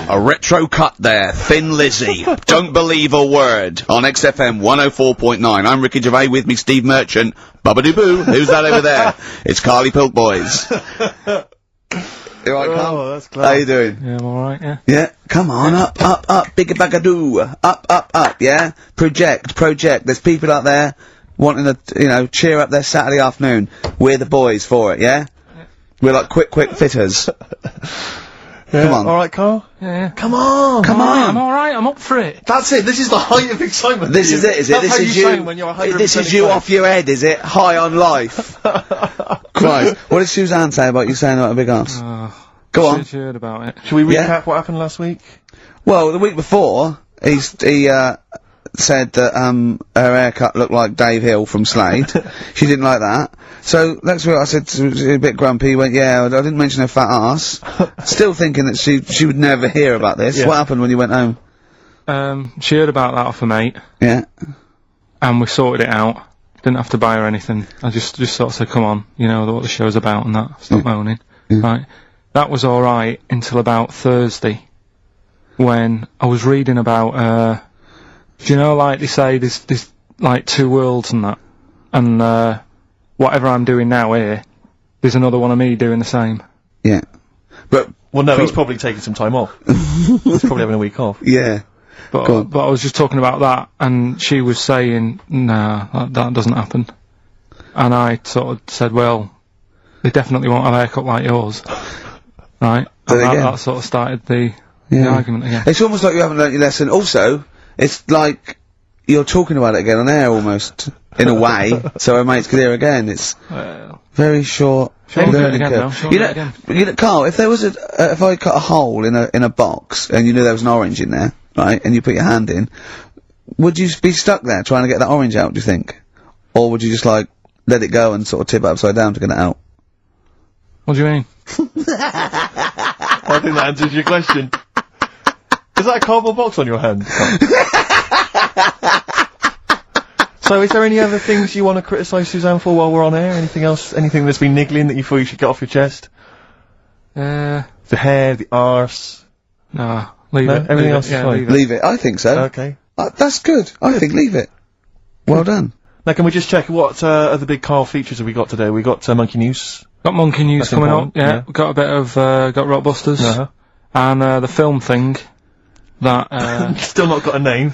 A retro cut there, Thin Lizzy. Don't believe a word. On XFM 104.9. I'm Ricky Gervais, with me Steve Merchant. Bubba-doo-boo. Who's that over there? It's Carly Pilk Boys. You alright, Carl? Oh, that's clever. How you doing? Yeah, I'm alright, yeah. Yeah, come on, up, bigga-bagga-doo. Up, yeah? Project. There's people out there wanting to, cheer up their Saturday afternoon. We're the boys for it, yeah? We're like quick fitters. Come on. Alright, Carl? Yeah. Come on! I'm alright, I'm up for it. That's it, this is the height of excitement. This is it, is it? That's This how is you you. sound when you're 100% This is you excited. off your head, is it? High on life. Christ. What did Suzanne say about you saying about a big ass? Go on. She heard about it. Should we recap Yeah. what happened last week? Well, the week before, he said that, her haircut looked like Dave Hill from Slade. She didn't like that. So, next week I said, she was a bit grumpy, he went, yeah, I didn't mention her fat ass. Still thinking that she would never hear about this. Yeah. What happened when you went home? She heard about that off her mate, Yeah. and we sorted it out. Didn't have to buy her anything. I just sort of said, come on, you know what the show's about and that. Stop moaning. Right. That was alright until about Thursday, when I was reading about, do you know, like they say, there's like two worlds and that, and whatever I'm doing now here, there's another one of me doing the same. Yeah. But, Well, no, he's probably taking some time off. He's probably having a week off. yeah. But I was just talking about that, and she was saying, nah, that doesn't happen. And I sort of said, well, they definitely won't have a haircut like yours. Right? So And again. that sort of started the Yeah. argument again. It's almost like you haven't learnt your lesson. Also, it's like you're talking about it again on air almost, in a way, so our mates could hear again. It's Well, very short Sure, learning do it again curve. now, sure, You do know, it again. you know, Carl, if there was if I cut a hole in a box and you knew there was an orange in there, right, and you put your hand in, would you be stuck there trying to get that orange out, do you think? Or would you just like let it go and sort of tip it upside down to get it out? what do you mean? I think that answers your question. Is that a cardboard box on your hand? So, is there any other things you want to criticise Suzanne for while we're on air? Anything else? Anything that's been niggling that you feel you should get off your chest? The hair, the arse. Nah, leave No, it. everything leave else it, is yeah, fine. leave it. Leave it. I think so. Okay. That's good. I think leave it. Well done. Now, can we just check what other big Carl features have we got today? We got Monkey News. Got Monkey News That's coming important, up, yeah. yeah. Got a bit of, got Rockbusters. Uh-huh. And, the film thing. That, Still not got a name.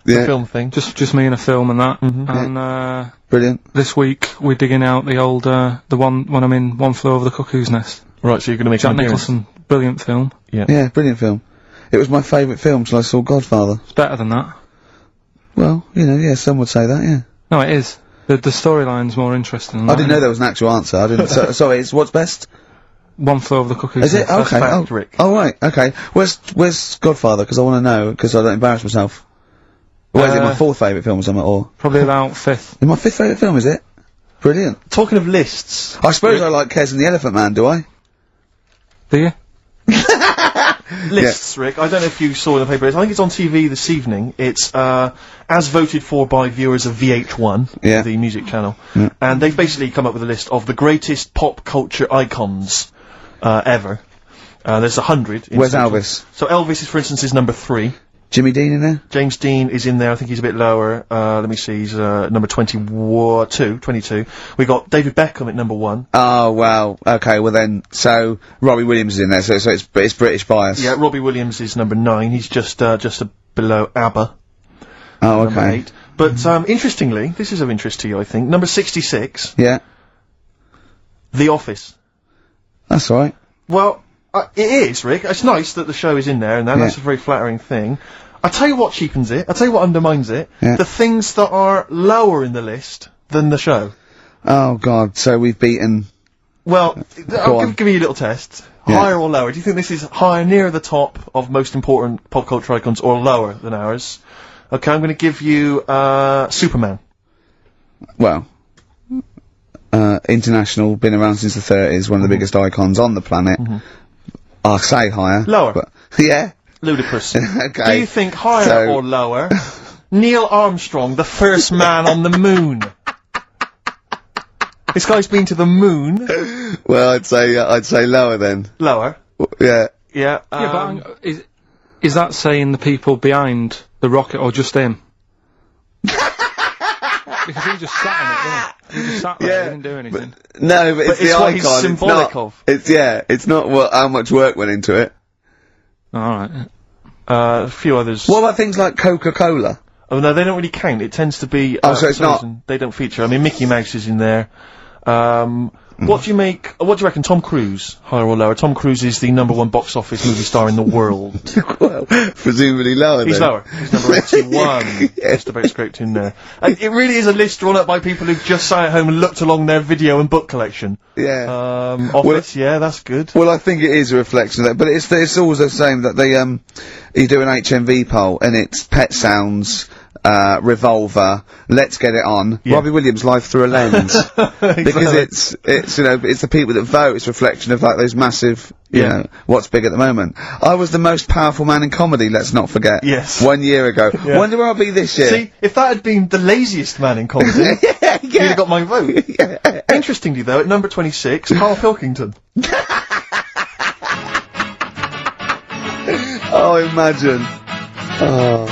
Yeah. The film thing. just me in a film and that. Mhm. And, Brilliant. this week we're digging out the old, the one when I'm in One Flew Over the Cuckoo's Nest. Right, so you're going to make Jack an appearance. Nicholson, brilliant film. Yeah, brilliant film. It was my favourite film till I saw Godfather. It's better than that. Well, yeah, some would say that, yeah. No, it is. The storyline's more interesting than I that, didn't know there was an actual answer. I didn't. Sorry, it's what's best? One Flew Over the Cuckoo's Is it? Nest. That's Okay. fact, Rick. Oh, right. Okay. Where's Godfather? Because I want to know. Because I don't embarrass myself. Or is it my fourth favourite film or something? Or Probably about fifth. is my fifth favourite film? Is it? Brilliant. Talking of lists. I suppose I like Kez and the Elephant Man. Do I? Do you? Lists, Rick. I don't know if you saw in the paper. I think it's on TV this evening. It's as voted for by viewers of VH1, Yeah. the music channel, Yeah. and they've basically come up with a list of the greatest pop culture icons ever. There's 100. in Where's total. Elvis? So Elvis, for instance, is number 3. Jimmy Dean in there? James Dean is in there. I think he's a bit lower. Let me see. He's number 22. We got David Beckham at number 1. Oh wow. Okay. Well then, so Robbie Williams is in there. So it's British bias. Yeah, Robbie Williams is number 9. He's just below ABBA. Oh Number okay. 8. But interestingly, this is of interest to you, I think. Number 66, Yeah. The Office. That's all right. Well, it is, Rick. It's nice that the show is in there, and that's a very flattering thing. I tell you what cheapens it. I tell you what undermines it. Yeah. The things that are lower in the list than the show. Oh God. So we've beaten. Well, on. give me a little test. Yeah. Higher or lower? Do you think this is higher, near the top of most important pop culture icons, or lower than ours? Okay, I'm going to give you Superman. Well. International, been around since the 30s, one of the biggest icons on the planet. I'll say higher. Lower. But, yeah. Ludicrous. Okay. Do you think higher So- or lower? Neil Armstrong, the first man on the moon. This guy's been to the moon. Well, I'd say lower then. Lower. Yeah. Yeah. Yeah, but is that saying the people behind the rocket or just him? Because he just sat in it, didn't he? He just sat there, he didn't do anything. No, but it's the what icon. he's symbolic of. It's not how much work went into it. Alright. A few others. What about things like Coca-Cola? Oh no, they don't really count. It tends to be. So it's not. They don't feature. I mean, Mickey Mouse is in there. What do you reckon? Tom Cruise, higher or lower? Tom Cruise is the #1 box office movie star in the world. Well, presumably lower. He's then. lower. He's number 81. Just about scraped in there. It really is a list drawn up by people who've just sat at home and looked along their video and book collection. Yeah. Office, yeah, that's good. Well, I think it is a reflection of that, but it's also saying that they you do an HMV poll and it's Pet Sounds, Revolver, Let's Get It On, Yeah. Robbie Williams, Life Through a Lens, because it's it's the people that vote. It's a reflection of like those massive, you know, what's big at the moment. I was the most powerful man in comedy. Let's not forget. Yes. 1 year ago. Yeah. Wonder where I'll be this year. See, if that had been the laziest man in comedy, you'd have got my vote. Interestingly, though, at number 26, Karl Pilkington. Oh, imagine. Oh.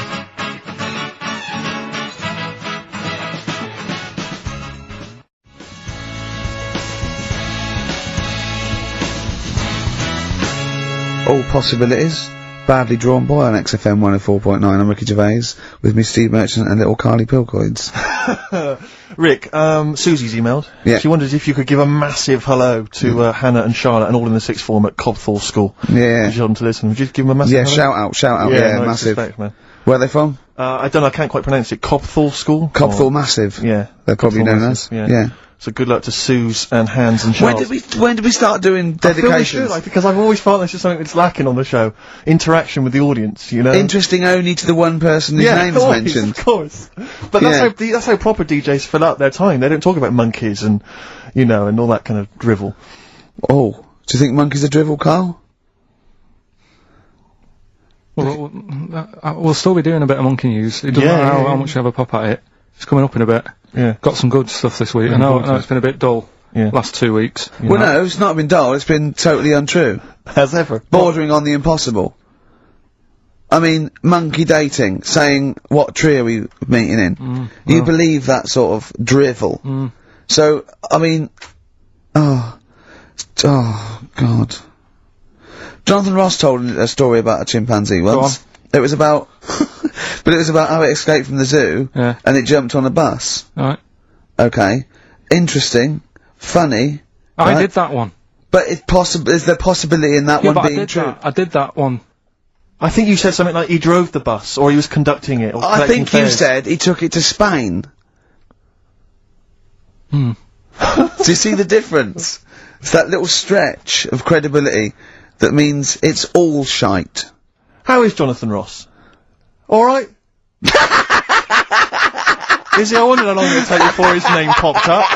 All possibilities. Badly Drawn Boy on XFM 104.9. I'm Ricky Gervais, with me Steve Merchant and little Carly Pilkington. Rick, Susie's emailed. Yeah. She wonders if you could give a massive hello to Hannah and Charlotte and all in the sixth form at Cobthall School. Yeah. She told them to listen. Would you give them a massive hello? shout out, yeah, no, massive. respect, man. Where are they from? I don't know, I can't quite pronounce it. Cobthall School? Cobthall Massive. Yeah. They're probably Cobthall known Massive, as. Yeah. So good luck to Suze and Hans and Charles. When did we start doing dedications? Because I've always felt that's just something that's lacking on the show. Interaction with the audience, you know? Interesting only to the one person whose name is mentioned. Of course. But that's how proper DJs fill out their time. They don't talk about monkeys and, you know, and all that kind of drivel. Oh. Do you think monkeys are drivel, Carl? Well, we'll still be doing a bit of monkey news. It doesn't matter how much you have a pop at it. It's coming up in a bit. Yeah. Got some good stuff this week. I know it's been a bit dull. Yeah. Last 2 weeks. Well, no, it's not been dull. It's been totally untrue. As ever. Bordering on the impossible. I mean, monkey dating, saying, what tree are we meeting in? You believe that sort of drivel. So, I mean, oh, God. Jonathan Ross told a story about a chimpanzee once. It was about, but it was about how it escaped from the zoo, and it jumped on a bus. Right. Okay. Interesting. Funny. I right? did that one. But is there possibility in that one being true? I did that one. I think you said something like he drove the bus, or he was conducting it, or I think fares. you said he took it to Spain. Do you see the difference? It's that little stretch of credibility that means it's all shite. How is Jonathan Ross? Alright? Is he? I wondered how long it would take before his name popped up.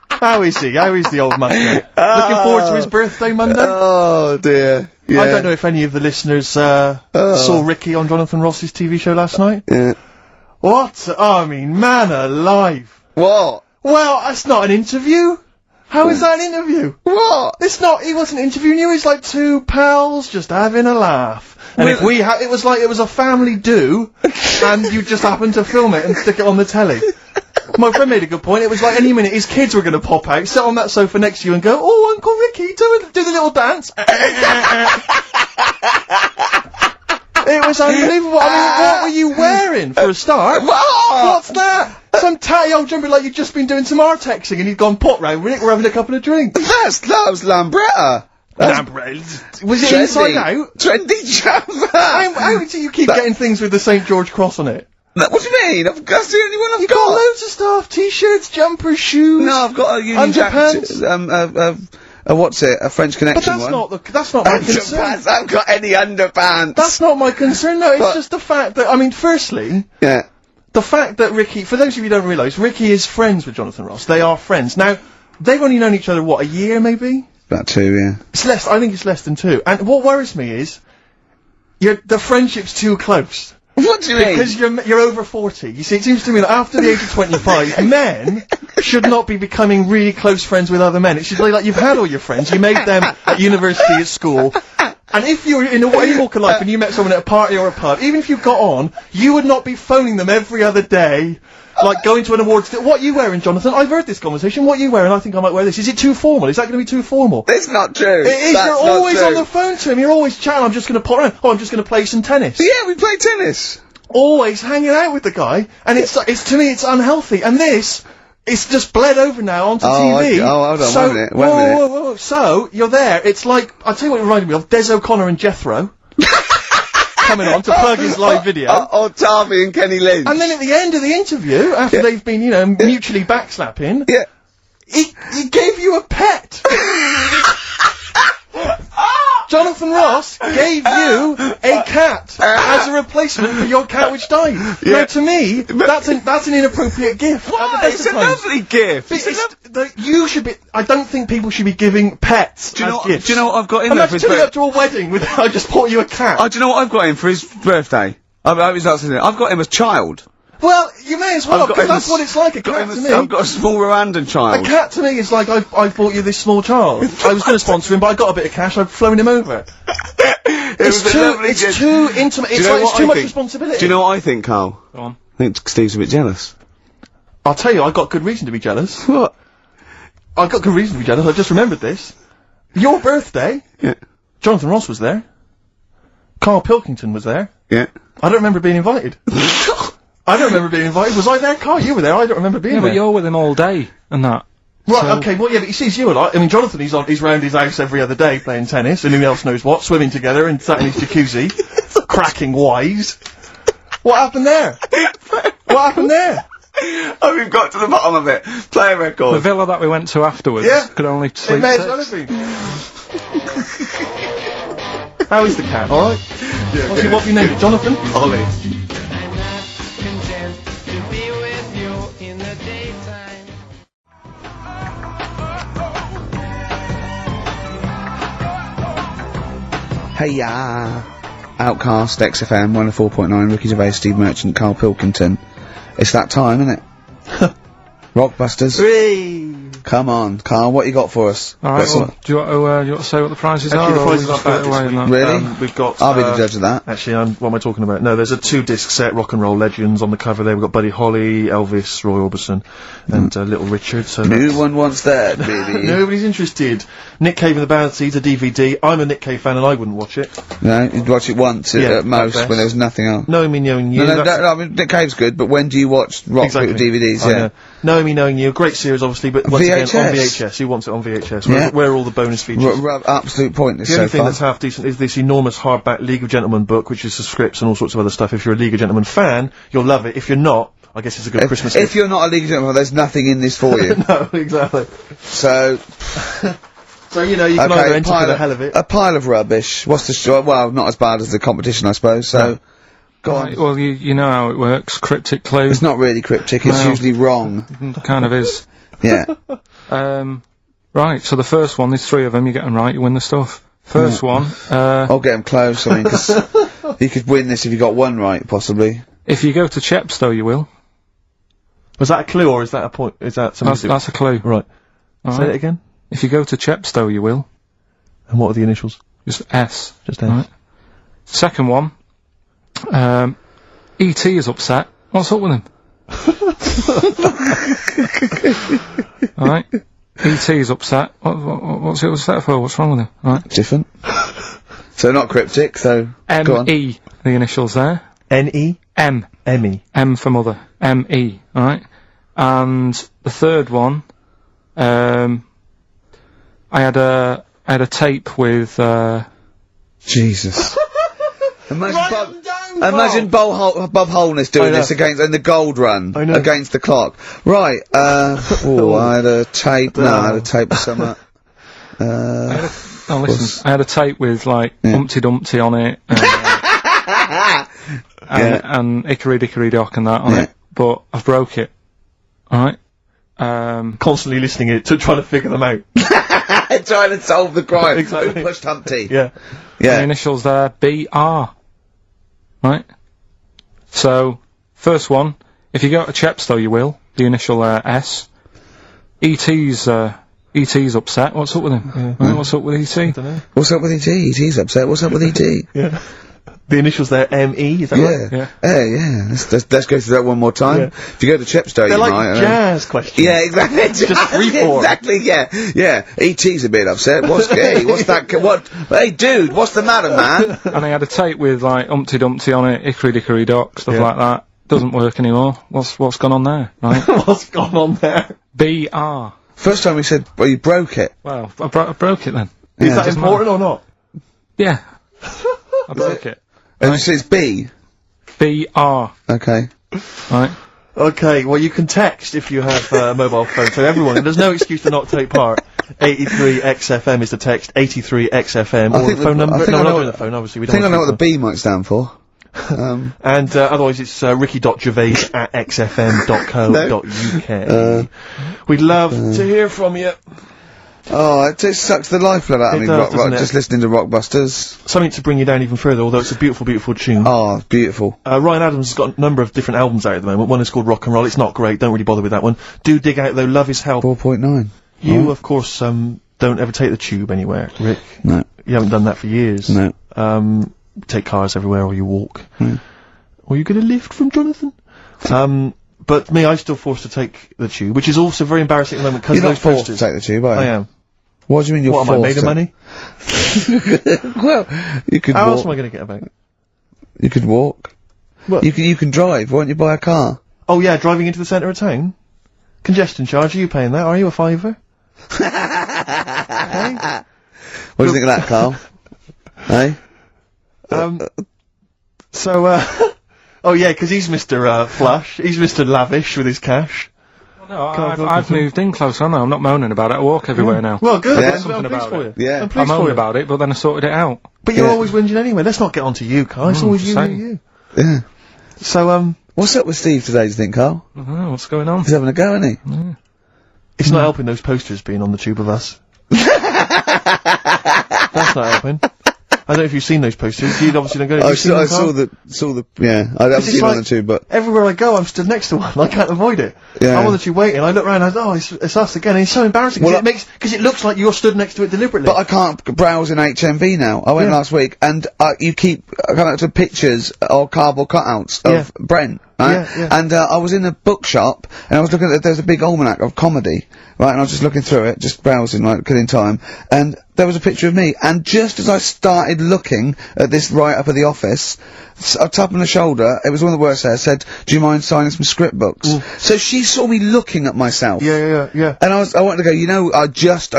How is he? How is the old man? Looking forward to his birthday Monday? Oh dear. Yeah. I don't know if any of the listeners saw Ricky on Jonathan Ross's TV show last night. Yeah. What? I mean, man alive. What? Well, that's not an interview. How is that an interview? What? It's not, he wasn't interviewing you, he's like two pals just having a laugh. And if we it was like it was a family do, and you just happened to film it and stick it on the telly. My friend made a good point, it was like any minute his kids were gonna pop out, sit on that sofa next to you and go, oh, Uncle Ricky, do the little dance. It was unbelievable. I mean, what were you wearing, for a start? What's that? Some tatty old jumper like you'd just been doing some artexing and he'd gone pot round with it, we're having a couple of drinks. That was Lambretta. Was it inside out? Trendy jumper. How do you keep getting things with the St. George cross on it? What do you mean? That's the only one I've You've got loads of stuff. T-shirts, jumpers, shoes. No, I've got a Union Jack, what's it? A French Connection But one. that's not my concern. Underpants, I haven't got any underpants. That's not my concern, no, it's just the fact that, I mean, firstly, the fact that Ricky, for those of you who don't realise, Ricky is friends with Jonathan Ross. They are friends. Now, they've only known each other, what, a year maybe? About 2, yeah. I think it's less than 2. And what worries me is, the friendship's too close. What do you mean? Because you're over 40. You see, it seems to me that after the age of 25, men should not be becoming really close friends with other men. It should be like you've had all your friends, you made them at university, at school, And if you were in any walk of life and you met someone at a party or a pub, even if you got on, you would not be phoning them every other day. Like going to an awards what are you wearing, Jonathan? I've heard this conversation. What are you wearing? I think I might wear this. Is it too formal? Is that going to be too formal? It's not true. It is. That's You're not always true. on the phone to him. You're always chatting. I'm just going to pop around. Oh, I'm just going to play some tennis. Yeah, we play tennis. Always hanging out with the guy, and it's to me it's unhealthy. And this, it's just bled over now onto TV. Hold on, so, one minute, one minute. Whoa. So you're there. It's like I'll tell you what it reminded me of: Des O'Connor and Jethro coming on to plug his live video. Or Tarvey and Kenny Lynch. And then at the end of the interview, after they've been, mutually backslapping, he gave you a pet. Jonathan Ross gave you a cat as a replacement for your cat which died. Yeah. Now, to me, that's an inappropriate gift. Why? It's a lovely gift. You should be. I don't think people should be giving pets as gifts. Do you know what I've got in there for Imagine his turning birthday? up to a wedding with I just bought you a cat. Oh, do you know what I've got him for his birthday? I hope he's not saying it. I've got him as child. Well, you may as well, I've got because him that's what it's like. A cat to me. I've got a small Rwandan A child. cat to me is like, I bought you this small child. I was going to sponsor him, but I got a bit of cash, I've flown him over. It's too intimate, it's too much responsibility. Do you know what I think, Carl? Go on. I think Steve's a bit jealous. I'll tell you, I've got good reason to be jealous. What? I've got good reason to be jealous, I just remembered this. Your birthday, Yeah. Jonathan Ross was there. Karl Pilkington was there. Yeah. I don't remember being invited. I don't remember being invited. Was I there, Carl? You were there, I don't remember being Yeah, there. but you're with him all day and that. Right, So- okay, well, yeah, but he sees you a lot. I mean, Jonathan, he's round his house every other day playing tennis, and who else knows what, swimming together and sat in his jacuzzi, cracking wise. What happened there? What happened there? Oh, we've got to the bottom of it. Play a The record. villa that we went to afterwards Yeah. could only It sleep may as six. well have been. How is the cat, alright? Yeah, What have you named it? Jonathan? Ollie. Hey-ya. Outcast, XFM, 104.9, Ricky Gervais, Steve Merchant, Karl Pilkington. It's that time, isn't it? Rockbusters. Three. Come on, Carl, what you got for us? Alright, Got well, some- do you want to say what the prizes Actually, are? the or prizes we aren't just put bad it this away in week. that? Really? We've got. I'll be the judge of that. Actually, what am I talking about? No, there's a 2-disc set, Rock and Roll Legends, on the cover there. We've got Buddy Holly, Elvis, Roy Orbison, and Little Richard. So No one wants that, baby. nobody's interested. Nick Cave and the Bad Seeds, a DVD. I'm a Nick Cave fan and I wouldn't watch it. No, you'd watch it once Yeah, at most at best. when there was nothing else. Knowing me, knowing you. No, that's- I mean, Nick Cave's good, but when do you watch rock Exactly. DVDs? I Yeah. know. Knowing me, knowing you. Great series, obviously, but once again, on VHS. VHS. Who wants it on VHS? Yeah. Where are all the bonus features? Absolute pointless The so only thing far. that's half decent is this enormous hardback League of Gentlemen book, which is the scripts and all sorts of other stuff. If you're a League of Gentlemen fan, you'll love it. If you're not, I guess it's a good Christmas If gift. you're not a League of Gentlemen, there's nothing in this for you. No, exactly. So, So, you can either enter for the hell of it. a pile of rubbish. What's the story? Well, not as bad as the competition, I suppose. So, go on. Right, well, you know how it works. Cryptic clue. It's not really cryptic. It's No. usually wrong. Kind of is. Yeah. Right, so the first one, there's 3 of them, you get them right, you win the stuff. First one, I'll get him close. I mean, 'cause you could win this if you got one right, possibly. if you go to Chepstow, you will. Was that a clue or is that a point? Is that something? That's a clue. Right. All Say right. it again. If you go to Chepstow, you will. And what are the initials? Just S. Just Right. Second one, E.T. is upset. What's up with him? Alright. E.T. is upset. What's he upset for? What's wrong with him? Alright. Different. So not cryptic. So go on. M.E. The initials there. N-E? M. M-E. M for mother. M.E. Alright. And the third one, I had a tape with, Jesus. Imagine Write Bob, them down, imagine Bob Holness I doing know. this in the gold run I know. against the clock. Right. Oh, I had a tape. No, I had a tape with some. oh listen, I had a tape with like Humpty Dumpty on it, and Hickory Dickory Dock and that on it, but I've broke it. Alright? Constantly listening it to trying to figure them out. Trying to solve the crime. Exactly. Who pushed Humpty? Yeah. The Yeah. initials there, B.R. Right? So, first one, if you go to Chepstow, you will. The initial S. E.T.'s E.T.'s upset. What's up with him? Right, what's up with E.T.? Dunno. What's up with E.T.? E.T.'s upset. What's up with E.T.? Yeah. The initials there, M.E., is that right? Yeah. Yeah. Let's go through that one more time. Yeah. If you go to Chepstow, They're you like might. jazz questions. Yeah, exactly. Just free form. Exactly, yeah. E.T.'s a bit upset. What's gay? What's that? What? Hey, dude, what's the matter, man? And I had a tape with, like, Humpty Dumpty on it, Hickory Dickory Dock, stuff like that. Doesn't work anymore. What's gone on there, right? What's gone on there? B.R. First time we said, well, you broke it. Well, I broke it then. Is that important or not? Yeah. I broke it. And it's B. B.R. Okay. Right? Okay, well, you can text if you have a mobile phone. So everyone, there's no excuse to not take part. 83XFM is the text, 83XFM, or the phone number. No, we're not doing the phone, obviously. We don't I think I know what the the B might stand for. And otherwise it's ricky.gervais@xfm.co.uk. We'd love to hear from you. Oh, it just sucks the life out of me, doesn't it? just listening to Rockbusters. Something to bring you down even further, although it's a beautiful, beautiful tune. Oh, beautiful. Ryan Adams has got a number of different albums out at the moment. One is called Rock and Roll. It's not great, don't really bother with that one. Do dig out though, Love Is Help. 4.9. You, of course, don't ever take the tube anywhere, Rick. No. You haven't done that for years. No. Take cars everywhere or you walk. Mm. Or you get a lift from Jonathan. But me, I'm still forced to take the tube, which is also very embarrassing at the moment because You're those not forced to posters. take the tube, are you? I am. What do you mean you're What, forced am I made of money? Well, you could How walk. else am I going to get about? You could walk. What? You can drive. Why don't you buy a car? Oh yeah, driving into the centre of town? Congestion charge, are you paying that? Are you a fiver? What do you think of that, Carl? Hey? Oh yeah, 'cause he's Mr. Flush. He's Mr. Lavish with his cash. No, I've moved in closer, I'm not moaning about it. I walk everywhere now. Well, good. Yeah. I'm Something pleased about for it. you. Yeah. I'm I pleased for moan you. about it, but then I sorted it out. But you're Yeah. always whinging anyway. Let's not get on to you, Carl. It's always you, same. you. Yeah. So, What's up with Steve today, do you think, Carl? I don't know, what's going on? He's having a go, isn't he? it's not helping those posters being on the tube of us. That's not helping. I don't know if you've seen those posters. You obviously don't go. Have you seen them, Carl? saw the, yeah. I haven't It's seen like- on the tube, but, Everywhere I go, I'm stood next to one. I can't avoid it. Yeah. I'm on the tube waiting. I look around. It's us again. And it's so embarrassing Well, because it looks like you're stood next to it deliberately. but I can't browse in HMV now. I went Yeah. last week, and, you keep coming up to pictures or cardboard cutouts of Brent, right? Yeah. And, I was in a bookshop, and I was looking at, there's a big almanac of comedy, right? And I was just looking through it, just browsing, like, killing time, and there was a picture of me, and just as I started looking at this write-up of The Office, a tap on the shoulder, it was one of the worst there, said, do you mind signing some script books? So she saw me looking at myself. Yeah. And I wanted to go, I just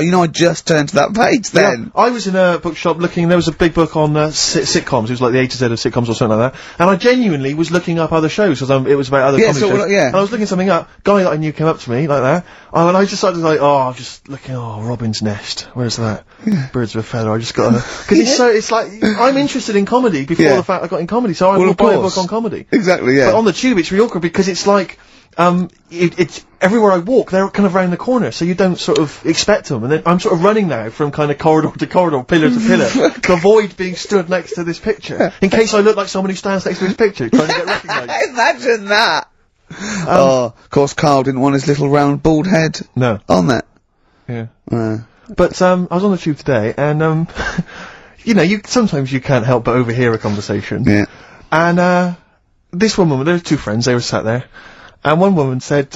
turned to that page then. Yeah, I was in a bookshop looking, there was a big book on sitcoms, it was like the A to Z of sitcoms or something like that, and I genuinely was looking up other shows, because it was about other comedy shows, and I was looking something up, guy that I knew came up to me, like that, and I just started like, I'm just looking, Robin's Nest, where's that? Birds of a Feather, I just got because it's like, I'm interested in comedy before the fact I got in comedy, so I will buy a book on comedy. Exactly, yeah. But on the tube, it's really awkward because it's like, it's everywhere I walk, they're kind of round the corner, so you don't sort of expect them. And then I'm sort of running now from kind of corridor to corridor, pillar to pillar, to avoid being stood next to this picture, in case I look like someone who stands next to this picture, trying to get recognised. Imagine that! Of course, Carl didn't want his little round bald head No. on that. Yeah. But I was on the tube today, and sometimes you can't help but overhear a conversation. Yeah. And this one woman, there were two friends, they were sat there, and one woman said,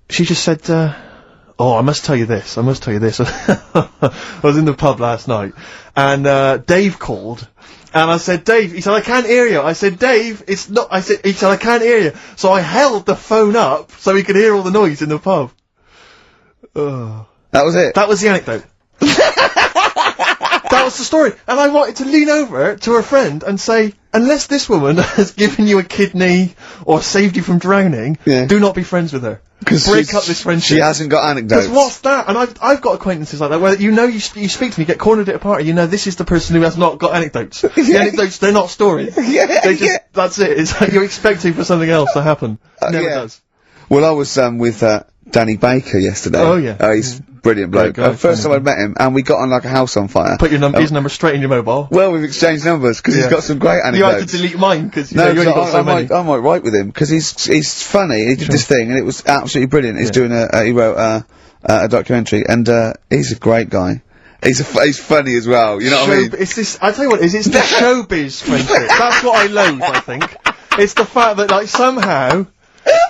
she just said, I must tell you this. I was in the pub last night, and Dave called, and I said, Dave, he said, I can't hear you. I said, Dave, he said, I can't hear you. So I held the phone up so he could hear all the noise in the pub. That was it? That was the anecdote. That was the story. And I wanted to lean over to her friend and say, unless this woman has given you a kidney or saved you from drowning, do not be friends with her. Break up this friendship. She hasn't got anecdotes. Because what's that? And I've got acquaintances like that, where you speak to me, get cornered at a party, this is the person who has not got anecdotes. The anecdotes, they're not stories. That's it. It's like you're expecting for something else to happen. Never does. Well, I was, with, Danny Baker yesterday. Oh, yeah. Oh, he's brilliant bloke. Great guy, first time I'd met him, and we got on like a house on fire. Put his number straight in your mobile. Well, we've exchanged numbers, because he's got some great You anecdotes. had to delete mine, because you No, only got so many. I might write with him, because he's funny, he did this thing, and it was absolutely brilliant. He's doing he wrote, a documentary, and he's a great guy. He's funny as well. You know what I mean? It's this. I tell you what, it's the showbiz friendship. That's what I loathe. I think it's the fact that like somehow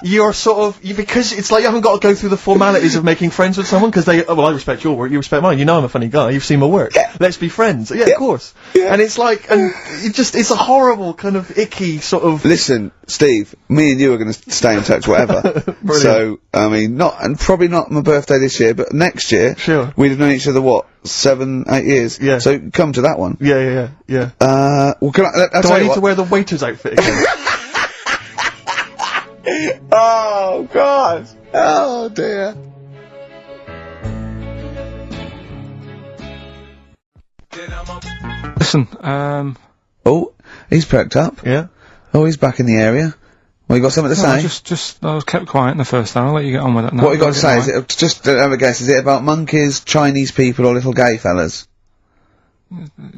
you're sort of because it's like you haven't got to go through the formalities of making friends with someone because well, I respect your work, you respect mine. You know I'm a funny guy. You've seen my work. Yeah. Let's be friends. Yeah, of course. Yeah. And it's like, and it's a horrible kind of icky sort of. Listen, Steve, me and you are going to stay in touch, whatever. So, I mean, probably not my birthday this year, but next year. Sure. We've known each other, what, 7, 8 years? Yeah. So, come to that one. Yeah. Well, can Do I need to wear the waiter's outfit again? Oh, God. Oh, dear. Listen, Oh, he's perked up. Yeah. Oh, he's back in the area. Well, you got something to no, say? I was kept quiet in the first hour. I'll let you get on with it now. What you got to say? Is it just have a guess? Is it about monkeys, Chinese people, or little gay fellas?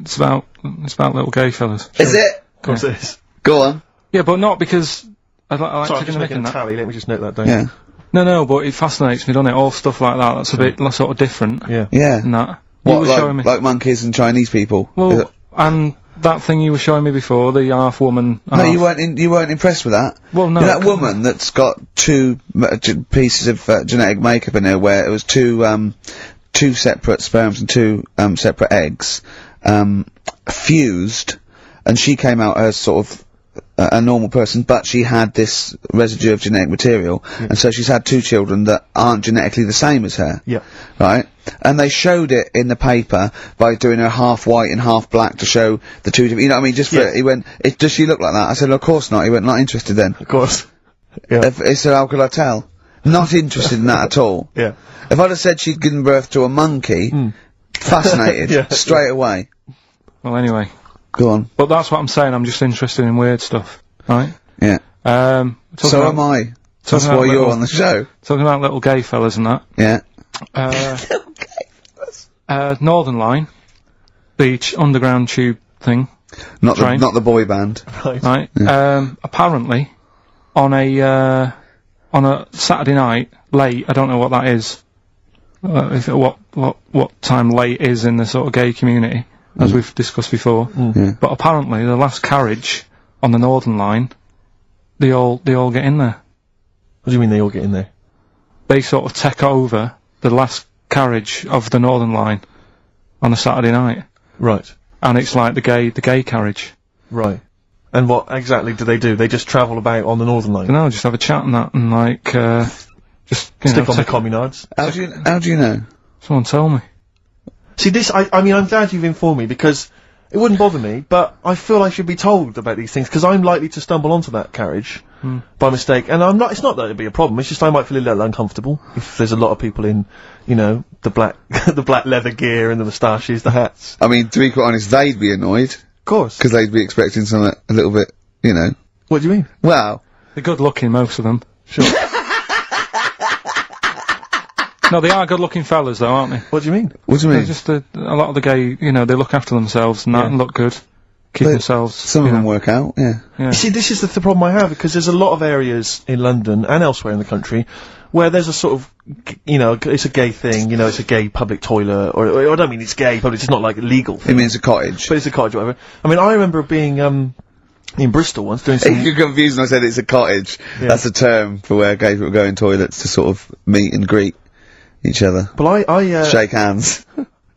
It's about little gay fellas. Is it? Of course it is. Go on. Yeah, but not because I like Sorry, I'm taking just a mick making in a that. tally. Let me just note that down. Yeah. No, but it fascinates me, doesn't it? All stuff like that. That's a bit sort of different. Yeah. Yeah. And that. What, You were showing me. like monkeys and Chinese people? Well, and that thing you were showing me before, the half woman. No, you weren't impressed with that. Well, no. You know that woman that's got two pieces of genetic makeup in her, where it was two separate sperms and two separate eggs, fused, and she came out as sort of a normal person, but she had this residue of genetic material, and so she's had two children that aren't genetically the same as her. Yeah. Right? And they showed it in the paper by doing her half white and half black to show the two different, you know what I mean, just for, he went, does she look like that? I said, of course not. He went, not interested then. Of course. Yeah. He said, how could I tell? Not interested in that at all. Yeah. If I'd have said she'd given birth to a monkey, fascinated, Yeah. straight away. Well, anyway. Go on. But that's what I'm saying. I'm just interested in weird stuff, right? Yeah. So am I. That's why you're on the show. Talking about little gay fellas and that. Yeah. Northern Line, the underground tube thing. Not Train. the boy band. Right. Apparently, on a Saturday night, late, I don't know what that is, what time late is in the sort of gay community, as we've discussed before. Yeah. But apparently, the last carriage on the Northern Line, they all get in there. What do you mean they all get in there? They sort of take over the last carriage of the Northern Line on a Saturday night. Right. And it's like the gay carriage. Right. And what exactly do? They just travel about on the Northern Line? No, just have a chat and that, and like, just, Stick on the communards. How do you know? Someone tell me. See, this, I mean, I'm glad you've informed me, because it wouldn't bother me, but I feel I should be told about these things, because I'm likely to stumble onto that carriage by mistake, and it's not that it'd be a problem, it's just I might feel a little uncomfortable if there's a lot of people in, you know, the black, the black leather gear and the moustaches, the hats. I mean, to be quite honest, they'd be annoyed. Of course. Because they'd be expecting something a little bit, you know. What do you mean? Well. They're good looking, most of them. Sure. No, they are good looking fellas though, aren't they? What do you mean? What do you mean? They're just a lot of the gay, you know, they look after themselves and that and look good. Keep themselves. Some of them work out, yeah. You see, this is the problem I have, because there's a lot of areas in London and elsewhere in the country where there's a sort of, you know, it's a gay thing, you know, it's a gay public toilet, or I don't mean it's gay public, it's not like a legal thing. It means a cottage. But it's a cottage or whatever. I mean, I remember being, in Bristol once doing some... If you're confused when I said it's a cottage, that's a term for where gay people go in toilets to sort of meet and greet each other. Well, shake hands.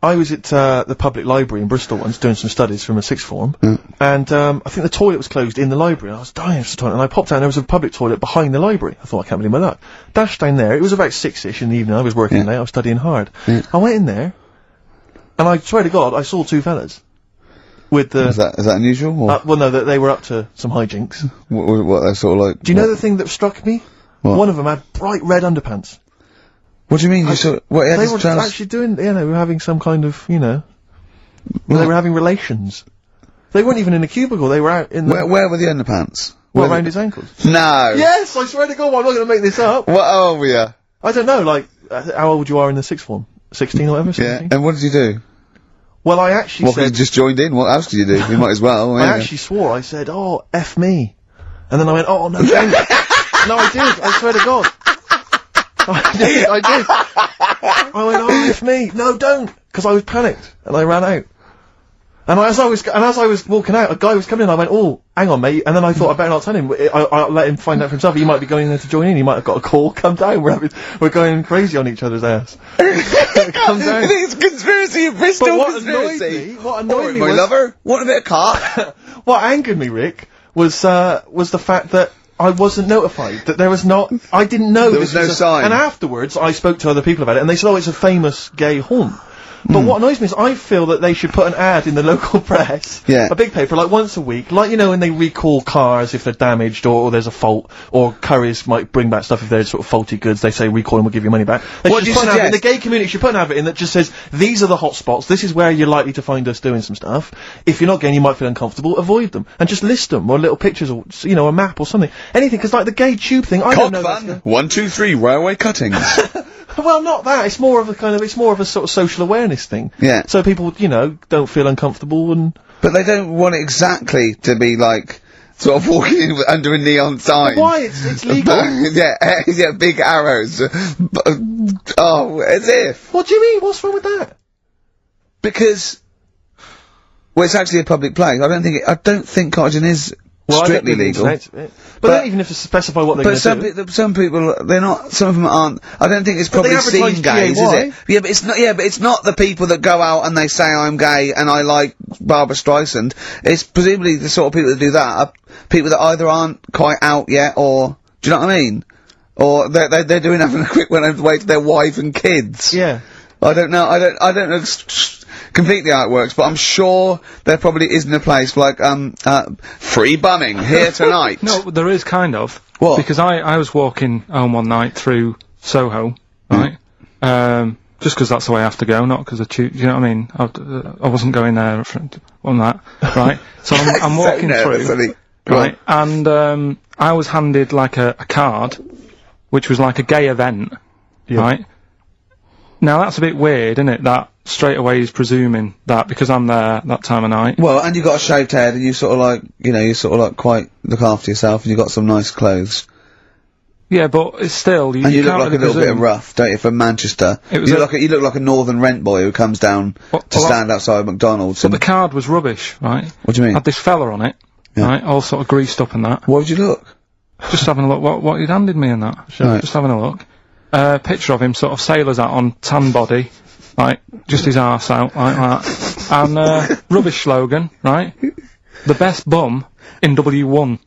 I was at the public library in Bristol once doing some studies from a sixth form, and I think the toilet was closed in the library, and I was dying for the toilet, and I popped out and there was a public toilet behind the library. I thought, I can't believe my luck. Dashed down there, it was about 6-ish in the evening, I was working late, I was studying hard. I went in there, and I swear to God, I saw two fellas. With the... Is that unusual? Or well, no, they were up to some hijinks. what they're sort of like... Do you know the thing that struck me? What? One of them had bright red underpants. What do you mean? They were actually doing, you know, they were having some kind of, you know, they were having relations. They weren't even in a cubicle, they were out in the... Where were the underpants? Around his ankles. No! Yes, I swear to God, I'm not going to make this up. What old were you? I don't know, like, how old you are in the sixth form? 16 or whatever, 17? Yeah, and what did you do? Well, I actually you just joined in? What else did you do? You might as well. I actually swore, I said, oh, F me. And then I went, oh, no, thank you. No, I did, I swear to God. I did. I went, oh, it's me. No, don't, because I was panicked and I ran out. And as I was walking out, a guy was coming in. I went, oh, hang on, mate. And then I thought I better not tell him. I'll let him find out for himself. He might be going in there to join in. He might have got a call. Come down. We're going crazy on each other's ass. Come down. It's conspiracy of Bristol. But what conspiracy. What annoyed me my was, lover. Want a bit of car? what angered me, Rick, was the fact that I wasn't notified, that there was not, I didn't know there was no sign. And afterwards, I spoke to other people about it, and they said, oh, it's a famous gay home. But what annoys me is I feel that they should put an ad in the local press, a big paper, like once a week, like, you know, when they recall cars if they're damaged or there's a fault, or Currys might bring back stuff if they're sort of faulty goods, they say recall and we'll give you money back. What do you suggest? The gay community should put an advert in that just says, these are the hot spots, this is where you're likely to find us doing some stuff. If you're not gay and you might feel uncomfortable, avoid them. And just list them, or little pictures, or, you know, a map or something. Anything, because like the gay tube thing, I don't know. Fun. 1, 2, 3, railway cuttings. Well, not that. It's more of a sort of social awareness thing. Yeah. So people, you know, don't feel uncomfortable and... But they don't want it exactly to be like, sort of walking in under a neon sign. Why? It's legal. yeah, big arrows. Oh, as if. What do you mean? What's wrong with that? Because, well, it's actually a public place. I don't think cottaging is strictly legal. But they don't even have to specify what they're going to do. But some people, some of them aren't. I don't think it's probably seen gays, is it? Yeah, but it's not the people that go out and they say I'm gay and I like Barbara Streisand. It's presumably the sort of people that do that are people that either aren't quite out yet, or, do you know what I mean? Or they're doing having a quick one away to their wife and kids. Yeah. I don't know completely how it works, but I'm sure there probably isn't a place like, free bumming here tonight. No, there is kind of. What? Because I was walking home one night through Soho, right? Just 'cause that's the way I have to go, not 'cause you know what I mean? I wasn't going there on that, right? So I'm walking through, right? And, I was handed like a card, which was like a gay event, right? Now that's a bit weird, isn't it? That straight away is presuming that because I'm there that time of night. Well, and you got a shaved head, and you sort of like, you know, you sort of like quite look after yourself, and you got some nice clothes. Yeah, but it's still and you look like a little bit rough, don't you? From Manchester, you look like a northern rent boy who comes down to stand outside McDonald's. But the card was rubbish, right? What do you mean? Had this fella on it, right? All sort of greased up and that. What would you look? Just having a look. What he'd handed me and that. Right. Just having a look. Picture of him, sort of sailor's hat on, tan body, like, just his arse out, like that. And, rubbish slogan, right? The best bum in W1.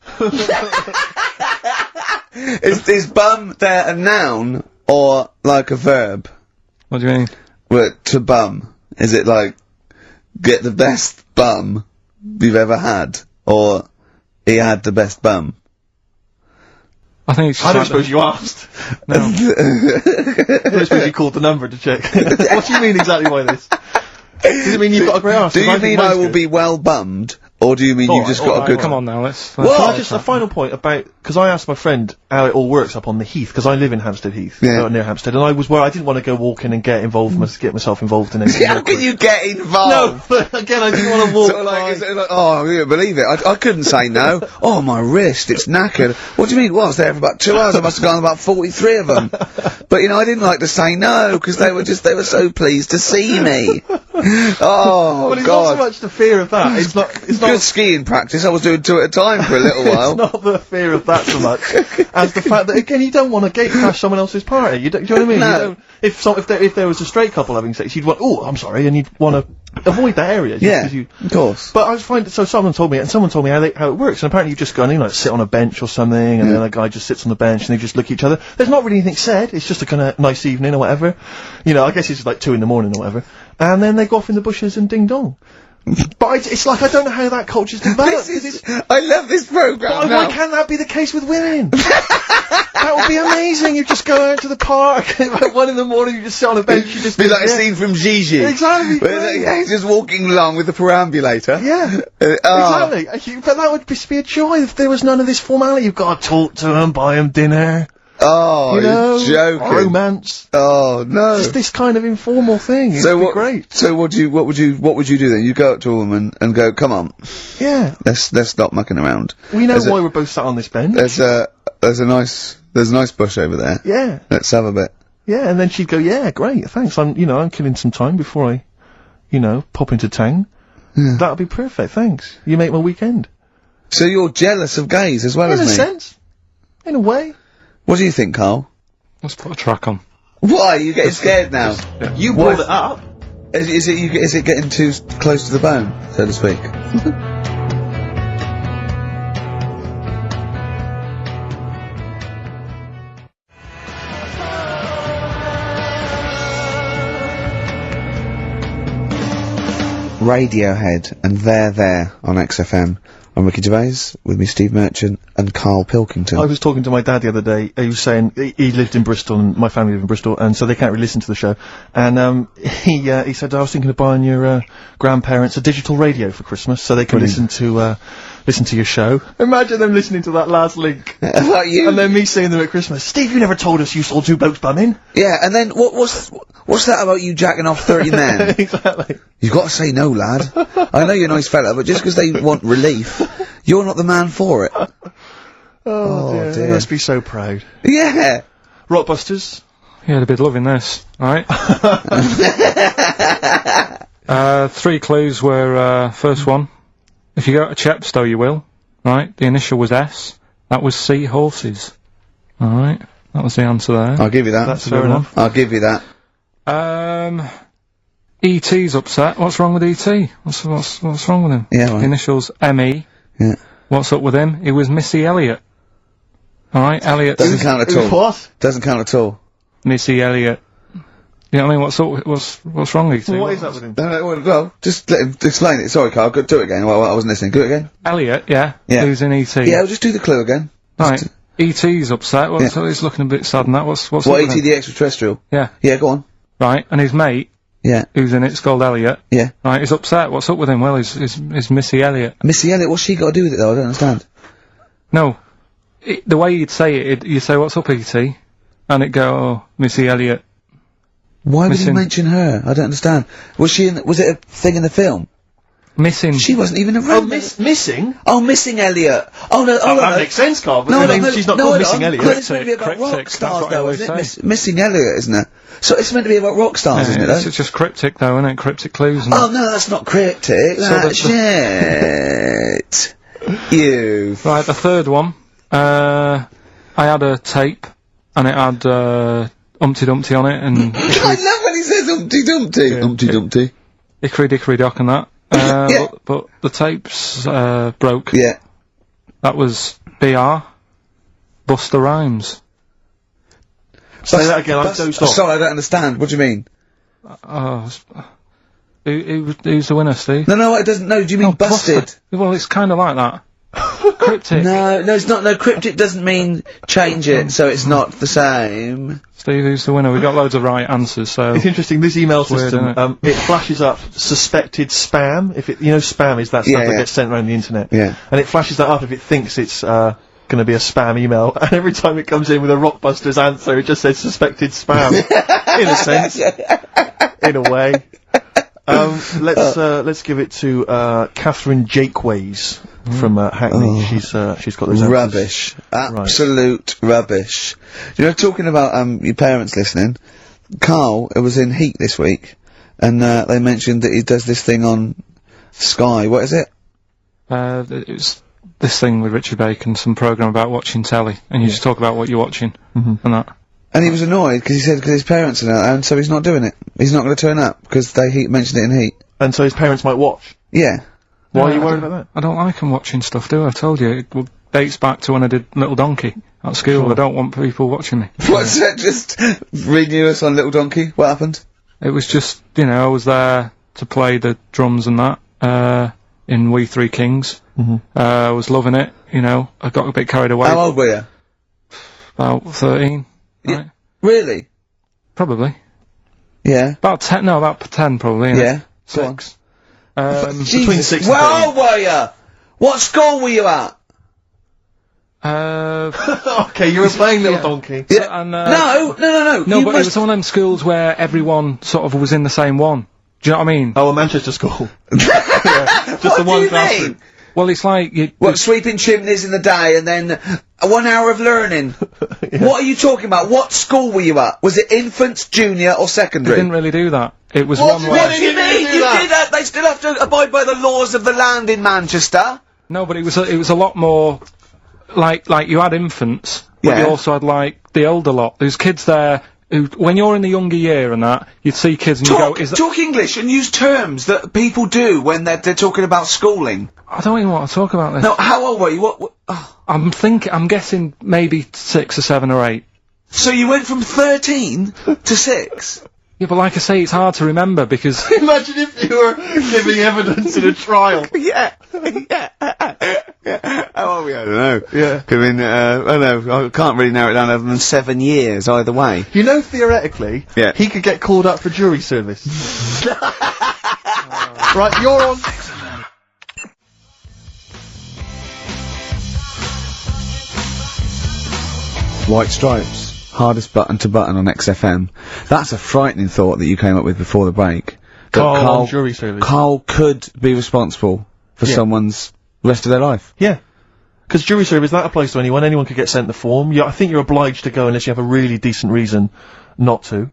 Is bum there a noun, or like a verb? What do you mean? Well, to bum. Is it like, get the best bum you've ever had? Or, he had the best bum? I think it's just I don't suppose you asked. No. I don't suppose you called the number to check. What do you mean exactly by this? Does it mean you've got a great arse? Do you mean I will be well bummed? Or do you mean you've just got a good... Come on now, let's... Well, just a final point about... Because I asked my friend how it all works up on the Heath, because I live in Hampstead Heath, near Hampstead, and I was I didn't want to go walking and get myself involved in anything. How can you get involved? No, but again, I didn't want to walk oh, you believe it. I couldn't say no. Oh, my wrist, it's knackered. What do you mean? Well, I was there for about 2 hours. I must have gone about 43 of them. But, you know, I didn't like to say no, because they were so pleased to see me. Oh, well, it's God. not so much the fear of that. It's not good skiing practice. I was doing 2 at a time for a little while. It's not the fear of that so much as the fact that, again, you don't want to gate crash someone else's party. Do you know what I mean? No. If there was a straight couple having sex, you'd want, oh, I'm sorry, and you'd want to avoid that area. Of course. But I find, so someone told me how it works, and apparently you just go and, sit on a bench or something, and then a guy just sits on the bench, and they just look at each other. There's not really anything said, it's just a kind of nice evening or whatever. You know, I guess it's like 2 in the morning or whatever. And then they go off in the bushes and ding dong. But it's like, I don't know how that culture's developed. I love this programme. Why can't that be the case with women? That would be amazing. You just go out to the park at 1 in the morning, you just sit on a bench, you just... Be like a scene from Gigi. Exactly. He's just walking along with the perambulator. Yeah. Exactly. But that would be a joy if there was none of this formality. You've got to talk to them, buy them dinner. Oh, you're joking. Romance. Oh, no. Just this kind of informal thing. It'd be great. So what would you do then? You go up to a woman and go, come on. Yeah. Let's stop mucking around. We know why we're both sat on this bench. There's a nice There's a nice bush over there. Yeah. Let's have a bit. Yeah, and then she'd go, yeah, great, thanks, I'm killing some time before I, pop into town. Yeah. That'll be perfect, thanks. You make my weekend. So you're jealous of gays as well as me? In a sense. In a way. What do you think, Carl? Let's put a track on. Why? Are you getting scared now? You brought it up. Is it getting too close to the bone, so to speak? Radiohead and They're There on XFM. I'm Ricky Gervais, with me Steve Merchant and Karl Pilkington. I was talking to my dad the other day. He was saying he lived in Bristol, and my family live in Bristol, and so they can't really listen to the show. And he said, I was thinking of buying your grandparents a digital radio for Christmas, so they can listen to your show. Imagine them listening to that last link. Like you. And then me seeing them at Christmas. Steve, you never told us you saw two blokes bumming. Yeah, and then what's that about you jacking off 30 men? Exactly. You've got to say no, lad. I know you're a nice fella, but just because they want relief, you're not the man for it. Oh dear. dear. You must be so proud. Yeah. Rockbusters. Yeah, they'd be loving this, right? 3 clues were, first one. If you go to Chepstow, you will. Right? The initial was S. That was seahorses. Alright? That was the answer there. I'll give you that. That's fair enough. I'll give you that. E.T.'s upset. What's wrong with E.T.? What's wrong with him? Yeah, right. The initials M.E. Yeah. What's up with him? He was Missy Elliott. Alright, Elliott. Doesn't count at all. What? Doesn't count at all. Missy Elliott. You know what I mean? What's wrong with E.T.? What is that with him? Well, just let him explain it. Sorry, Carl. Do it again. Well, I wasn't listening. Do it again. Elliott, yeah. Yeah. Who's in E.T.? Yeah, I'll just do the clue again. Right. E.T.'s upset. So he's looking a bit sad and that. What's What, up with E.T. him? the extraterrestrial? Yeah. Yeah, go on. Right. And his mate, Yeah. who's in it's called Elliott. Yeah. Right, he's upset. What's up with him? Well, he's Missy Elliott. Missy Elliott, what's she got to do with it, though? I don't understand. No. The way you'd say it, you say, what's up, E.T.? And it'd go, oh, Missy Elliott. Why would he Missing- mention her? I don't understand. Was it a thing in the film? Missing. She wasn't even Oh, around. missing? Oh, Missing Elliott. Oh, no, Oh, that makes sense, Carl, but she's not called Missing Elliott. It's meant to be about rock Cryptic, stars, that's what I though, always isn't it? say. Missing Elliott, isn't it? So it's meant to be about rock stars, isn't it, though? It's just cryptic, though, isn't it? Cryptic clues and Oh, no, that's not cryptic. That's shit. You. Right, the third one. I had a tape, and it had, Humpty Dumpty on it, and I love when he says Humpty Dumpty. Yeah. Humpty Dumpty. Hickory Dickory Dock and that. Yeah. But the tapes, broke. Yeah. That was BR. Buster Rhymes. Say that again, I'm so sorry. Sorry, I don't understand. What do you mean? Who's the winner, Steve? No, it doesn't. No, do you mean busted? Buster. Well, it's kind of like that. Cryptic. No, it's not. No, cryptic doesn't mean change it, so it's not the same. Steve, who's the winner? We got loads of right answers, so... It's interesting, this email Weird, system, isn't it flashes up suspected spam. If it, spam is that stuff Yeah, that yeah. gets sent around the internet. Yeah. And it flashes that up if it thinks it's, gonna be a spam email. And every time it comes in with a Rockbusters answer, it just says suspected spam. In a sense. In a way. Let's give it to, Catherine Jakeways from, Hackney. She's got those answers. Rubbish. Absolute rubbish. You know, talking about, your parents listening, Carl, it was in Heat this week, and, they mentioned that he does this thing on Sky. What is it? It's this thing with Richard Bacon, some programme about watching telly, and you just talk about what you're watching, and that. And he was annoyed, because he said, because his parents are there, and so he's not doing it. He's not going to turn up, because he mentioned it in Heat. And so his parents might watch. Yeah. Why are you worried about that? I don't like 'em watching stuff, do I? I told you, it dates back to when I did Little Donkey at school. Sure. I don't want people watching me. What's that? Just renew us on Little Donkey? What happened? It was just, I was there to play the drums and that, in We Three Kings. I was loving it, I got a bit carried away. How old were you? About 13. Yeah. Right? Really? Probably. Yeah. About 10, about 10 probably, Yeah. Go on. 6. Between 6 and Where old were you? What school were you at? Okay, you were playing Little Donkey. Yeah. And, No. No, You but it was one of them schools where everyone sort of was in the same one. Do you know what I mean? Oh, a Manchester school. Yeah, just What the one do you classroom. mean? Well, it's like What, sweeping chimneys in the day and then 1 hour of learning. Yeah. What are you talking about? What school were you at? Was it infants, junior, or They secondary? didn't really do that. It was What one do way. What do you mean? You did that? They still have to abide by the laws of the land in Manchester. No, but it was a lot more like you had infants, but Yeah. you also had like the older lot. There's kids there who, when you're in the younger year and that, you'd see kids and you go, "Is that?" Talk English and use terms that people do when they're talking about schooling. I don't even want to talk about this. No, how old were you? What oh. I'm guessing maybe 6 or 7 or 8. So you went from 13 to 6? Yeah, but like I say, it's hard to remember because Imagine if you were giving evidence in a trial. Yeah. Yeah. How old were you? I don't know. Yeah. I mean, I don't know. I can't really narrow it down other than 7 years either way. You know, theoretically, Yeah. he could get called up for jury service. Right, you're on. White Stripes, hardest button to button on XFM. That's a frightening thought that you came up with before the break. That Carl on jury service. Carl could be responsible for Yeah. someone's rest of their life. Yeah. Because jury service, that applies to anyone. Anyone could get sent the form. Yeah, I think you're obliged to go unless you have a really decent reason not to.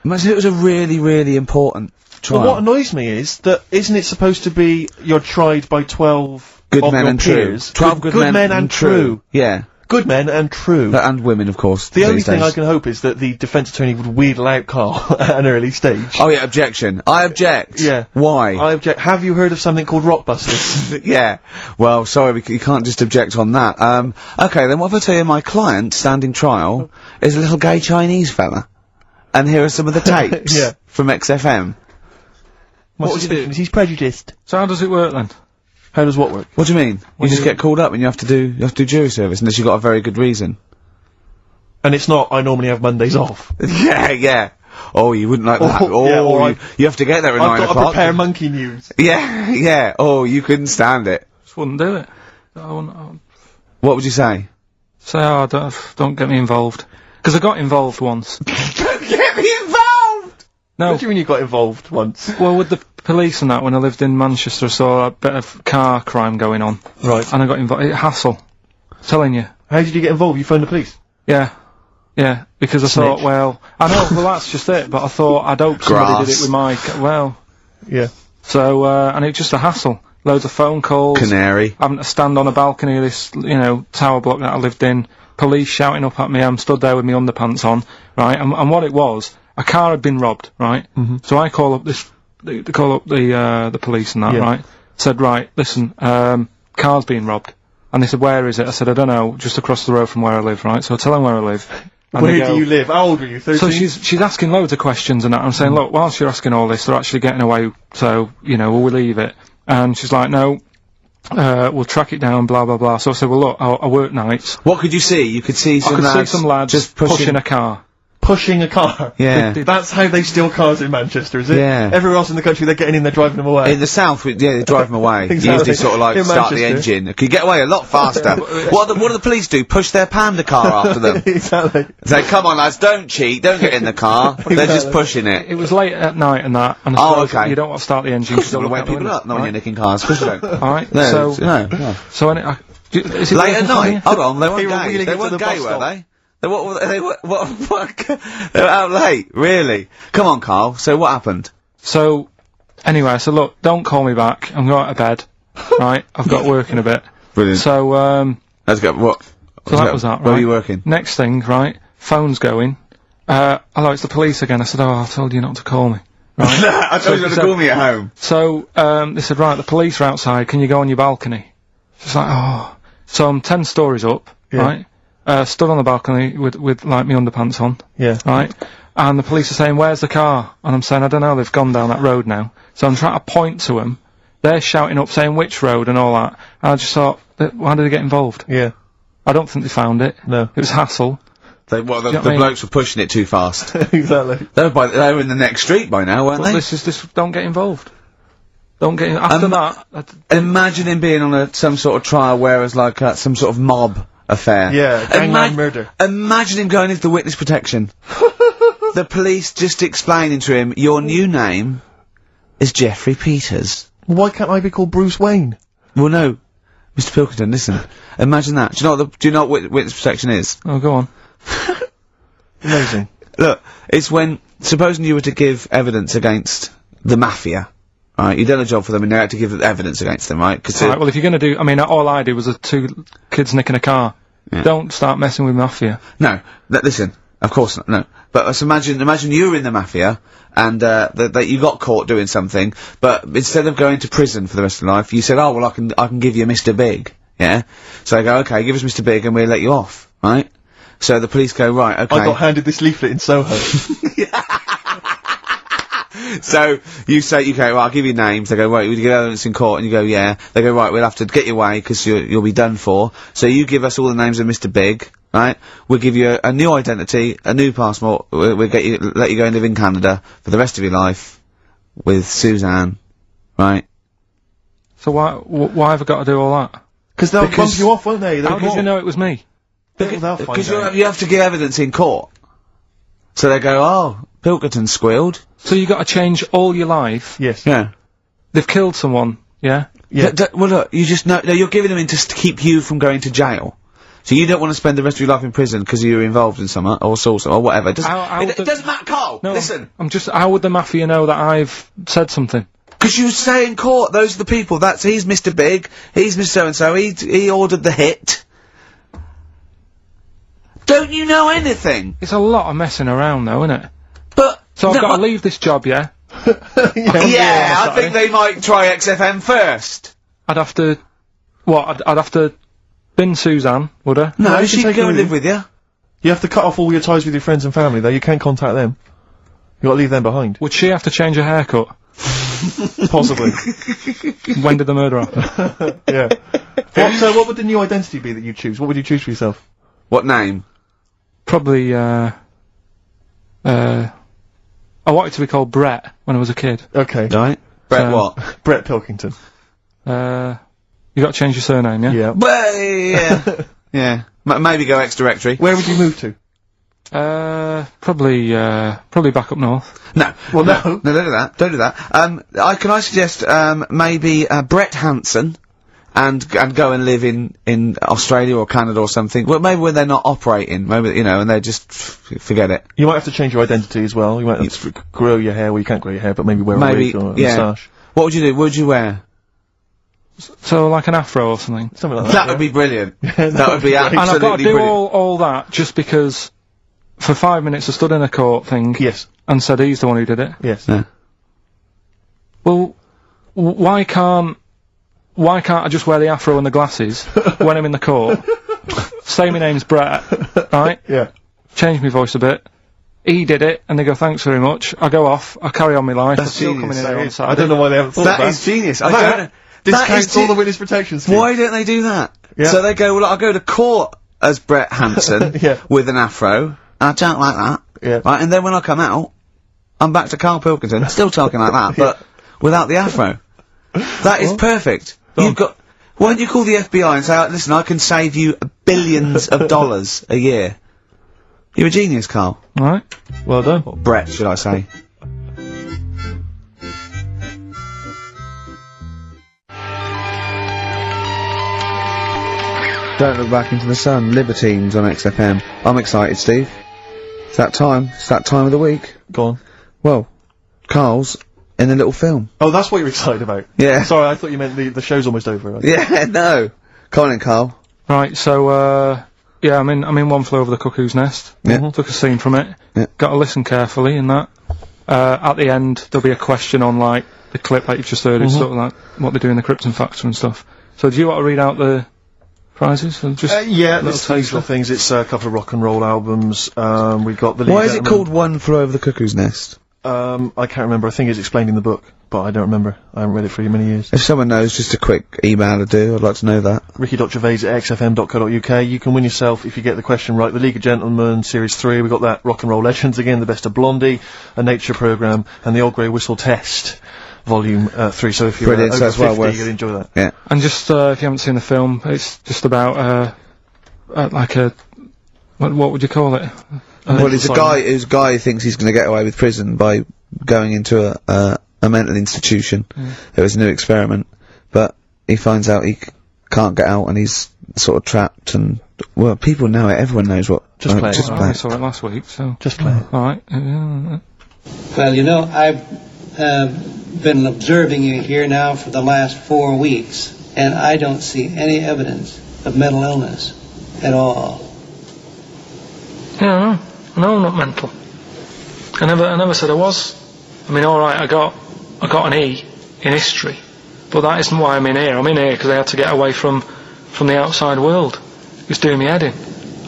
Imagine it was a really, really important trial. But what annoys me is that isn't it supposed to be you're tried by 12 good of men your and true. peers? 12 good men and true. Yeah. Good men and true. And women, of course. The only these thing days. I can hope is that the defence attorney would wheedle out Carl at an early stage. Oh yeah, objection. I object. Yeah. Why? I object. Have you heard of something called Rockbusters? Yeah. Well, sorry, you can't just object on that. Okay, then what if I tell you my client, standing trial, is a little gay Chinese fella? And here are some of the tapes Yeah. from XFM. What would you do? He's prejudiced. So how does it work then? How does what work? What do you mean? You just do- get called up and you have to do jury service unless you've got a very good reason. And it's not, I normally have Mondays off. Yeah, yeah. Oh, you wouldn't like that. Oh, yeah, or you have to get there at 9 I've got to o'clock. prepare monkey news. Yeah, yeah. Oh, you couldn't stand it. Just wouldn't do it. I wouldn't What would you say? say, "Oh, don't get me involved," because I got involved once. Don't get me involved! No, What do you mean you got involved once? well, with the police and that, when I lived in Manchester, I saw a bit of car crime going on, Right. and I got involved. Hassle, telling you. How did you get involved? You phoned the police? Yeah, because I thought, Snitch. well, I know, well, that's just it. But I thought I'd hope somebody did it with my Yeah. So and it's just a hassle. Loads of phone calls. Canary. Having to stand on a balcony of this, tower block that I lived in. Police shouting up at me. I'm stood there with my underpants on, right? And what it was, a car had been robbed, right? So I call up the police and that, Yeah. right? Said, right, listen, car's being robbed. And they said, where is it? I said, I don't know, just across the road from where I live, right? So I tell them where I live. And Where they go- do you live? How old were you? 13? So she's asking loads of questions and that. I'm saying, look, whilst you're asking all this, they're actually getting away, so, will we leave it? And she's like, no, we'll track it down, blah, blah, blah. So I said, well, look, I work nights. What could you see? You could see some I could lads see some lads just pushing a car. Pushing a car. Yeah. That's how they steal cars in Manchester, is it? Yeah. Everywhere else in the country, they're getting in, they're driving them away. In the south, they drive them away. Exactly. You usually sort of like In start the Manchester. engine. Could get away a lot faster. What do the police do? Push their panda car after them. Exactly. Say, come on lads, don't cheat, don't get in the car. They're just pushing it. It was late at night and that, and I Oh, suppose okay. you don't want to start the engine Of course because you they'll want to look wake out the people up, not when you're window, nicking cars. Of course you don't. right? Alright, No, so, no. so any, is it Late at working for night. you? Hold on, they weren't They were gay. wheeling They it to weren't the gay, bus were stop. they? They were out late, really? Come on, Carl. So what happened? So, anyway, I said, look, don't call me back. I'm going to bed. Right? I've got work in a bit. Brilliant. So, Let's go. What? so that was that, right? Where were you working? Next thing, right? Phone's going. Hello, it's the police again. I said, oh, I told you not to call me. Right? I told you not to call me at home. So, they said, right, the police are outside. Can you go on your balcony? She's like, oh. So I'm 10 stories up, Yeah. right? Stood on the balcony with like my underpants on. Yeah. Right? And the police are saying, where's the car? And I'm saying, I don't know, they've gone down that road now. So I'm trying to point to them. They're shouting up, saying which road and all that. And I just thought, why did they get involved? Yeah. I don't think they found it. No. It was hassle. The know what I the mean? blokes were pushing it too fast. Exactly. They were in the next street by now, weren't But they? don't get involved. Don't get after that. Imagine him being on some sort of trial where it's like some sort of mob affair. Yeah, gangland murder. Imagine him going into the witness protection. The police just explaining to him, your new name is Jeffrey Peters. Why can't I be called Bruce Wayne? Well, no. Mr. Pilkington, listen. Imagine that. Do you know what witness protection is? Oh, go on. Amazing. Look, it's when, supposing you were to give evidence against the mafia, right? You've done a job for them and you had to give evidence against them, right? Right, well, if you're gonna do, I mean, all I did was 2 kids nicking a car. Yeah. Don't start messing with mafia. No, listen, of course not, no. But imagine you were in the mafia, and, that you got caught doing something, but instead of going to prison for the rest of your life, you said, oh, well, I can give you Mr. Big, yeah? So they go, okay, give us Mr. Big and we'll let you off, right? So the police go, right, okay. I got handed this leaflet in Soho. So you say, okay, well, I'll give you names. They go, right, would you get evidence in court? And you go, yeah. They go, right, we'll have to get you away because you'll be done for. So you give us all the names of Mr. Big, right? We'll give you a new identity, a new passport. We'll let you go and live in Canada for the rest of your life with Suzanne, right? So why have I got to do all that? Because they'll bump you off, won't they? How did you know it was me? They'll find Because out. you have to give evidence in court. So they go, oh, Pilkington squealed. So you got to change all your life. Yes. Yeah. They've killed someone, yeah? Yeah. Well, look, you just know, no, you're giving them in to keep you from going to jail. So you don't want to spend the rest of your life in prison because you're involved in something, or sauce, or whatever. It doesn't matter, Carl! No, listen! how would the mafia know that I've said something? Because you say in court, those are the people, he's Mr. Big, he's Mr. So-and-so, he ordered the hit. Don't you know anything? It's a lot of messing around though, isn't it? But... So I've got to leave this job, yeah? Yeah, I think they might try XFM first. I'd have to... What? I'd have to bin Suzanne, would I? No, you she'd can take go her and with live with you. You have to cut off all your ties with your friends and family, though. You can't contact them. You gotta leave them behind. Would she have to change her haircut? Possibly. When did the murder happen? Yeah. What would the new identity be that you choose? What would you choose for yourself? What name? Probably, I wanted to be called Brett when I was a kid. Okay. Right. Brett what? Brett Pilkington. You got to change your surname, yeah? Yeah. Well, yeah. Yeah. Maybe go X-Directory. Where would you move to? Probably back up north. No. Well, no. No, don't do that. Don't do that. Can I suggest, maybe, Brett Hanson, and go and live in Australia or Canada or something. Well, maybe when they're not operating, maybe, you know, and they just forget it. You might have to change your identity as well. You might have to grow your hair. Well, you can't grow your hair, but maybe wear a wig or a moustache. What would you do? What would you wear? So like an afro or something. Something like that. That would be brilliant. That would be absolutely And I've got to do brilliant. all that just because for 5 minutes I stood in a court thing. Yes. And said he's the one who did it. Yes. Yeah. Well, why can't I just wear the afro and the glasses when I'm in the court? Say my name's Brett, right? Yeah. Change my voice a bit. He did it, and they go, thanks very much. I go off, I carry on my life, That's I'm still genius. coming in here on I Saturday. don't know why they haven't thought of that. That is genius. I That don't know. discounts all the witness protection schemes. Why don't they do that? Yeah. So they go, well, I'll go to court as Brett Hanson Yeah. with an afro, and I don't like that. Yeah. Right, and then when I come out, I'm back to Karl Pilkington, still talking like that, but without the afro. That is perfect. You've got... Why don't you call the FBI and say, listen, I can save you billions of dollars a year. You're a genius, Karl. Right? Well done. Or Brett, should I say. Don't Look Back into the Sun, Libertines on XFM. I'm excited, Steve. It's that time. It's that time of the week. Go on. Well, Carl's in a little film. Oh, that's what you're excited about. Yeah. Sorry, I thought you meant the show's almost over. Yeah, no. Come on in, Carl. Right, so, yeah, I'm in One Flew Over the Cuckoo's Nest. Yeah. Took a scene from it. Yeah. Got to listen carefully in that. At the end, there'll be a question on, like, the clip that you've just heard. It's sort of like what they do in the Krypton Factor and stuff. So do you want to read out the prizes? Or just Yeah, little there's these little taster? things. It's a couple of rock and roll albums. We've got the... Why is it called One Flew Over the Cuckoo's Nest? I can't remember. I think it's explained in the book, but I don't remember. I haven't read it for many years. If someone knows, just a quick email to do. I'd like to know that. Ricky.gervais@xfm.co.uk. You can win yourself, if you get the question right, the League of Gentlemen Series 3. We've got that Rock and Roll Legends again, the Best of Blondie, a nature programme, and the Old Grey Whistle Test, Volume 3. So if you're Brilliant, so over it's 50, well worth- you'll enjoy that. Yeah. And just, if you haven't seen the film, it's just about, like a... What would you call it? Well, it's a guy who thinks he's going to get away with prison by going into a mental institution. It was a new experiment, but he finds out he can't get out and he's sort of trapped and, well, people know it, everyone knows what. Just play it. Just I play it. saw it last week, so. Just play it. Alright. Well, you know, I've been observing you here now for the last 4 weeks, and I don't see any evidence of mental illness at all. Yeah, no, I'm not mental. I never said I was. I mean, alright, I got an E in history, but that isn't why I'm in here. I'm in here because I had to get away from the outside world. It was doing me head in.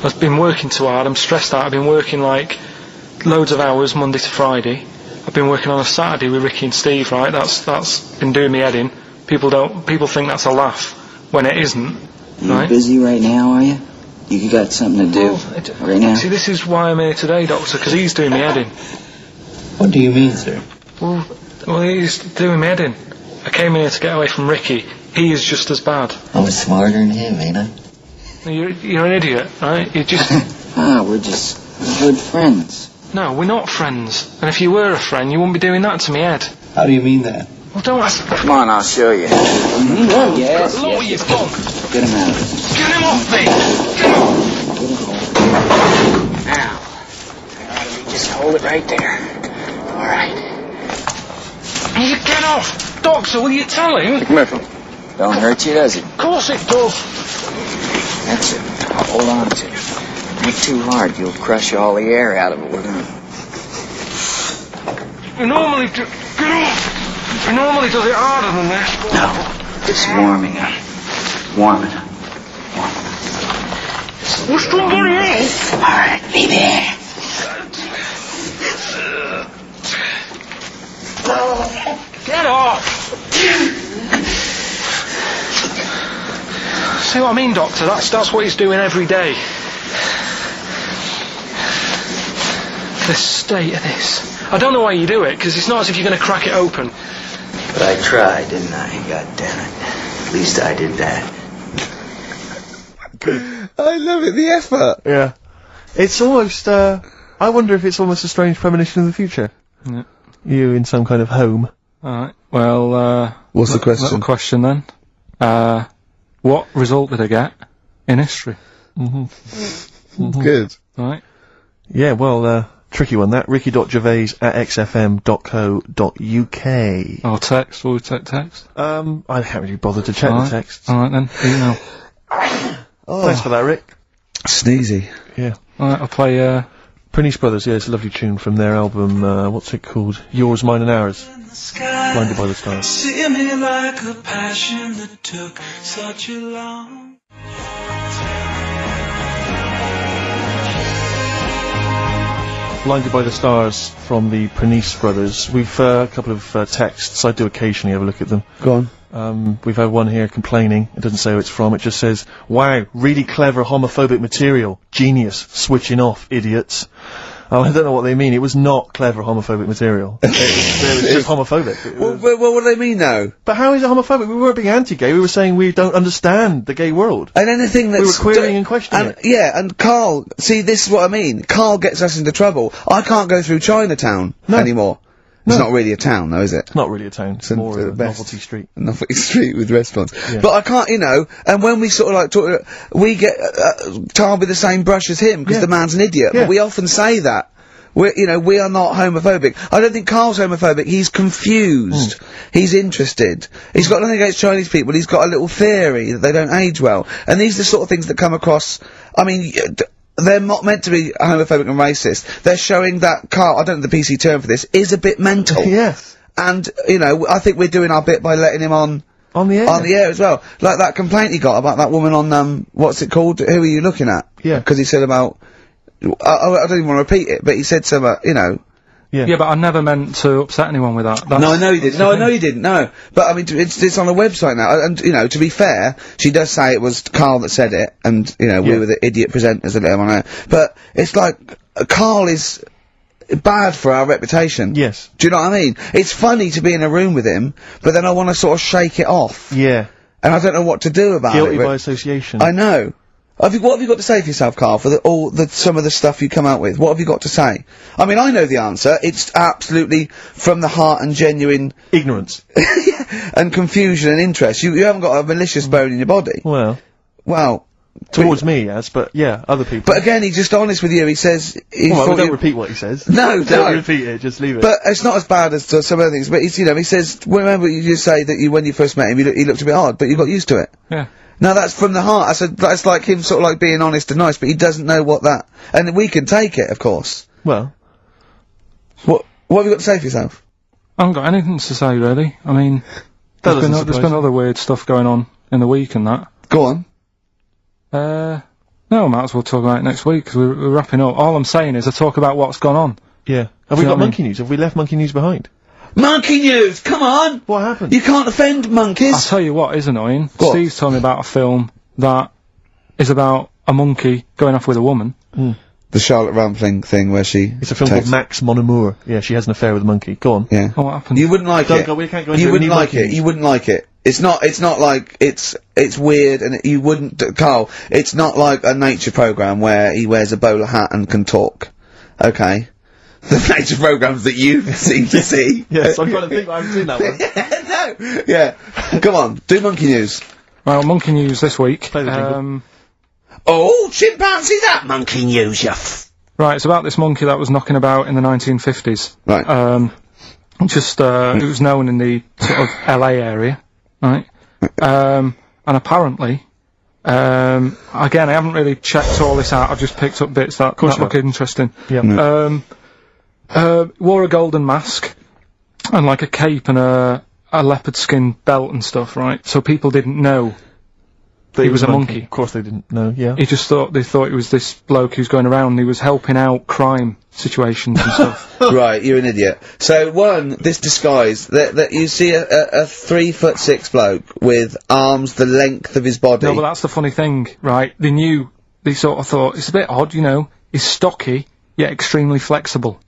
I've been working too hard, I'm stressed out, I've been working like loads of hours Monday to Friday. I've been working on a Saturday with Ricky and Steve, right? That's been doing me head in. People think that's a laugh when it isn't. You right? busy right now, are you? You got something to do right now? See, this is why I'm here today, Doctor, because he's doing me head in. What do you mean, sir? Well, he's doing me head in. I came in here to get away from Ricky. He is just as bad. I'm smarter than him, ain't I? You're an idiot, right? You're just... We're just good friends. No, we're not friends. And if you were a friend, you wouldn't be doing that to me, Ed. How do you mean that? Well, don't ask... Come on, I'll show you. Yes, Look what you've done. Get him out. Get him off me! Get him off! Now, just hold it right there. All right. You get off! Doctor, will you tell him? Come here. Don't hurt you, does it? Of course it does. That's it. I'll hold on to it. Not too hard. You'll crush all the air out of it. We're gonna... You normally do... Get off! You normally does it harder than that. No, just warming up. Warming up. What's somebody else? All right, be there. Get off! See what I mean, Doctor? That's what he's doing every day. The state of this. I don't know why you do it, because it's not as if you're going to crack it open. But I tried, didn't I? God damn it. At least I did that. I love it, the effort. Yeah. It's almost, I wonder if it's almost a strange premonition of the future. Yeah. You in some kind of home. Alright, well, What's the question? Little question then. What result did I get in history? Good. Right? Yeah, well, tricky one that. ricky.gervais@xfm.co.uk. Or text, will we take text? I can't really bother to check the texts. Alright then, email. Thanks for that, Rick. Sneezy. Yeah. Alright, I'll play, Pernice Brothers, yeah, it's a lovely tune from their album, what's it called? Yours, Mine and Ours. Blinded by the Stars. See me like a passion that took such a long. Blinded by the Stars from the Pernice Brothers. We've a couple of texts. I do occasionally have a look at them. Go on. We've had one here complaining. It doesn't say who it's from. It just says, "Wow, really clever homophobic material. Genius. Switching off, idiots." I don't know what they mean. It was not clever homophobic material. It was just homophobic. Well, what do they mean, though? But how is it homophobic? We weren't being anti-gay. We were saying we don't understand the gay world. And anything that's... We were querying and questioning it. Yeah, and Carl, see, this is what I mean. Carl gets us into trouble. I can't go through Chinatown anymore. It's not really a town, though, is it? It's not really a town. It's more a novelty street. Novelty street with restaurants. Yeah. But I can't, you know, and when we sort of like talk, we get tarred with the same brush as him, because the man's an idiot. Yeah. But we often say that. We are not homophobic. I don't think Carl's homophobic. He's confused. He's interested. He's got nothing against Chinese people. He's got a little theory that they don't age well. And these are the sort of things that come across, I mean, they're not meant to be homophobic and racist. They're showing that Carl, I don't know the PC term for this, is a bit mental. Yes. And, you know, I think we're doing our bit by letting him on the air. On the air as well. Like that complaint he got about that woman on, what's it called? Who are you looking at? Yeah. Because he said about, I don't even want to repeat it, but he said something, you know. Yeah, but I never meant to upset anyone with that. No, I know you didn't. No, I know you didn't, no. But, I mean, it's on a website now, and, you know, to be fair, she does say it was Carl that said it, and, you know, we were the idiot presenters that let him on air. But, it's like, Carl is bad for our reputation. Yes. Do you know what I mean? It's funny to be in a room with him, but then I want to sort of shake it off. Yeah. And I don't know what to do about Guilty it. by association. I know. What have you got to say for yourself, Carl, for some of the stuff you come out with? What have you got to say? I mean, I know the answer. It's absolutely from the heart and genuine ignorance. and confusion and interest. You haven't got a malicious bone in your body. Well. Towards me, yes, but yeah, other people. But again, he's just honest with you. He says... Well, don't repeat what he says. No, don't repeat it, just leave it. But it's not as bad as some other things, but he says, remember you just say that when you first met him, he looked a bit odd, but you got used to it. Yeah. No, that's from the heart. I said, that's like him sort of like being honest and nice, but he doesn't know what that... And we can take it, of course. Well. What have you got to say for yourself? I haven't got anything to say, really. I mean, there's been other weird stuff going on in the week and that. Go on. No, I might as well talk about it next week, because we're wrapping up. All I'm saying is I talk about what's gone on. Yeah. Have we got monkey news? Have we left monkey news behind? Monkey news! Come on! What happened? You can't offend monkeys! I'll tell you what is annoying. What? Steve's told me about a film that is about a monkey going off with a woman. The Charlotte Rampling thing where she... It's a film called Max Mon Amour. Yeah, she has an affair with a monkey. Go on. Yeah. Oh, what happened? You wouldn't like it. We can't go into You wouldn't like it. You wouldn't like it. It's not like, it's weird and you wouldn't, Carl, it's not like a nature program where he wears a bowler hat and can talk. Okay? The nature programs that you seem to see. Yes, I'm trying to think, I haven't seen that one. No! Yeah. Come on, do monkey news. Well, monkey news this week. Play the jingle. Oh, chimpanzee that monkey news, Right, it's about this monkey that was knocking about in the 1950s. Right. It was known in the sort of LA area. Right. And apparently, again, I haven't really checked all this out, I've just picked up bits that look interesting. Yeah. Wore a golden mask, and like a cape and a leopard skin belt and stuff, right? So people didn't know that he was a monkey. Of course they didn't know, yeah. They thought he was this bloke who's going around and he was helping out crime situations and stuff. Right, you're an idiot. So, this disguise, that you see a 3'6" bloke with arms the length of his body. No, but that's the funny thing, right? They sort of thought, it's a bit odd, you know, he's stocky, yet extremely flexible.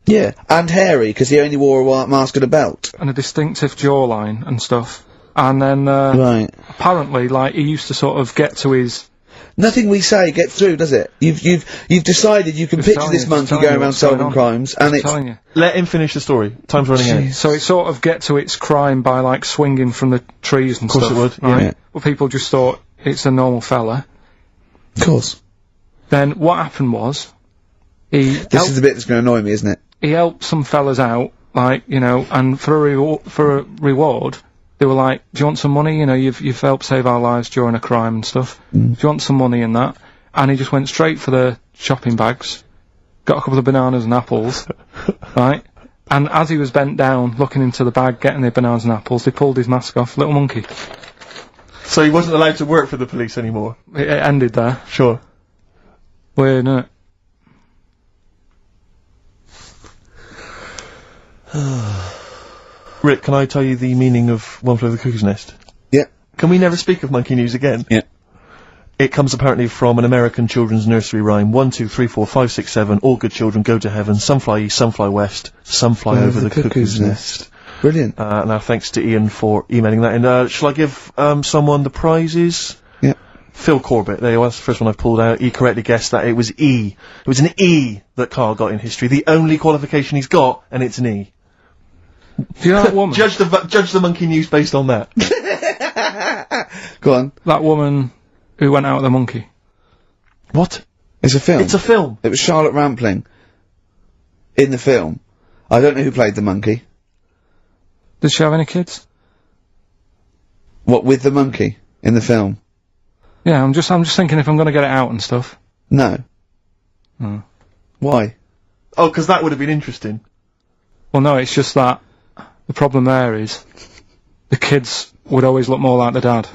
Yeah, and hairy, because he only wore a white mask and a belt. And a distinctive jawline and stuff. And then, right. Apparently, like, he used to sort of get to his... Nothing we say gets through, does it? You've decided you can picture this monkey going around solving crimes, and it's... telling you. Let him finish the story. Time's running out. So it sort of get to its crime by, like, swinging from the trees and stuff. Of course it would, right? yeah. Well, people just thought it's a normal fella. Of course. Then what happened was... This is the bit that's going to annoy me, isn't it? He helped some fellas out, like, you know, and for a reward... They were like, do you want some money? You know, you've helped save our lives during a crime and stuff. Do you want some money in that? And he just went straight for the shopping bags, got a couple of bananas and apples, right? And as he was bent down, looking into the bag, getting the bananas and apples, they pulled his mask off. Little monkey. So he wasn't allowed to work for the police anymore? It ended there. Sure. Weird, isn't it? Rick, can I tell you the meaning of One Flew Over the Cuckoo's Nest? Yeah. Can we never speak of monkey news again? Yeah. It comes apparently from an American children's nursery rhyme. 1, 2, 3, 4, 5, 6, 7. All good children go to heaven. Some fly east, some fly west. Some fly over the cuckoo's nest. Brilliant. Now thanks to Ian for emailing that in. Shall I give someone the prizes? Yeah. Phil Corbett, there you are, that's the first one I've pulled out. He correctly guessed that it was E. It was an E that Carl got in history. The only qualification he's got, and it's an E. Do you know that woman? Judge the monkey news based on that. Go on. That woman who went out with the monkey. What? It's a film. It's a film. It was Charlotte Rampling. In the film. I don't know who played the monkey. Did she have any kids? What, with the monkey? In the film? Yeah, I'm just thinking if I'm gonna get it out and stuff. No. Oh. Why? Oh, 'cause that would have been interesting. Well, no, it's just that the problem there is the kids would always look more like the dad.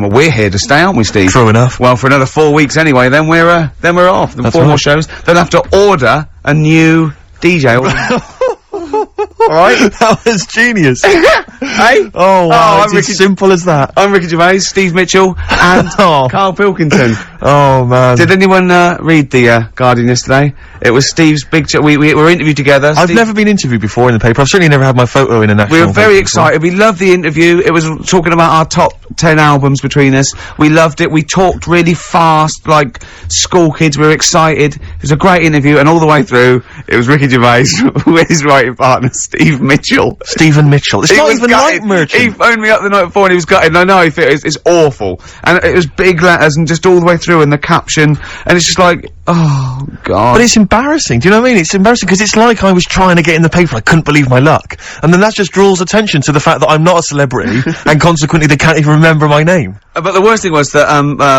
Well, we're here to stay, aren't we, Steve? True enough. Well, for another 4 weeks anyway, then we're off. Then 4 more shows. Then have to order a new DJ. Alright? That was genius. Hey? Oh, wow, I'm it's as simple as that. I'm Ricky Gervais, Steve Mitchell, and Karl Pilkington. Oh, man. Did anyone read the Guardian yesterday? It was Steve's big. We were interviewed together. I've never been interviewed before in the paper. I've certainly never had my photo in a national. We were very paper excited. We loved the interview. It was talking about our top 10 albums between us. We loved it. We talked really fast, like school kids. We were excited. It was a great interview, and all the way through, it was Ricky Gervais with his writing partner, Steve Mitchell. Stephen Mitchell. It's not even like Merchant. He phoned me up the night before and he was gutted. I know, it's awful. And it was big letters and just all the way through in the caption. And it's just like, oh, God. But it's embarrassing. Do you know what I mean? It's embarrassing because it's like I was trying to get in the paper. I couldn't believe my luck. And then that just draws attention to the fact that I'm not a celebrity and consequently they can't even remember my name. But the worst thing was that,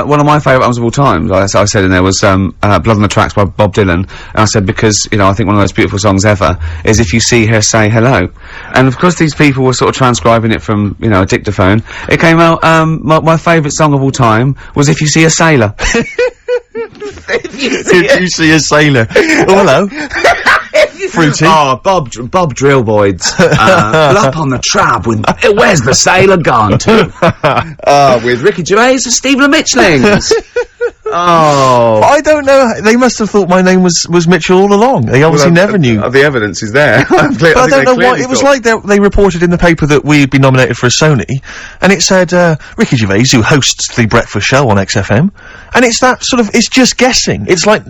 one of my favourite albums of all time, I said in there, was, Blood on the Tracks by Bob Dylan. And I said, because, you know, I think one of the most beautiful songs ever is If You See Her, Say Hello. And of course these people were sort of transcribing it from, you know, a dictaphone. It came out, my favourite song of all time was If You See a Sailor. If you see a sailor. Oh, hello. Fruity. Oh, Bob Drillboyd's, up on the trap with, where's the sailor gone to? With Ricky Gervais and Stephen Mitchellings. Oh. I don't know. They must have thought my name was Mitchell all along. They obviously never knew. The evidence is there. But I don't know why. It was like they reported in the paper that we'd been nominated for a Sony, and it said, Ricky Gervais, who hosts the breakfast show on XFM, and it's that sort of, it's just guessing. It's like,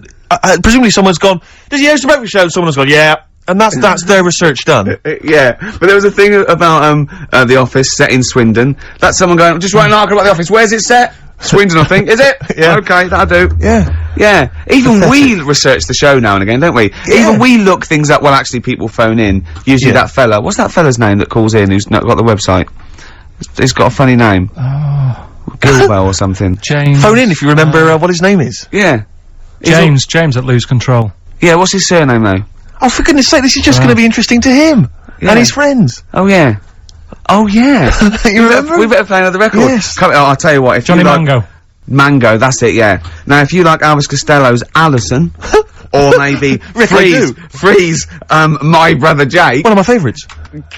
presumably someone's gone, does he host the breakfast show? And someone's gone, yeah. And that's their research done. Yeah, but there was a thing about, The Office set in Swindon. That's someone going, just write an article about The Office. Where's it set? Swindon, I think. Is it? Yeah. Okay, that'll do. Yeah. Yeah. Even we research the show now and again, don't we? Yeah. Even we look things up. Well, actually, people phone in. Usually that fella. What's that fella's name that calls in who's not got the website? He's got a funny name. Oh. Gilbo or something. James. Phone in if you remember what his name is. Yeah. James at Lose Control. Yeah, what's his surname though? Oh, for goodness sake, this is just going to be interesting to him. Yeah. And his friends. Oh, yeah. Oh, yeah. You remember? We better play another record. Yes. I'll tell you what, if Johnny you like Mango. Mango, that's it, yeah. Now, if you like Elvis Costello's Alison, or maybe Rick, I Freeze, My Brother Jake, One of my favourites.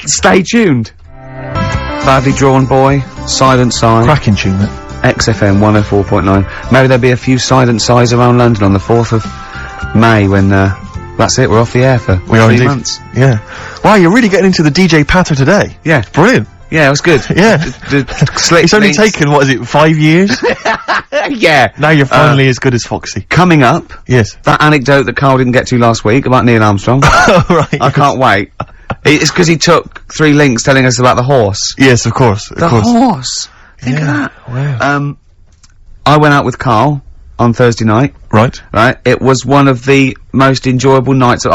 stay tuned. Badly Drawn Boy, Silent Sigh, Cracking tune, that. XFM 104.9. Maybe there'll be a few silent sighs around London on the 4th of May when, that's it, we're off the air for 3 months. Yeah. Wow, you're really getting into the DJ patter today. Yeah. Brilliant. Yeah, it was good. Yeah. It's only taken, what is it, 5 years? Yeah. Now you're finally as good as Foxy. Coming up, Yes. that anecdote that Carl didn't get to last week about Neil Armstrong. Right. I can't wait. It's because he took 3 links telling us about the horse. Yes, of course. The horse. Think of that. Wow. I went out with Carl on Thursday night. Right. Right. It was one of the most enjoyable nights.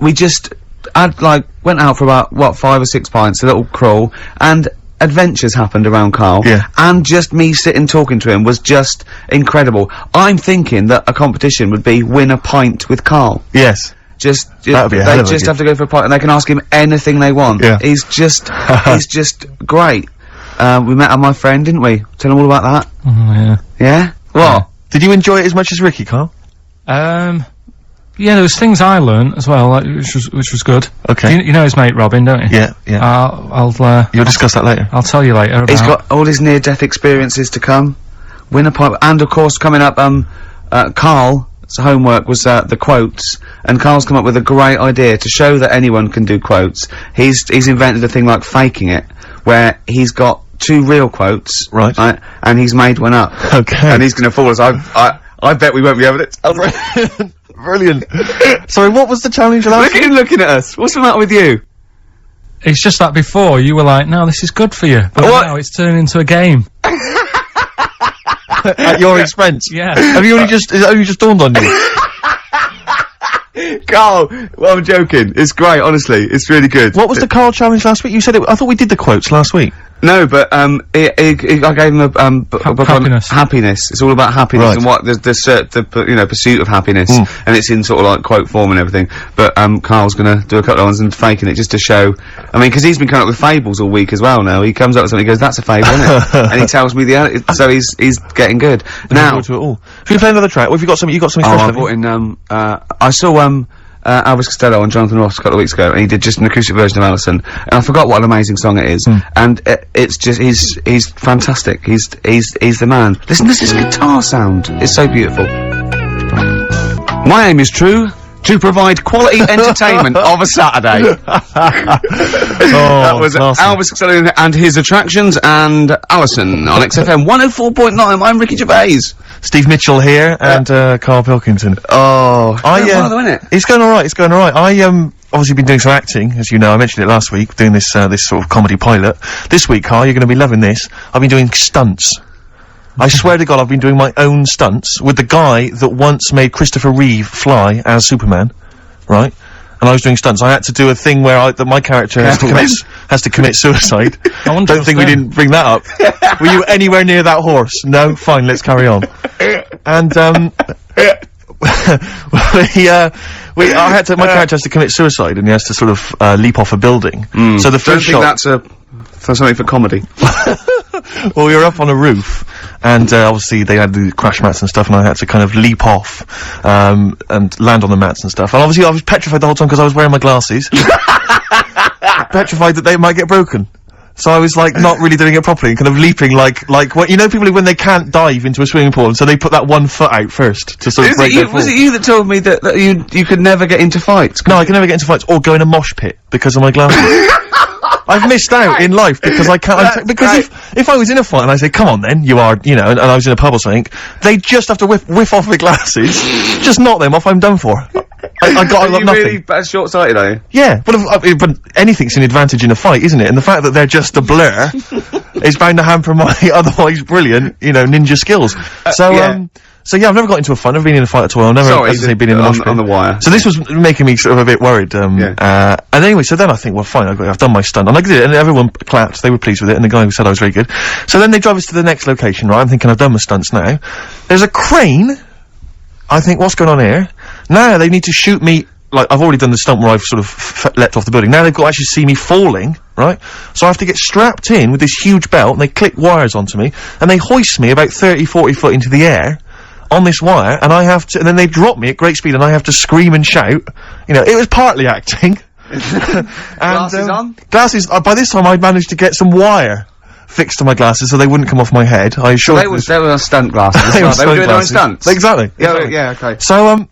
We just, went out for about, 5 or 6 pints, a little crawl, and adventures happened around Carl. Yeah. And just me sitting talking to him was just incredible. I'm thinking that a competition would be win a pint with Carl. Yes. That would be a hell they of a just gift. have to go for a pint and they can ask him anything they want. Yeah. He's just great. We met my friend, didn't we? Tell him all about that. Oh, yeah. Yeah? What? Did you enjoy it as much as Ricky, Carl? Yeah, there was things I learned as well, which was good. Okay. You know his mate Robin, don't you? Yeah, yeah. You'll discuss that later. I'll tell you later about. He's got all his near-death experiences to come. Win a pint, and of course coming up, Carl's homework was, the quotes, and Carl's come up with a great idea to show that anyone can do quotes. He's invented a thing like faking it, where he's got 2 real quotes. Right. And he's made one up. Okay. And he's gonna fool us. I bet we won't be able to tell. Brilliant. Sorry, what was the challenge last Look at him looking at us. What's the matter with you? It's just that before you were like, no, this is good for you, but What? now it's turned into a game. At your expense? Yeah. Have you only just dawned on you? Carl, well, I'm joking. It's great, honestly. It's really good. What was the Carl challenge last week? You said it, I thought we did the quotes last week. No, but I gave him a book on Happiness. happiness. It's all about happiness Right. and what the pursuit of happiness, and it's in sort of like quote form and everything. But Carl's gonna do a couple of ones and faking it just to show. I mean, because he's been coming up with fables all week as well. Now he comes up with something, he goes, "That's a fable, isn't it?" And he tells me so he's getting good now. To it all. Should we play another track? Well, have you got something? You got something Oh, fresh? I brought in I saw Elvis Costello and Jonathan Ross a couple of weeks ago, and he did just an acoustic version of Alison, and I forgot what an amazing song it is, and it's just, he's fantastic, he's the man. Listen to this guitar sound, it's so beautiful. My aim is true, to provide quality entertainment of a Saturday. That was Elvis Costello and his attractions, and Alison on XFM 104.9, I'm Ricky Gervais. Steve Mitchell here, and Karl Pilkington. Oh, isn't it? It's going alright, it's going alright. I, obviously been doing some acting, as you know, I mentioned it last week, doing this sort of comedy pilot. This week, Karl, you're gonna be loving this. I've been doing stunts. I swear to God, I've been doing my own stunts with the guy that once made Christopher Reeve fly as Superman, right? And I was doing stunts. I had to do a thing where my character has to commit suicide. Don't think we didn't bring that up. Were you anywhere near that horse? No? Fine, let's carry on. And, my character has to commit suicide, and he has to sort of, leap off a building. So the first shot. That's something for comedy. Well, we were up on a roof, and obviously they had the crash mats and stuff, and I had to kind of leap off, and land on the mats and stuff. And obviously I was petrified the whole time because I was wearing my glasses. Petrified that they might get broken. So I was like not really doing it properly, and kind of leaping like what, you know, people when they can't dive into a swimming pool, and so they put that one foot out first to sort of break their fall. Was it you that told me that you could never get into fights? No, I can never get into fights or go in a mosh pit because of my glasses. I've missed out in life because I can't, because if I was in a fight and I say, come on then, you are, you know, and I was in a pub or something, they just have to whiff off my glasses, just knock them off, I'm done for. I got nothing. Really short-sighted, are you? Yeah, but anything's an advantage in a fight, isn't it? And the fact that they're just a blur is bound to hamper my otherwise brilliant, you know, ninja skills. So yeah, I've never got into a fight, never been in a fight at all, I've never, as I say, been in the mosh pit. On the wire. So this was making me sort of a bit worried, and anyway, so then I think, well fine, I've done my stunt, and I did it, and everyone clapped, they were pleased with it, and the guy who said I was very good. So then they drive us to the next location, right, I'm thinking I've done my stunts now. There's a crane, I think, what's going on here? Now they need to shoot me, like, I've already done the stunt where I've sort of leapt off the building, now they've got to actually see me falling, right? So I have to get strapped in with this huge belt, and they clip wires onto me, and they hoist me about 30-40 foot into the air, on this wire, and I have to, and then they drop me at great speed, and I have to scream and shout. You know, it was partly acting. And, glasses on? Glasses, by this time I'd managed to get some wire fixed to my glasses so they wouldn't come off my head. I assured they were stunt glasses. They were doing their own stunts. Exactly. Yeah, okay. So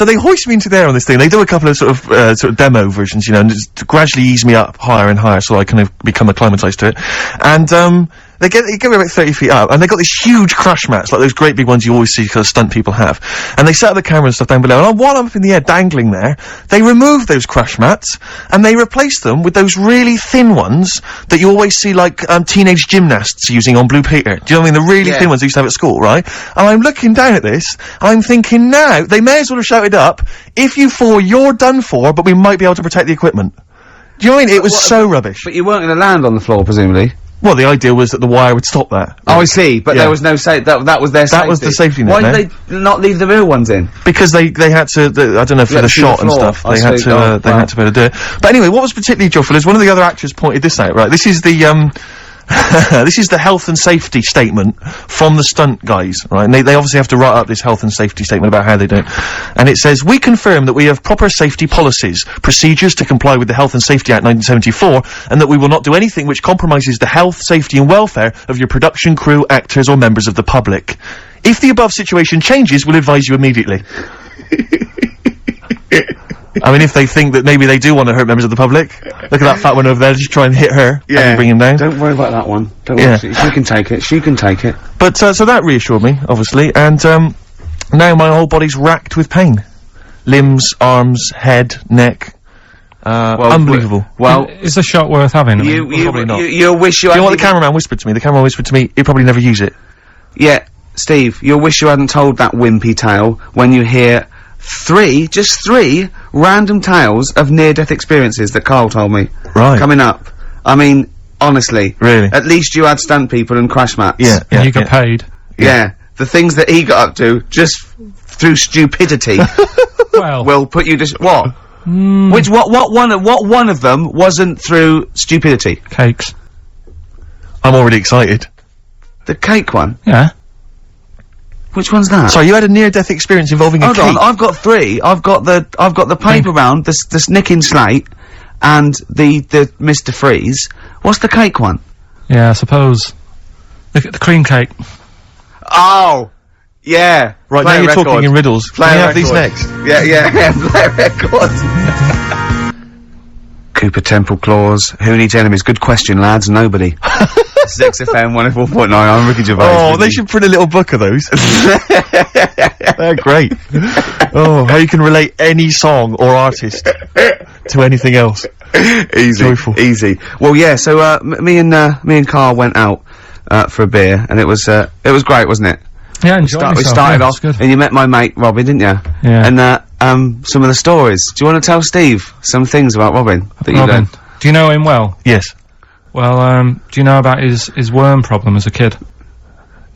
they hoist me into there on this thing. They do a couple of sort of demo versions, you know, and just gradually ease me up higher and higher so I kind of become acclimatized to it. And, they get me about 30 feet up, and they got these huge crash mats, like those great big ones you always see because stunt people have. And they set up the camera and stuff down below, and while I'm up in the air dangling there, they remove those crash mats, and they replace them with those really thin ones that you always see, like, teenage gymnasts using on Blue Peter. Do you know what I mean? The really thin ones they used to have at school, right? And I'm looking down at this, and I'm thinking, now, they may as well have shouted up, if you fall, you're done for, but we might be able to protect the equipment. Do you know what I mean? It was so rubbish. But you weren't going to land on the floor, presumably? Well, the idea was that the wire would stop that. Oh, I see, but there was no that was their safety. That was the safety net. Why did they not leave the real ones in? Because they had to, I don't know, for the shot and stuff, they had to be able to do it. But anyway, what was particularly joyful is one of the other actors pointed this out, right? This is the, this is the health and safety statement from the stunt guys, right? And they obviously have to write up this health and safety statement about how they do it. And it says, we confirm that we have proper safety policies, procedures to comply with the Health and Safety Act 1974, and that we will not do anything which compromises the health, safety and welfare of your production crew, actors or members of the public. If the above situation changes, we'll advise you immediately. I mean, if they think that maybe they do want to hurt members of the public, look at that fat one over there, just try and hit her and bring him down. Don't worry about that one. Don't worry. She can take it. She can take it. But, so that reassured me, obviously, and, now my whole body's racked with pain. Limbs, arms, head, neck. Unbelievable. Well, is the shot worth having? Probably not. You'll wish you know what the cameraman whispered to me? The cameraman whispered to me, he'd probably never use it. Yeah, Steve, you'll wish you hadn't told that wimpy tale when you hear just three random tales of near-death experiences that Karl told me. Right. Coming up. I mean, Honestly. Really? At least you had stunt people and crash mats. Yeah. And you got paid. Yeah. The things that he got up to, just through stupidity, Well, will put you just, what? What one of them wasn't through stupidity? cakes. I'm already excited. The cake one? Yeah. Which one's that? Sorry, you had a near-death experience involving a Hold cake. on, I've got 3. I've got the paper round, the nicking slate, and the Mr. Freeze. What's the cake one? Yeah, I suppose. Look at the cream cake. Oh! Yeah. Right, Play now a you're record. talking in riddles. Play Can a we have these record. next? Yeah, play a record. Cooper Temple Claws. Who needs enemies? Good question, lads. Nobody. This is XFM 104.9. I'm Ricky Gervais. Oh, they should print a little book of those. They're great. Oh, how you can relate any song or artist to anything else. Easy. Joyful. Easy. Well, yeah, so, me and Karl went out, for a beer, and it was great, wasn't it? Yeah, enjoy We started off, and you met my mate, Robin, didn't you? Yeah. And, some of the stories. Do you want to tell Steve some things about Robin that you Robin. learned? Do you know him well? Yes. Well, do you know about his worm problem as a kid?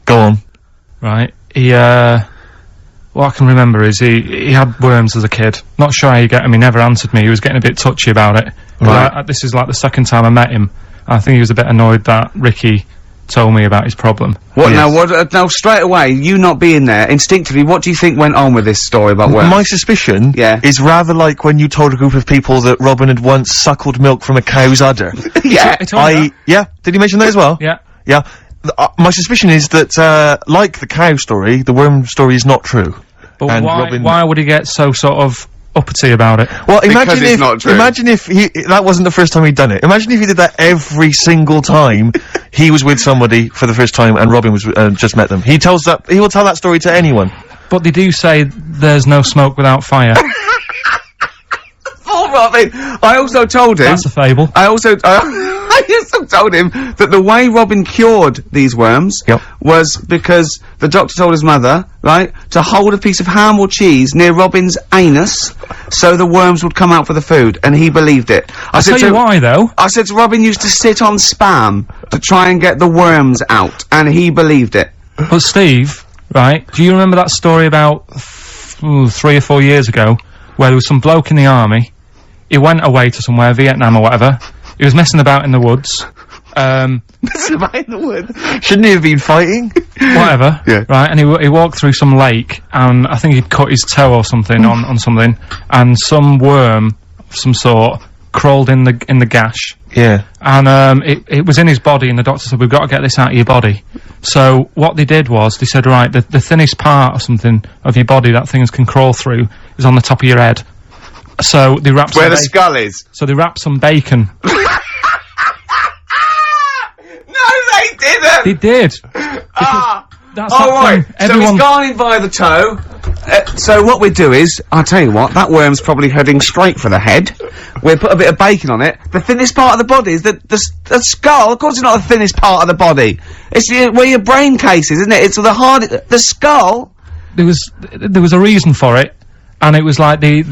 Go on. Right. He, what I can remember is he had worms as a kid. Not sure how you get him, he never answered me, he was getting a bit touchy about it. Right. This is like the second time I met him. I think he was a bit annoyed that Ricky told me about his problem. What Yes. now straight away, you not being there, instinctively, what do you think went on with this story about worms? My suspicion Yeah. is rather like when you told a group of people that Robin had once suckled milk from a cow's udder. Yeah. He told me that. Yeah, did he mention that as well? Yeah. Yeah. My suspicion is that, like the cow story, the worm story is not true. But And why, Robin- why would he get so sort of uppity about it? Well, Because imagine it's if not true. imagine if that wasn't the first time he'd done it. Imagine if he did that every single time he was with somebody for the first time and Robin was just met them. He will tell that story to anyone. But they do say there's no smoke without fire. Oh, Robin! I also told him. That's a fable. I also told him that the way Robin cured these worms Yep. was because the doctor told his mother, right, to hold a piece of ham or cheese near Robin's anus so the worms would come out for the food, and he believed it. I'll tell you why, though. I said to Robin used to sit on spam to try and get the worms out, and he believed it. But Steve, right, do you remember that story about 3 or 4 years ago where there was some bloke in the army, he went away to somewhere, Vietnam or whatever, he was messing about in the woods, Shouldn't he have been fighting? whatever, Yeah. right, and he walked through some lake, and I think he'd cut his toe or something on something, and some worm of some sort crawled in the gash, Yeah. and it was in his body, and the doctor said, we've got to get this out of your body. So what they did was, they said, right, the thinnest part or something of your body that things can crawl through is on the top of your head. So they wrapped Where some the bacon. skull is. So they wrapped some bacon. No, they didn't! They did. Ah! That's Oh, that right. thing. So Everyone. he's gone in by the toe. So what we do is, I'll tell you what, that worm's probably heading straight for the head. We'll put a bit of bacon on it. The thinnest part of the body is the skull. Of course it's not the thinnest part of the body. It's where your brain case is, isn't it? It's the skull. There was a reason for it, and it was like they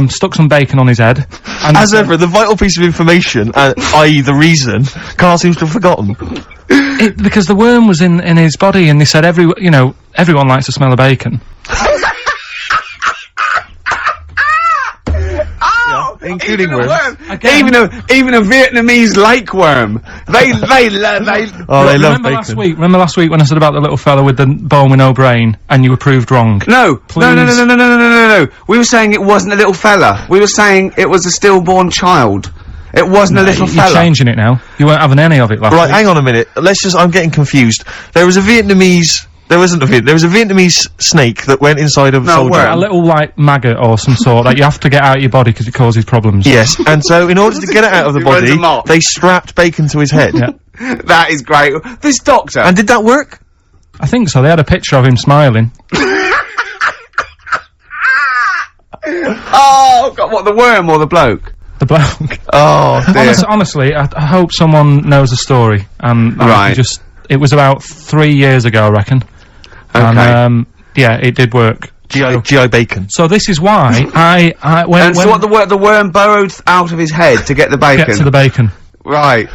stuck some bacon on his head. And As ever, the vital piece of information, i.e. the reason, Carl seems to have forgotten. because the worm was in his body, and they said everyone likes to smell of bacon. Including even worms. a worm. Again. Even a Vietnamese lake worm. They Oh, they love Remember last bacon. week? Remember last week when I said about the little fella with the bone with no brain, and you were proved wrong? No. Please. No. We were saying it wasn't a little fella. We were saying it was a stillborn child. It wasn't a little You're fella. changing it now. You weren't having any of it last Right, week. hang on a minute. I'm getting confused. There was a Vietnamese snake that went inside of a No, soldier. where? A little like maggot or some sort that you have to get out of your body because it causes problems. Yes, and so in order to get it out of the He runs body, amok. they strapped bacon to his head. Yeah. That is great. This doctor. And did that work? I think so. They had a picture of him smiling. Oh God! What, the worm or the bloke? The bloke. Oh dear. Honestly, I hope someone knows the story. Right. It was about 3 years ago, I reckon. Okay. And, yeah, it did work. GI bacon. So this is why when So what the worm burrowed out of his head to get the bacon. get to the bacon. Right.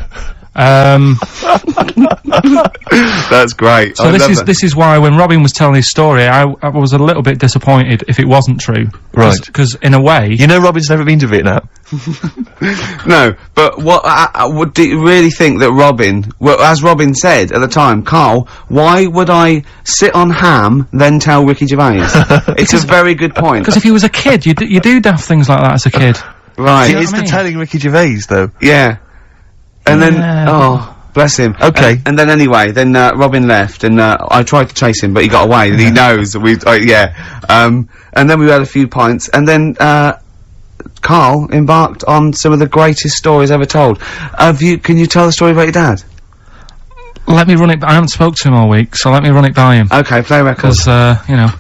That's great. So this is why when Robin was telling his story, I was a little bit disappointed if it wasn't true. Right. Because in a way, You know Robin's never been to Vietnam. No, but what do you really think that Robin, well, as Robin said at the time, Carl, why would I sit on ham, then tell Ricky Gervais? It's a very good point. because if he was a kid, you do daft things like that as a kid. Right. You know It's what I the mean? telling Ricky Gervais, though. Yeah. And then, Yeah. oh, bless him. Okay. And then anyway, then, Robin left, and, I tried to chase him, but he got away, and he knows that and then we had a few pints, and then, Carl embarked on some of the greatest stories ever told. Can you tell the story about your dad? Let me run it. I haven't spoke to him all week, so let me run it by him. Okay, play record. Because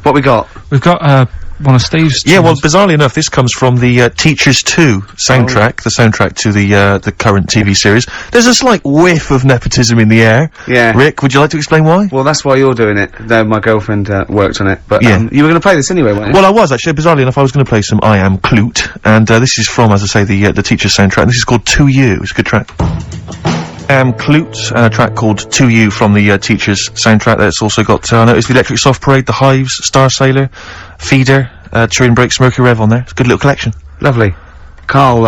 What we got? we've got one of Steve's. Yeah, well, bizarrely enough, this comes from the Teachers 2 soundtrack, the soundtrack to the current TV series. There's a slight whiff of nepotism in the air. Yeah. Rick, would you like to explain why? Well, that's why you're doing it. Though my girlfriend worked on it, but Yeah. you were going to play this anyway, weren't you? Well, I was actually. Bizarrely enough, I was going to play some I Am Clute, and this is from, as I say, the Teachers soundtrack. And this is called To You. It's a good track. I Am Clute, and a track called To You from the Teachers soundtrack. That's also got, I noticed the Electric Soft Parade, The Hives, Star Sailor, Feeder, Turin Breaks, Mercury Rev on there. It's a good little collection. Lovely. Carl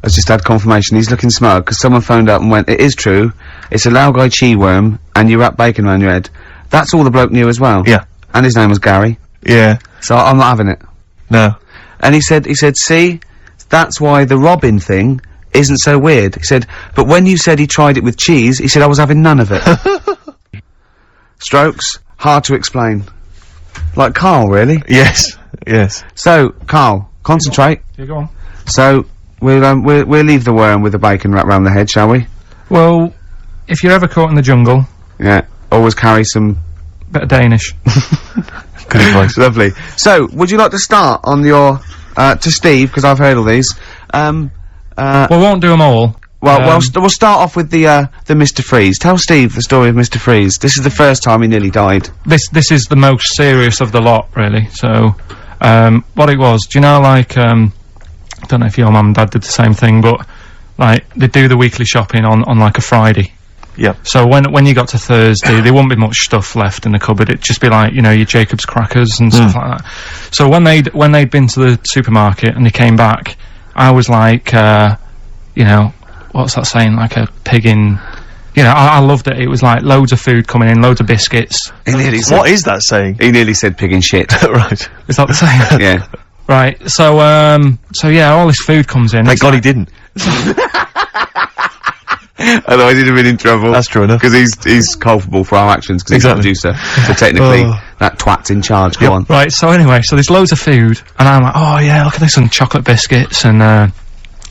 has just had confirmation. He's looking smug because someone phoned up and went, "It is true. It's a Laogai chi worm, and you wrap bacon around your head." That's all the bloke knew as well. Yeah. And his name was Gary. Yeah. So I'm not having it. No. And he said, "See, that's why the Robin thing isn't so weird." He said, "But when you said he tried it with cheese," he said, "I was having none of it." Strokes, hard to explain. Like Carl, really. Yes. Yes. So, Carl, concentrate. Yeah, go on. So, we'll leave the worm with the bacon wrapped round the head, shall we? Well, if you're ever caught in the jungle, Yeah. Always carry some... bit of Danish. Good advice. Lovely. So, would you like to start on your, to Steve, because I've heard all these. We won't do them all. Well, we'll start off with the Mr. Freeze. Tell Steve the story of Mr. Freeze. This is the first time he nearly died. This is the most serious of the lot, really. So, what it was, do you know, like, I don't know if your mum and dad did the same thing, but, like, they do the weekly shopping on like, a Friday. Yeah. So when you got to Thursday, there wouldn't be much stuff left in the cupboard. It'd just be like, you know, your Jacob's crackers and stuff like that. So when they'd been to the supermarket and they came back, I was like, you know, what's that saying? Like a pig in... You know, I loved it. It was like loads of food coming in, loads of biscuits. He nearly said... What is that saying? He nearly said pig and shit. Right. Is that the saying? Yeah. Right. So yeah, all this food comes in. Thank God he didn't. Otherwise he'd have been in trouble. That's true enough. Because he's culpable for our actions, because Exactly. he's the producer. So technically, that twat's in charge. Go on. Right, so anyway, so there's loads of food, and I'm like, oh yeah, look at this, and chocolate biscuits, and,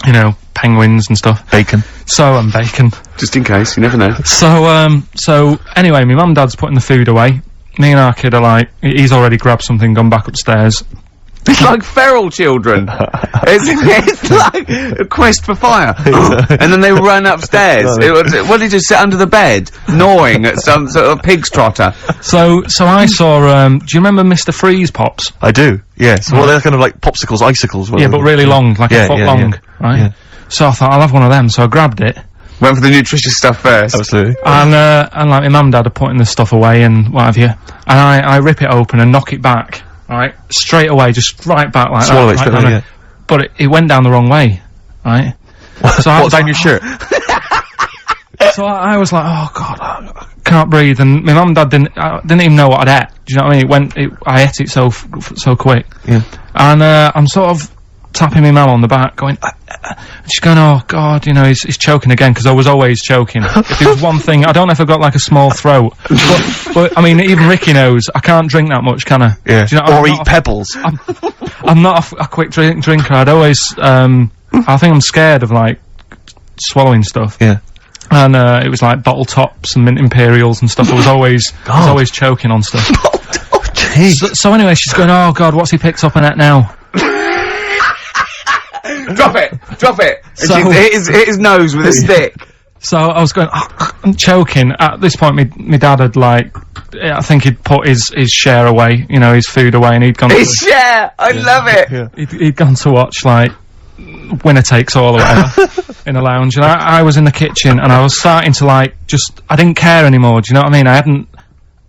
you know, penguins and stuff. Bacon. And bacon. Just in case, you never know. So anyway, my mum and dad's putting the food away. Me and our kid are like, he's already grabbed something, gone back upstairs. It's like feral children. it's like a quest for fire. And then they run upstairs. What did he do, sit under the bed, gnawing at some sort of pig's trotter? So I saw, do you remember Mr. Freeze Pops? I do, yes. Well, they're kind of like popsicles, icicles. Yeah, but really long, like a foot long, right? Yeah. So I thought, I'll have one of them, so I grabbed it. Went for the nutritious stuff first. Absolutely. And like my mum and dad are putting the stuff away and what have you. And I rip it open and knock it back, right? Straight away, just right back like Swallow it that. straight Like, away, yeah. But it went down the wrong way, right? So I What, was down like, your shirt? So I was like, oh god, I can't breathe. And my mum and dad didn't even know what I'd ate. Do you know what I mean? I ate it so quick. Yeah. And I'm sort of tapping my mum on the back, going, she's going, oh god, you know, he's choking again, because I was always choking. If there was one thing, I don't know if I've got like a small throat, but I mean, even Ricky knows, I can't drink that much, can I? Yeah. Do you know, Or eat pebbles. I'm not a quick drinker. I'd always, I think I'm scared of like swallowing stuff. Yeah. And it was like bottle tops and mint imperials and stuff. I was always choking on stuff. So anyway, she's going, oh god, what's he picked up on it now? Drop it! So- And she hit his nose with a stick. So I was going, I'm choking. At this point, my dad had like, I think he'd put his share away, you know, his food away, and he'd gone. His share! I love it! Yeah. He'd gone to watch like winner takes all or whatever in a lounge, and I was in the kitchen, and I was starting to like I didn't care anymore. Do you know what I mean?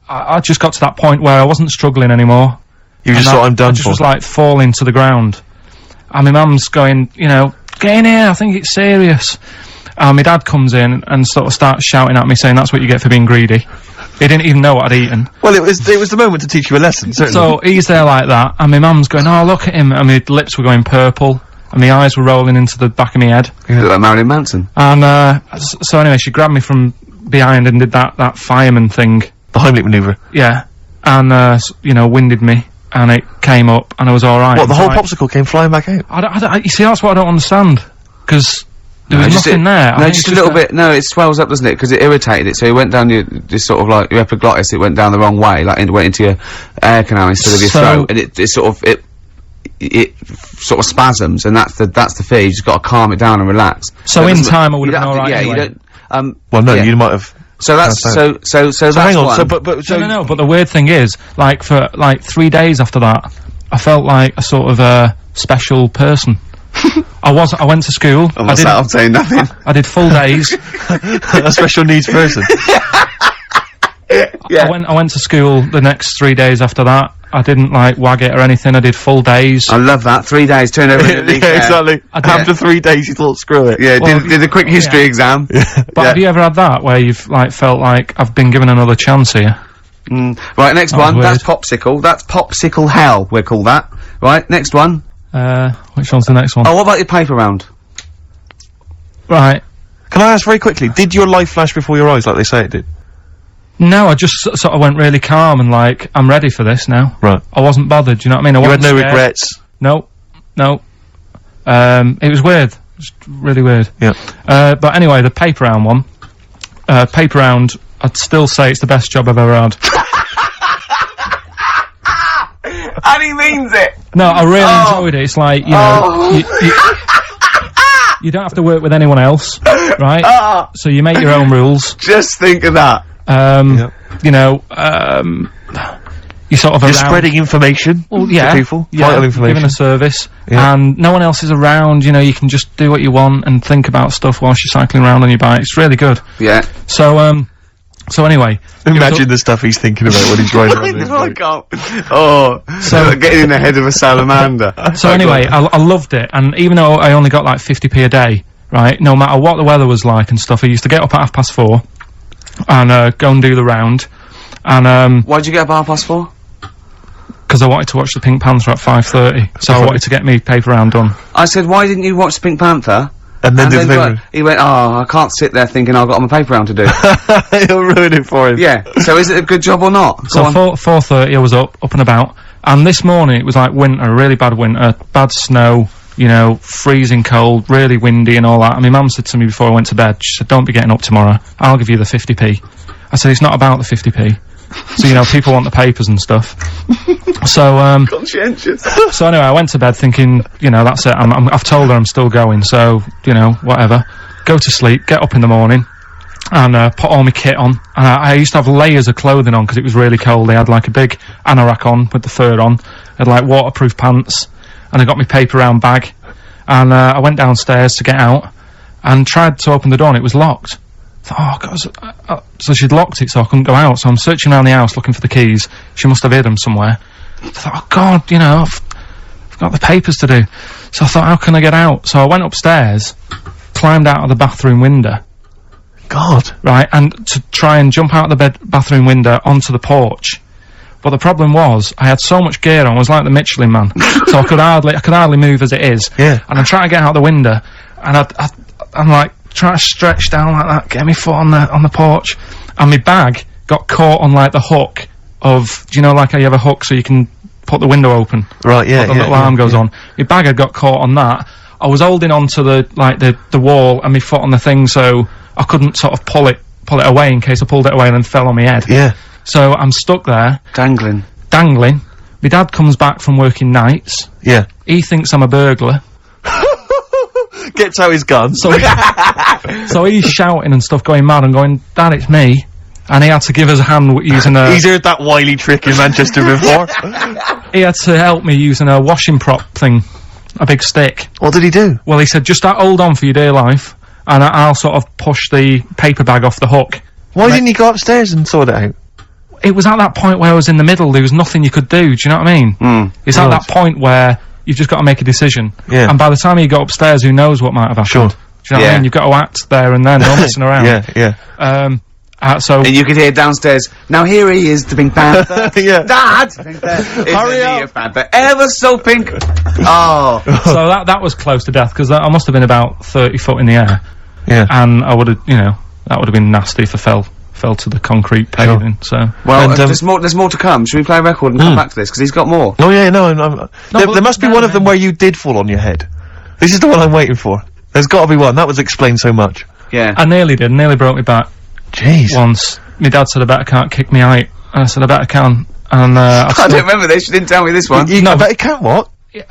I just got to that point where I wasn't struggling anymore. You just thought, I'm done I just for. was like falling to the ground, and my mum's going, you know, get in here, I think it's serious. And my dad comes in and sort of starts shouting at me, saying that's what you get for being greedy. He didn't even know what I'd eaten. Well, it was the moment to teach you a lesson, certainly. So he's there like that, and my mum's going, oh, look at him, and my lips were going purple, and my eyes were rolling into the back of my head. You look like Marilyn Manson. And, so anyway, she grabbed me from behind and did that fireman thing. The Heimlich manoeuvre. Yeah. And, you know, winded me, and it came up, and I was alright. What, the whole popsicle came flying back out? You see, that's what I don't understand, because there was nothing there. No, just a little bit. No, it swells up, doesn't it? Because it irritated it, so it went down this sort of like your epiglottis. It went down the wrong way, like it went into your air canal instead of your throat, and it sort of spasms, and that's the fear. You just got to calm it down and relax. So in time, I would have been alright. Yeah, anyway. you don't. Well, no, yeah. you might have. So that's so that's hang on. one. So, but No. But the weird thing is, like for like 3 days after that, I felt like a sort of special person. I went to school. I'm saying nothing. I did full days. a special needs person. Yeah. I went to school the next 3 days after that. I didn't like wag it or anything. I did full days. I love that. 3 days, turn over in a leaf. Yeah, exactly. After 3 days, you thought, screw it. Yeah, Well, did a quick history exam. But have you ever had that where you've like felt like I've been given another chance here? Right, next That was one. weird. That's popsicle. That's popsicle hell. We'll call that. Right, next one. Which one's the next one? Oh, what about your paper round? Right. Can I ask very quickly, did your life flash before your eyes like they say it did? No, I just sort of went really calm and like, I'm ready for this now. Right. I wasn't bothered, you know what I mean? You had no regrets? No. It was weird. It was really weird. Yeah. But anyway, the paper round one. Paper round, I'd still say it's the best job I've ever had. And he means it! No, I really enjoyed it. It's like, you know, you don't have to work with anyone else, right? So you make your own rules. Just think of that. You know, you sort of You're around, spreading information well, yeah, to people, yeah, vital information. giving a service, Yeah. and no one else is around. You know, you can just do what you want and think about stuff whilst you're cycling around on your bike. It's really good. Yeah. So anyway, Imagine the stuff he's thinking about when he's riding around his I bike. can't. Oh, so getting in the head of a salamander. So anyway, I loved it, and even though I only got like 50p a day, right, no matter what the weather was like and stuff, I used to get up at 4:30 and go and do the round, and Why'd you get up at 4:30? because I wanted to watch the Pink Panther at 5:30, so I wanted to get me paper round done. I said, why didn't you watch the Pink Panther? And then do the go- paper. he went, oh, I can't sit there thinking I've got my paper round to do. He'll ruin it for him. Yeah. So is it a good job or not? So 4:30 I was up and about, and this morning it was like winter, really bad winter, bad snow, you know, freezing cold, really windy and all that. And my mum said to me before I went to bed, she said, don't be getting up tomorrow, I'll give you the 50p. I said, it's not about the 50p. So, you know, people want the papers and stuff. So, Conscientious. so anyway, I went to bed thinking, you know, that's it, I've told her I'm still going, so, you know, whatever. Go to sleep, get up in the morning, and put all my kit on. And I used to have layers of clothing on because it was really cold. I had like a big anorak on with the fur on. I had like waterproof pants, and I got my paper round bag. And I went downstairs to get out, and tried to open the door, and it was locked. I thought, oh God, so she'd locked it so I couldn't go out. So I'm searching around the house looking for the keys. She must have hid them somewhere. I thought, oh God, you know, I've got the papers to do. So I thought, how can I get out? So I went upstairs, climbed out of the bathroom window. God. Right, and to try and jump out of the bathroom window onto the porch. But the problem was, I had so much gear on, I was like the Michelin Man. So I could hardly move as it is. Yeah. And I'm trying to get out the window, and I'm like, trying to stretch down like that, get my foot on the porch, and my bag got caught on like the hook of, do you know, like how you have a hook so you can put the window open? Right, yeah, the little arm goes on. My bag had got caught on that. I was holding on to the wall and my foot on the thing, so I couldn't sort of pull it away in case I pulled it away and then fell on my head. Yeah. So I'm stuck there, Dangling. My dad comes back from working nights. Yeah. He thinks I'm a burglar. Gets out his gun. So he's shouting and stuff, going mad and going, Dad, it's me. And he had to give us a hand using a... He's heard that wily trick in Manchester before. He had to help me using a washing prop thing. a big stick. What did he do? Well, he said, just hold on for your dear life, and I'll sort of push the paper bag off the hook. Why didn't he go upstairs and sort it out? It was at that point where I was in the middle, there was nothing you could do, do you know what I mean? It's at that point where you've just got to make a decision. Yeah. And by the time you got upstairs, who knows what might have happened. Sure. Do you know what I mean? You've got to act there and then, no messing around. Yeah. So And you could hear downstairs, now here he is, the Pink Panther. Yeah. Dad! Hurry up. Panther, ever so pink. Oh. so that was close to death, because I must have been about 30 foot in the air. Yeah. And I would have, you know, that would have been nasty if I fell to the concrete paving, so. Well, And, there's more to come. Should we play a record and come back to this? Because he's got more. Oh yeah, no, there must be one of them where you did fall on your head. This is the one I'm waiting for. There's got to be one. That was explained so much. Yeah. I nearly broke my back Jeez. once. My dad said I better can't kick me height, and I said I better can, and I don't remember this. You didn't tell me this one. I bet it can, what?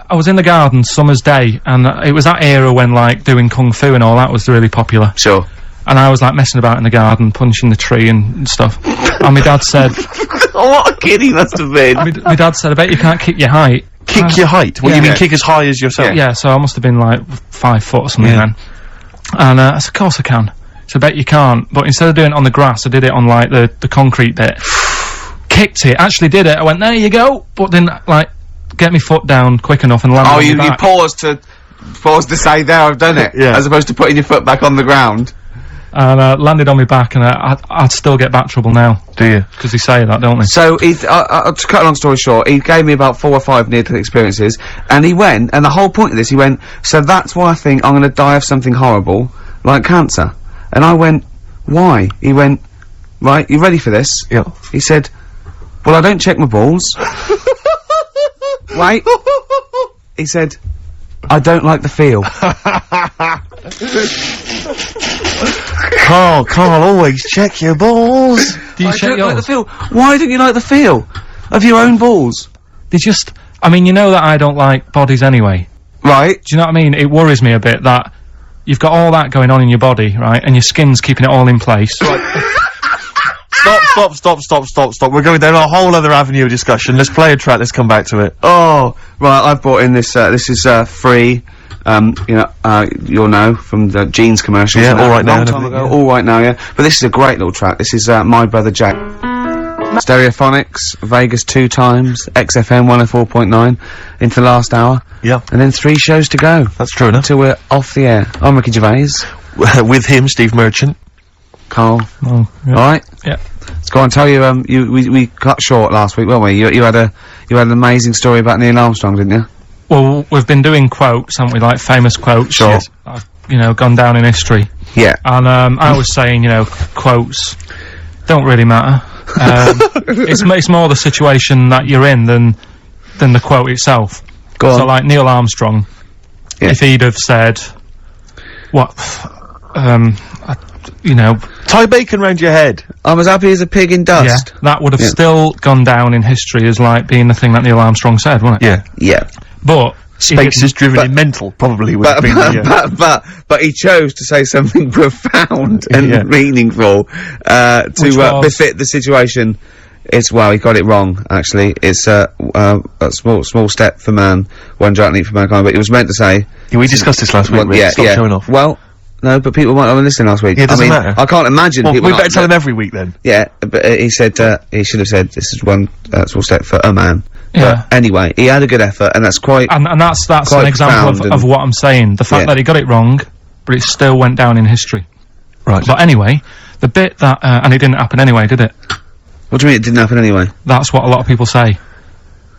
I was in the garden, summer's day, and it was that era when, like, doing kung fu and all that was really popular. Sure. And I was, like, messing about in the garden, punching the tree and stuff. And my dad said... What a kid he must have been. my dad said, I bet you can't kick your height. Kick your height? What, yeah. you mean kick as high as yourself? Yeah, so I must have been, like, 5 foot or something then. And I said, of course I can. So I bet you can't. But instead of doing it on the grass, I did it on, like, the concrete bit. Kicked it, actually did it. I went, there you go. But didn't, like, get my foot down quick enough and land on my back. You paused to say, there, I've done it. Yeah. As opposed to putting your foot back on the ground. And landed on my back, and I'd still get back trouble now. Do you? Because they say that, don't they? So, to cut a long story short, he gave me about 4 or 5 near-death experiences, and he went, and the whole point of this, he went, so that's why I think I'm gonna die of something horrible, like cancer. And I went, why? He went, right, you ready for this? Yeah. He said, well, I don't check my balls. Wait. He said, I don't like the feel. Carl, always check your balls. Do you I check don't yours? like the feel. Why don't you like the feel of your own balls? They just... I mean, you know that I don't like bodies anyway. Right. Do you know what I mean? It worries me a bit that you've got all that going on in your body, right? And your skin's keeping it all in place. Stop. We're going down a whole other avenue of discussion. Let's play a track, let's come back to it. Oh, right, I've brought in this, this is, free, you'll know, from the Jeans commercials. Yeah, All Right Now Long and time everything, ago, All Right Now, yeah. But this is a great little track. This is, My Brother Jack. Stereophonics, Vegas 2 times, XFM 104.9, into the last hour. Yeah. And then 3 shows to go. That's true enough. Until we're off the air. I'm Ricky Gervais. With him, Steve Merchant. Carl. Oh, yeah. Alright? Yeah. Let's go on, tell you, we cut short last week, weren't we? You had an amazing story about Neil Armstrong, didn't you? Well, we've been doing quotes, haven't we? Like famous quotes. Sure. Yes. I've, you know, gone down in history. Yeah. And, I was saying, you know, quotes don't really matter. It's more the situation that you're in than the quote itself. Go on. So, like, Neil Armstrong, Yeah. if he'd have said, you know, Tie bacon round your head. I'm as happy as a pig in dust. yeah, that would have still gone down in history as, like, being the thing that Neil Armstrong said, wouldn't it? Yeah. Yeah. But Space is driven in mental, probably would have been But he chose to say something profound and Yeah. meaningful, Which was- befit the situation. It's, well, he got it wrong, actually. It's, a small step for man, one giant leap for mankind, but he was meant to say... Yeah, we discussed this last week, well, Rick. yeah, Stop yeah. showing off. Well, no, but people might not have listened last week. Yeah, it doesn't I mean, matter. I can't imagine Well, people we not- better tell him every week then. Yeah, but he said, he should have said, this is one, small step for a man. Yeah. But anyway, he had a good effort, and that's quite... And that's quite an example profound of what I'm saying. The fact Yeah. that he got it wrong, but it still went down in history. Right. But anyway, the bit that, and it didn't happen anyway, did it? What do you mean it didn't happen anyway? That's what a lot of people say.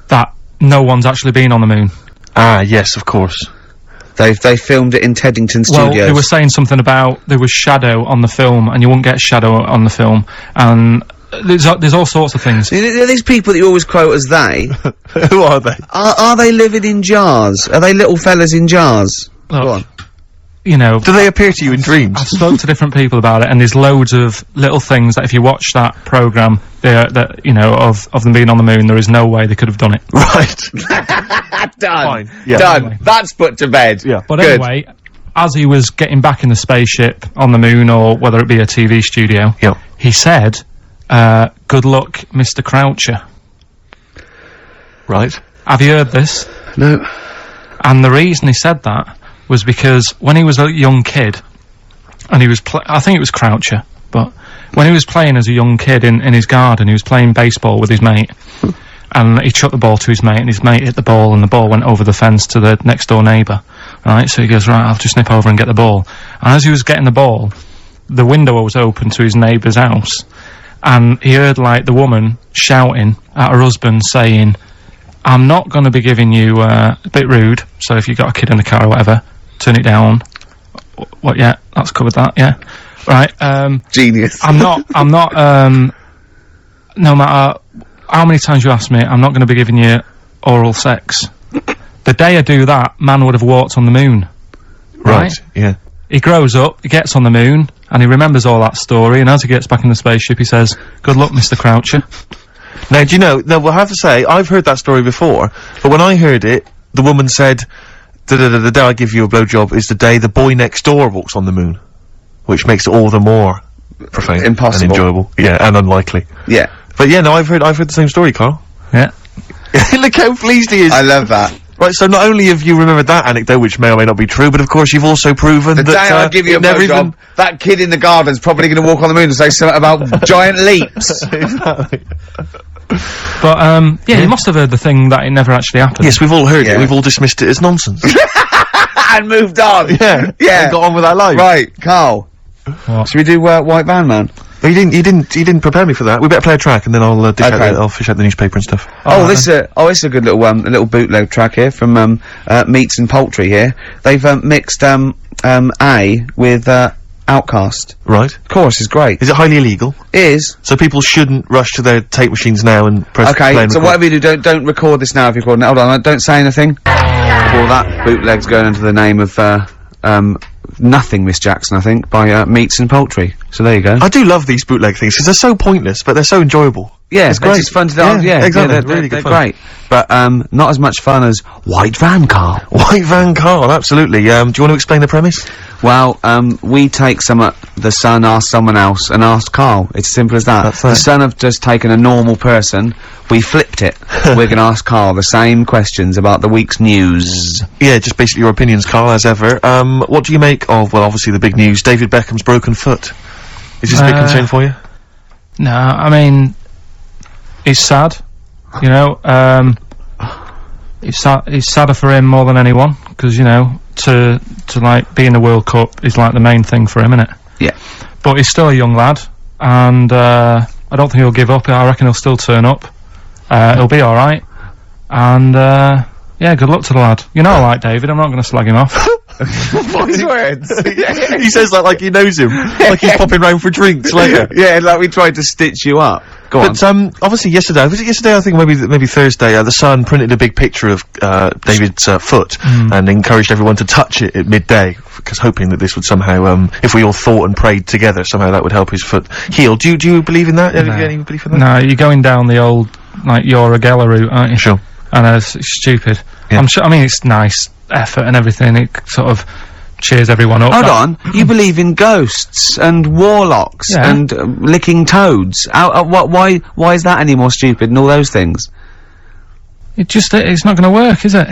That no one's actually been on the moon. Ah, yes, of course. They filmed it in Teddington Well, Studios. they were saying something about there was shadow on the film, and you wouldn't get shadow on the film, and there's all sorts of things. Are these people that you always quote as they, Who are they? are they living in jars? Are they little fellas in jars? Look, Go on. You know, Do they appear to you in dreams? I've spoke to different people about it, and there's loads of little things that if you watch that programme, that you know, of them being on the moon, there is no way they could have done it. Right. Done. Fine. Yeah. Done. Anyway. That's put to bed. Yeah. But Good. anyway, as he was getting back in the spaceship on the moon, or whether it be a TV studio, Yeah. he said, good luck, Mr. Croucher. Right. Have you heard this? No. And the reason he said that was because when he was a young kid, and he was I think it was Croucher, but when he was playing as a young kid in his garden, he was playing baseball with his mate, and he chucked the ball to his mate, and his mate hit the ball, and the ball went over the fence to the next door neighbour, right? So he goes, right, I'll just nip over and get the ball. And as he was getting the ball, the window was open to his neighbour's house, and he heard, like, the woman shouting at her husband, saying, I'm not going to be giving you, a bit rude, so if you've got a kid in the car or whatever, turn it down. What, yeah, that's covered that, yeah. Right, Genius. I'm not, no matter how many times you ask me, I'm not going to be giving you oral sex. The day I do that, man would have walked on the moon. Right, yeah. He grows up, he gets on the moon, and he remembers all that story, and as he gets back in the spaceship, he says, good luck, Mr. Croucher. Now, do you know, we'll have to say, I've heard that story before, but when I heard it, the woman said, the day I give you a blowjob is the day the boy next door walks on the moon. Which makes it all the more profane. Impossible. And enjoyable. Yeah, and unlikely. Yeah. But yeah, no, I've heard the same story, Carl. Yeah. Look how pleased he is. I love that. Right, so not only have you remembered that anecdote, which may or may not be true, but of course you've also proven The that, day I give you a blowjob, that kid in the garden's probably going to walk on the moon and say something about giant leaps. Exactly. But, yeah, you must have heard the thing that it never actually happened. Yes, we've all heard Yeah. it. We've all dismissed it as nonsense. And moved on. Yeah. Yeah. And got on with our life. Right, Carl. What? Should we do, White Van Man? But you didn't prepare me for that. We better play a track and then I'll I'll fish out the newspaper and stuff. This is a good little bootleg track here from, Meats and Poultry here. They've, mixed, A with, Outcast. Right. Chorus is great. Is it highly illegal? It is. So people shouldn't rush to their tape machines now and press play Okay, and so record. whatever you do, don't record this now if you're recording it. Hold on, don't say anything. Well, that bootleg's going under the name of, Nothing, Miss Jackson, I think, by, Meats and Poultry. So there you go. I do love these bootleg things, because they're so pointless, but they're so enjoyable. Yeah, it's great. It's fun to do. Yeah, exactly. They're Really good fun. great. But, not as much fun as White Van Carl. White Van Carl, absolutely. Do you want to explain the premise? Well, we take the Sun asked someone else and asked Carl. It's as simple as that. That's The right. Sun have just taken a normal person, we flipped it. We're gonna ask Carl the same questions about the week's news. Yeah, just basically your opinions, Carl, as ever. What do you make of, well, obviously the big news, David Beckham's broken foot? Is this a big concern for you? No, I mean, it's sad, you know, it's sadder for him more than anyone, because, you know, to like, be in the World Cup is, like, the main thing for him, innit? Yeah. But he's still a young lad, and, I don't think he'll give up. I reckon he'll still turn up. He'll be alright, and, yeah, good luck to the lad. You know I like David, I'm not gonna slag him off. Wise words. He says that like he knows him, like he's popping round for drinks later. Yeah, like we tried to stitch you up. Go on. But obviously yesterday, was it yesterday? I think maybe Thursday. The Sun printed a big picture of David's foot and encouraged everyone to touch it at midday, because hoping that this would somehow, if we all thought and prayed together, somehow that would help his foot heal. Do you believe in that? No. Any belief in that? No, you're going down the old, like, Yoragella route, aren't you? Sure. And it's stupid. Yeah. I'm sure, I mean, it's nice effort and everything, it sort of cheers everyone up. Hold on, you believe in ghosts and warlocks Yeah. and licking toads. Why is that any more stupid than all those things? It's not gonna work, is it?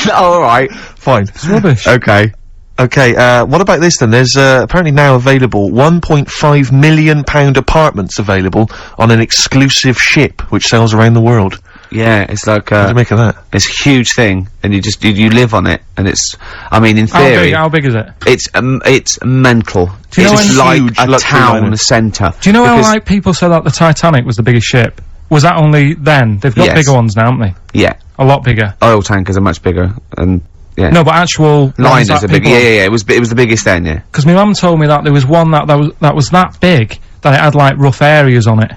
Alright. Fine. It's rubbish. Okay. Okay, what about this then? There's apparently now available £1.5 million apartments available on an exclusive ship which sails around the world. Yeah, it's like, What do you make of that? it's a huge thing, and you live on it, and it's, I mean, in theory, How big is it? it's mental. Do you know It's when- like Huge a luxury town liner. centre. Do you know how, Because- like, people said that the Titanic was the biggest ship? Was that only then? They've got Yes. bigger ones now, haven't they? Yeah, A lot bigger. oil tankers are much bigger, and, yeah. No, but actual Liners are bigger, yeah, it was the biggest then, yeah. Because my mum told me that there was one that was that big that it had, like, rough areas on it.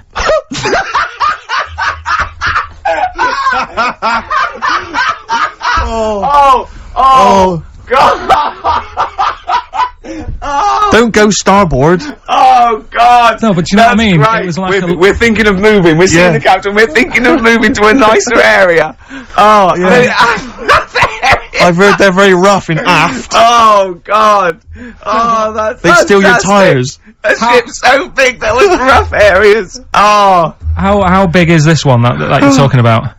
Don't go starboard. Oh, God! No, but do you know what I mean? It was like we're thinking of moving, we're seeing the captain, we're thinking of moving to a nicer area. Oh, yeah. I've heard they're very rough in aft. Oh, God! Oh, that's They steal your fantastic. tyres. A ship so big that was rough areas. Oh. How big is this one that you're talking about?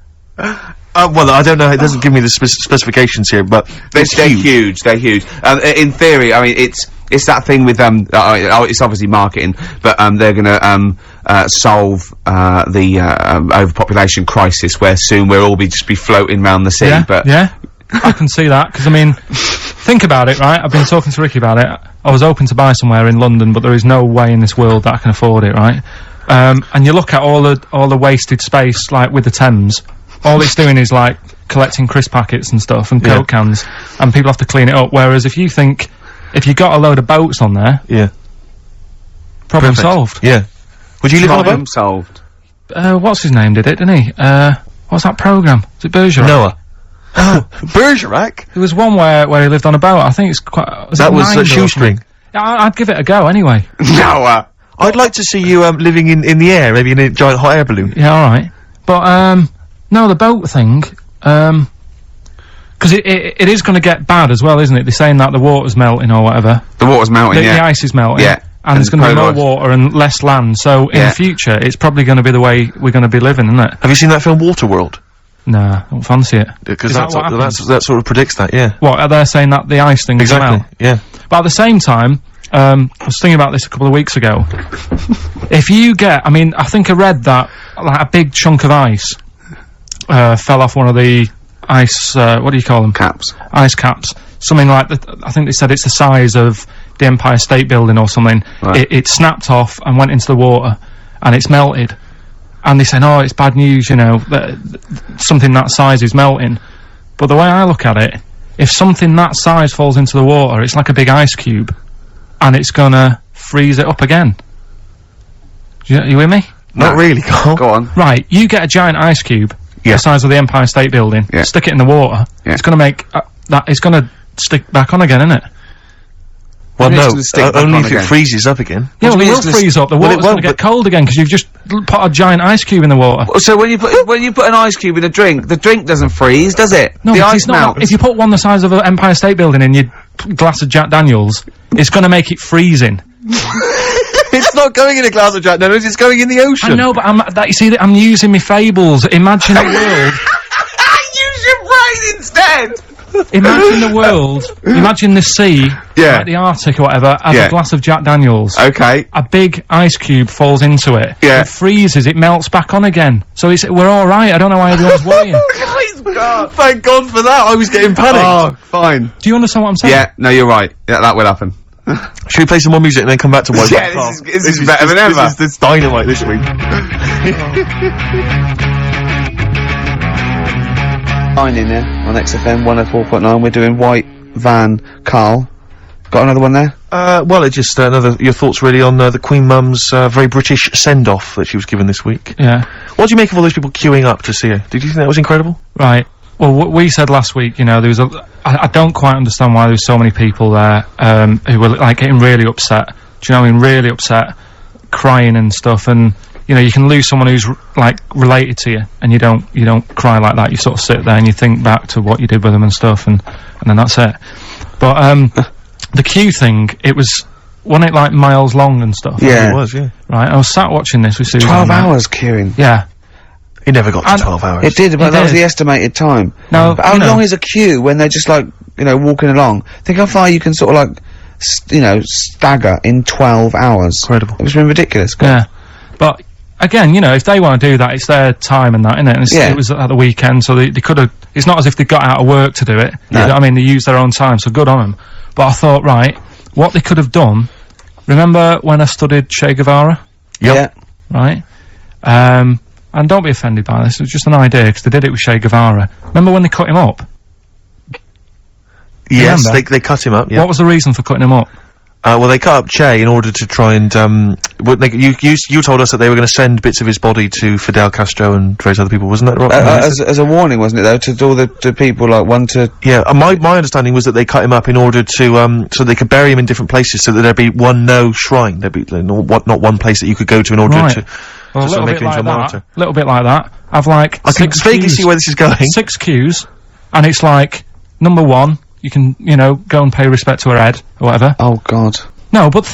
Well, I don't know. It doesn't give me the specifications here, but They're huge. They're huge. In theory, I mean, it's that thing with it's obviously marketing, but they're gonna solve the overpopulation crisis, where soon we'll all just be floating around the sea. Yeah, but yeah, I can see that, because I mean, think about it, right? I've been talking to Ricky about it. I was hoping to buy somewhere in London, but there is no way in this world that I can afford it, right? And you look at all the wasted space, like with the Thames. All it's doing is like collecting crisp packets and stuff and Coke cans, and people have to clean it up. Whereas if you got a load of boats on there, problem solved. Yeah. Would you live on a boat? Solved. What's his name did it, didn't he? What's that programme? Is it Bergerac? Noah. Bergerac? There was one where he lived on a boat. I think it's quite. That was Shoestring. Yeah, I'd give it a go anyway. Noah. I'd like to see you living in the air, maybe in a giant hot air balloon. Yeah, all right. But no, the boat thing. Because it is going to get bad as well, isn't it? They're saying that the water's melting or whatever. The water's melting. The ice is melting. Yeah. And there's going to be more water and less land. So in the future, it's probably going to be the way we're going to be living, isn't it? Have you seen that film Waterworld? Nah, I don't fancy it. Because that sort of predicts that, yeah. What, are they saying that the ice thing is Exactly, yeah. But at the same time, I was thinking about this a couple of weeks ago. If you get, I mean, I think I read that, like, a big chunk of ice, fell off one of the ice, what do you call them? Caps. Ice caps. Something like I think they said it's the size of the Empire State Building or something. Right. It snapped off and went into the water, and it's melted. And they say, oh, it's bad news, you know, that something that size is melting. But the way I look at it, if something that size falls into the water, it's like a big ice cube, and it's gonna freeze it up again. You with me? Not really, Carl. Go on. Right, you get a giant ice cube, the size of the Empire State Building, stick it in the water, it's gonna make, it's gonna stick back on again, isn't it? Well, no, only if it freezes up again. Yeah, well, it will freeze up. The water's going to get cold again because you've just put a giant ice cube in the water. So when you put an ice cube in a drink, the drink doesn't freeze, does it? No, the ice melts. If you put one the size of an Empire State Building in your glass of Jack Daniels, it's going to make it freezing. It's not going in a glass of Jack Daniels, it's going in the ocean. I know, but you see that I'm using my fables. Imagine a world. Use your brain instead. Imagine the world, imagine the sea, like the Arctic or whatever, as a glass of Jack Daniels. Okay. A big ice cube falls into it. It freezes, it melts back on again. So we're alright, I don't know why everyone's worrying. God. Thank God for that, I was getting panicked. Oh, fine. Do you understand what I'm saying? Yeah, no, you're right. Yeah, that will happen. Should we play some more music and then come back to White? Yeah, this is better than ever. This is dynamite this week. In there on XFM 104.9. We're doing White Van Karl. Got another one there? Well, it's just your thoughts really on the Queen Mum's very British send-off that she was given this week. Yeah. What do you make of all those people queuing up to see her? Did you think that was incredible? Right. Well, what we said last week, you know, there was I don't quite understand why there was so many people there, who were, like, getting really upset. Do you know what I mean? Really upset, crying and stuff, and you know, you can lose someone who's like related to you, and you don't cry like that. You sort of sit there and you think back to what you did with them and stuff, and then that's it. But the queue thing, wasn't it like miles long and stuff? Yeah, it was. Yeah. Right. I was sat watching this with Susan. 12 hours queuing. Yeah. It never got to 12 hours. It did, but that was the estimated time. No, but how long is a queue when they're just like, you know, walking along? Think how far you can sort of like, you know, stagger in 12 hours. Incredible. It's been ridiculous. Yeah. But again, you know, if they want to do that, it's their time and that, innit? And it was at the weekend, so they could have. It's not as if they got out of work to do it. No. You know what I mean? They used their own time, so good on them. But I thought, right, what they could have done. Remember when I studied Che Guevara? Yep. Yeah. Right. And don't be offended by this. It was just an idea because they did it with Che Guevara. Remember when they cut him up? Yes, they cut him up. Yeah. What was the reason for cutting him up? Well, they cut up Che in order to try and, you told us that they were going to send bits of his body to Fidel Castro and various other people, wasn't that right? As a warning, wasn't it, though, to all the people, like, one to... Yeah, my understanding was that they cut him up in order to, so they could bury him in different places, so that there'd be one shrine, there'd be, not one place that you could go to in order to... Well, a little bit like that. A little bit like that. I've like I can vaguely see where this is going. 6 queues, and it's like number 1. You can, you know, go and pay respect to her head or whatever. Oh God. No, but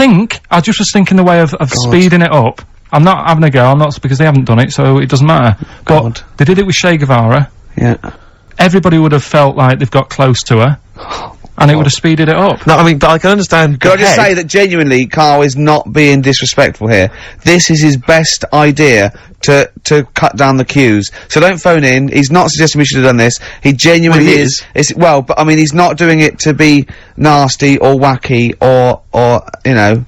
I just was thinking the way of speeding it up. I'm not having a go. I'm not because they haven't done it, so it doesn't matter. God. But they did it with Che Guevara. Yeah. Everybody would have felt like they've got close to her, and it would have speeded it up. No, I mean, but I can understand. Can I just say that genuinely, Carl is not being disrespectful here. This is his best idea to cut down the queues. So don't phone in. He's not suggesting we should have done this. He genuinely is. Well, but I mean, he's not doing it to be nasty or wacky or you know.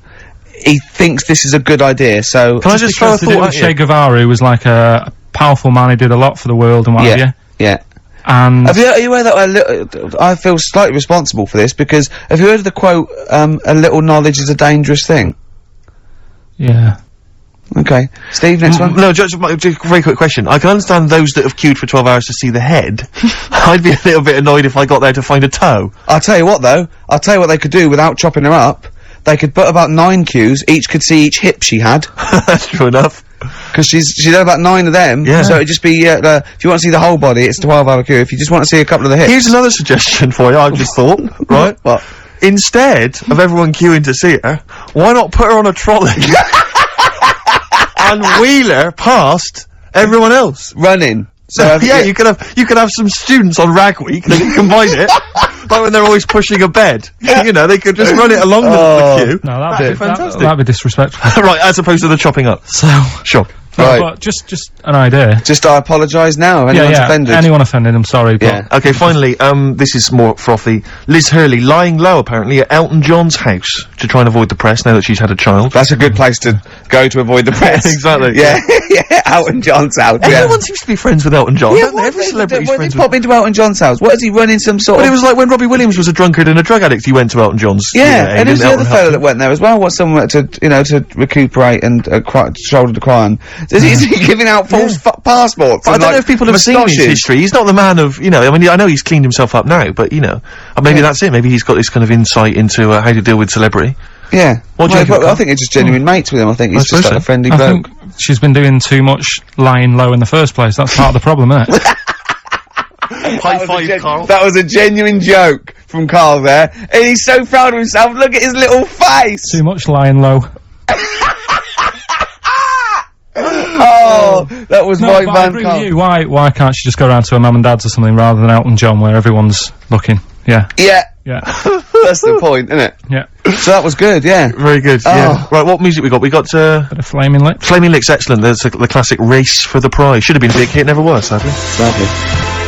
He thinks this is a good idea. So can I just throw a thought at you? Che Guevara, who was like a powerful man who did a lot for the world and what have you. Yeah. And are you aware that I feel slightly responsible for this because have you heard of the quote, a little knowledge is a dangerous thing? Yeah. Okay. Steve, next one? No, just a very quick question. I can understand those that have queued for 12 hours to see the head. I'd be a little bit annoyed if I got there to find a toe. I'll tell you what though, I'll tell you what they could do without chopping her up. They could put about 9 queues, each could see each hip she had. That's true enough. Because she's had about 9 of them, so it'd just be, if you want to see the whole body, it's a 12-hour queue. If you just want to see a couple of the hips. Here's another suggestion for you, I've just thought, right? What? Instead of everyone queuing to see her, why not put her on a trolley and wheel her past everyone else? Running. So yeah, you could have some students on Rag Week, they can combine it, like when they're always pushing a bed. You know, they could just run it along the queue. No, that'd be fantastic. That'd be disrespectful. Right, as opposed to the chopping up. So. Sure. Right. But just an idea. Just I apologise now if anyone's offended. Anyone offended, I'm sorry, but... Okay, finally, this is more frothy. Liz Hurley lying low, apparently, at Elton John's house to try and avoid the press now that she's had a child. That's a good place to go to avoid the press. Exactly. Yeah, yeah, Elton John's house. Everyone seems to be friends with Elton John, don't they? Every Every celebrity's when friends did with... pop into Elton John's house? What is he running some sort But of... it was like when Robbie Williams was a drunkard and a drug addict, he went to Elton John's. Yeah, and who's the other Elton fellow that went there as well? What's someone to, you know, to recuperate and, shoulder to cry on? Is he giving out false passports? But I don't know if people have seen his history. He's not the man of, you know, I mean, I know he's cleaned himself up now, but, you know, maybe that's it. Maybe he's got this kind of insight into how to deal with celebrity. Yeah. What do you think? I think it's just genuine mates with him. I think he's just like a friendly bloke. I think she's been doing too much lying low in the first place. That's part of the problem, isn't it? High five, Carl. That was a genuine joke from Carl there. And he's so proud of himself. Look at his little face. Too much lying low. Oh, that was my but I man, agree Carl. with you. Why can't she just go around to her mum and dad's or something rather than Elton John where everyone's looking? Yeah. Yeah. Yeah. That's the point, isn't it? Yeah. So that was good, yeah. Very good, yeah. Right, what music we got? We got, Bit of Flaming Lips. Flaming Lips, excellent. There's the classic Race for the Prize. Should have been a big hit, never was, sadly.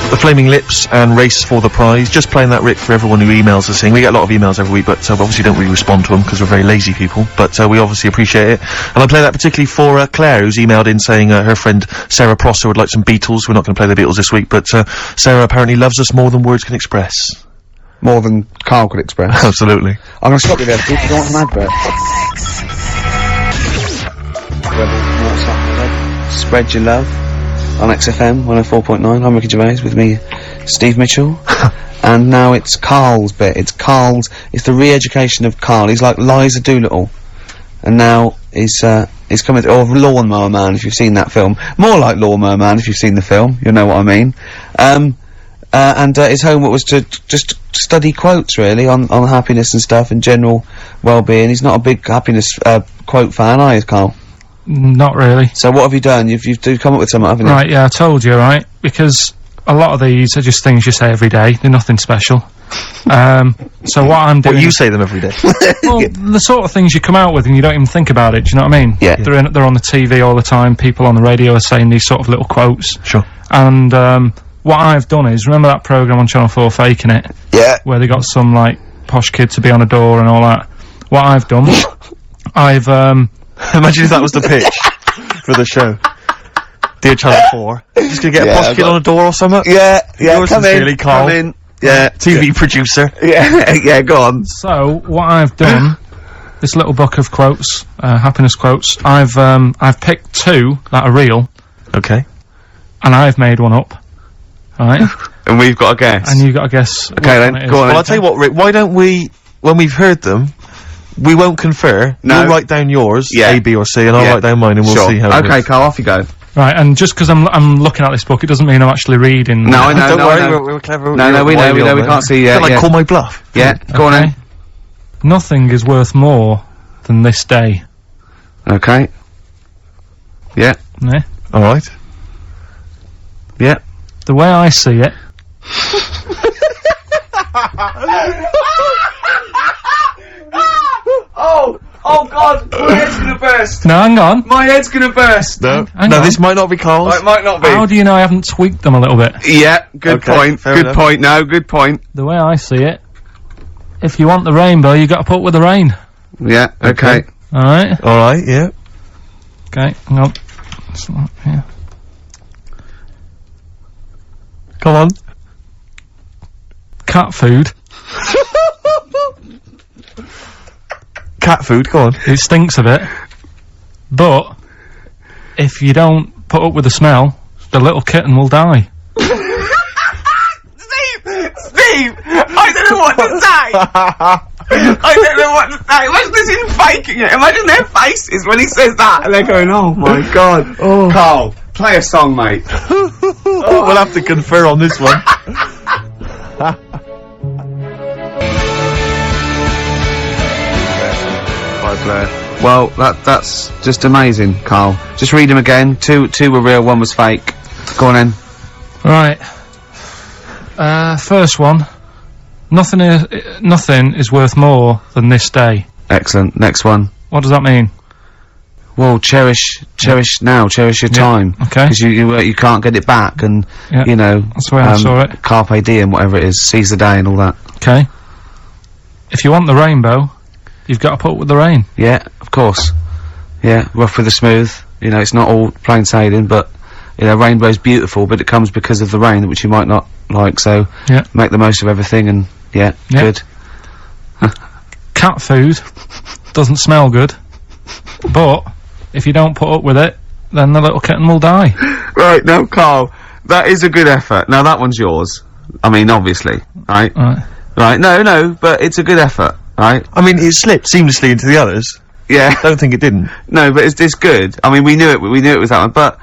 The Flaming Lips and Race for the Prize. Just playing that, Rick, for everyone who emails us saying. We get a lot of emails every week, but we obviously don't really respond to them because we're very lazy people, but we obviously appreciate it. And I play that particularly for Claire, who's emailed in saying her friend Sarah Prosser would like some Beatles. We're not going to play the Beatles this week, but Sarah apparently loves us more than words can express. More than Carl could express. Absolutely. I'm gonna stop you there, Steve. You don't want an advert. Spread your love on XFM 104.9. I'm Ricky Gervais with me, Steve Mitchell. And now it's Carl's bit. It's the re-education of Carl. He's like Liza Doolittle. And now he's coming to, or Lawnmower Man, if you've seen that film. More like Lawnmower Man, if you've seen the film. You'll know what I mean. And his homework was to just study quotes, really, on happiness and stuff, and general well-being. He's not a big happiness, quote fan, are you, Carl? Not really. So what have you done? You've come up with something, haven't you? Right, yeah, I told you, right? Because a lot of these are just things you say every day. They're nothing special. So what I'm doing... Well, you say them every day. Well, the sort of things you come out with and you don't even think about it, do you know what I mean? Yeah. They're on the TV all the time, people on the radio are saying these sort of little quotes. Sure. And, what I've done is, remember that programme on Channel 4, Faking It? Yeah. Where they got some, like, posh kid to be on a door and all that. What I've done, I've, Imagine if that was the pitch for the show. Dear Channel 4. Just gonna get a posh kid on a door or something? Yeah, Yours sincerely, Carl. come in. Yeah. TV producer. Yeah, yeah, go on. So, what I've done, this little book of quotes, happiness quotes, I've picked 2 that are real. Okay. And I've made one up. Right? And we've got a guess. And you've got to guess. Okay then, go on. Well, I'll tell you what, Rick, why don't we, when we've heard them, we won't confer. No. You'll write down yours, Yeah. A, B, or C, and I'll write down mine, and we'll Sure. see how it Okay, goes. Carl, off you go. Right, and just because I'm looking at this book, it doesn't mean I'm actually reading. No, I know, Don't no, worry, no. we're clever. No, we know, we can't see yet. Like, call my bluff. Yeah, go on then. Nothing is worth more than this day. Okay. Yeah. Yeah? Alright. Yeah. The way I see it... Oh God, my head's gonna burst. No, hang on. My head's gonna burst. No, Hang no, on. this might not be Carl's. It might not be. How do you know I haven't tweaked them a little bit? Yeah, good Okay, point. fair Good enough. point. No, good point. The way I see it, if you want the rainbow, you got to put up with the rain. Yeah. Okay. All right. All right, yeah. Okay. Hang on. It's not here. Come on. Cat food. Cat food, come on. It stinks a bit, but if you don't put up with the smell, the little kitten will die. Steve, I don't know what to say. I don't know what to say. Imagine this is faking it. Imagine their faces when he says that, and they're going, "Oh my God." Oh, Carl, play a song, mate. We'll have to confer on this one. Well, that's just amazing, Carl. Just read them again. Two were real, one was fake. Go on then. Right. First one. Nothing is worth more than this day. Excellent. Next one. What does that mean? Well, cherish now, cherish your time. Okay. Because you can't get it back, and Yeah, you know that's the way I saw it. Carpe diem, whatever it is, seize the day and all that. Okay. If you want the rainbow, you've got to put up with the rain. Yeah, of course. Yeah, rough with the smooth. You know, it's not all plain sailing, but you know, rainbow's beautiful, but it comes because of the rain, which you might not like. So Yeah. make the most of everything, and yeah. Good. Cat food doesn't smell good, but if you don't put up with it, then the little kitten will die. Right, now, Carl, that is a good effort. Now, that one's yours. I mean, obviously, right? Right. Right, no, but it's a good effort, right? I mean, it slipped seamlessly into the others. Yeah. Don't think it didn't. No, but it's good. I mean, we knew it was that one, but,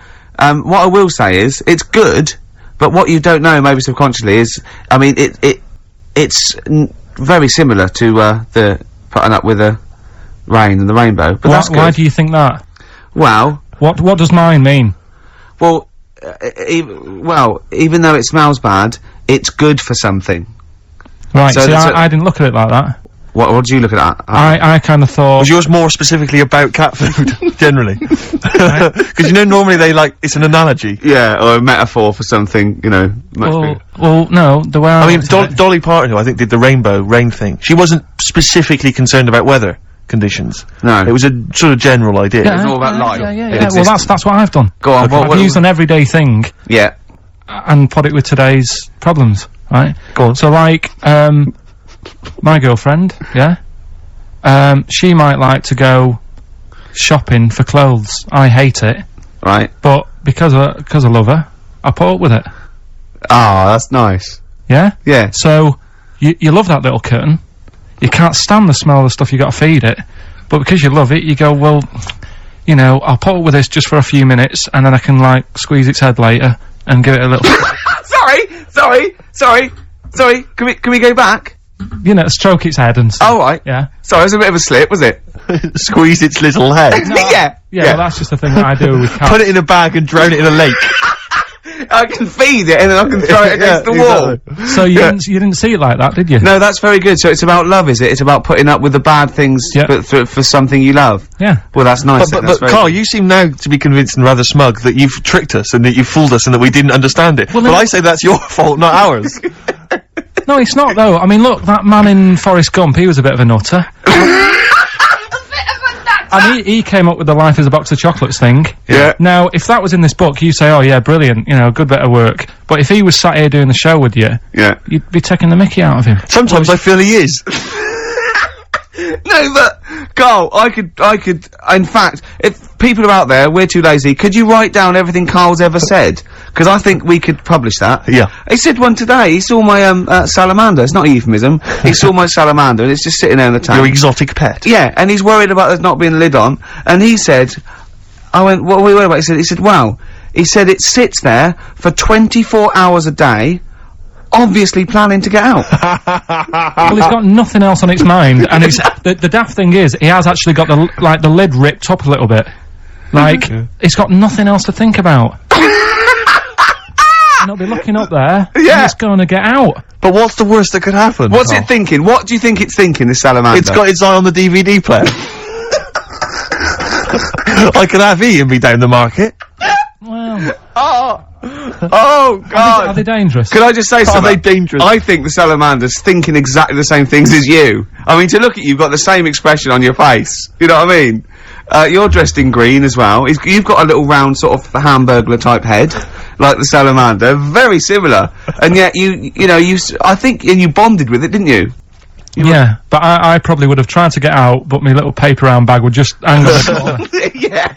what I will say is, it's good, but what you don't know, maybe subconsciously, is, I mean, it's very similar to, the putting up with the rain and the rainbow, but that's good. Why do you think that? Well, What does mine mean? well, even though it smells bad, it's good for something. Right, So see, that's I didn't look at it like that. What did you look at that? I kind of thought... Was yours more specifically about cat food, generally? Because you know, normally it's an analogy. Yeah, or a metaphor for something, you know, much bigger. Well, no, the way I mean, looked at it- Dolly Parton, who I think did the rainbow rain thing, she wasn't specifically concerned about weather conditions. No. It was a sort of general idea. It's all about life. Yeah, well, that's what I've done. Go on, I've used an everyday thing yeah. and put it with today's problems, right? Go on. So, like, my girlfriend, yeah? She might like to go shopping for clothes. I hate it, Right. but because I love her, I put up with it, Ah, that's nice. yeah? Yeah. So, you love that little kitten, you can't stand the smell of the stuff you gotta feed it, but because you love it, you go, well, you know, I'll put up with this just for a few minutes, and then I can, like, squeeze its head later, and give it a little... Sorry. Can we go back? you know, stroke its head and stuff. Oh, right. Yeah. Sorry, it was a bit of a slip, was it? Squeeze its little head. Yeah. Yeah, well, that's just the thing that I do with cats. Put it in a bag and drown it in a lake. I can feed it and then I can throw it against the wall. Exactly. So you didn't see it like that, did you? No, that's very good. So it's about love, is it? It's about putting up with the bad things Yeah. for something you love. Yeah. Well, that's nice. But That's very Carl, good. you seem now to be convinced and rather smug that you've tricked us and that you've fooled us and that we didn't understand it. Well, but no- I say that's your fault, not ours. No, it's not though. I mean, look, that man in Forrest Gump, he was a bit of a nutter. And he came up with the life as a box of chocolates thing. Yeah. Now, if that was in this book, you say, oh yeah, brilliant, you know, good bit of work. But if he was sat here doing the show with you, Yeah. you'd be taking the mickey out of him. Sometimes I feel he is. No, but Carl, I could. In fact, if people are out there, we're too lazy. Could you write down everything Carl's ever said? Because I think we could publish that. Yeah. He said one today. He saw my salamander. It's not a euphemism. He saw my salamander, and it's just sitting there in the tank. Your exotic pet. Yeah, and he's worried about there not being a lid on. And he said, I went, what are we worried about? He said, wow. He said it sits there for 24 hours a day, obviously planning to get out. Well, it's got nothing else on its mind, and it's the daft thing is, he has actually got the lid ripped up a little bit. Like, it's got nothing else to think about. and it'll be looking up there. Yeah. And it's going to get out. But what's the worst that could happen? What's it thinking? What do you think it's thinking, this salamander? It's got its eye on the DVD player. I could have Ian be down the market. Well, Oh, God! are they dangerous? Can I just say something? Are they dangerous? I think the salamander's thinking exactly the same things as you. I mean, to look at you, you've got the same expression on your face. You know what I mean? You're dressed in green as well. You've got a little round sort of Hamburglar type head, like the salamander. Very similar. And yet I think you bonded with it, didn't you? Yeah, but I probably would have tried to get out, but my little paper round bag would just hang on the corner. Yeah.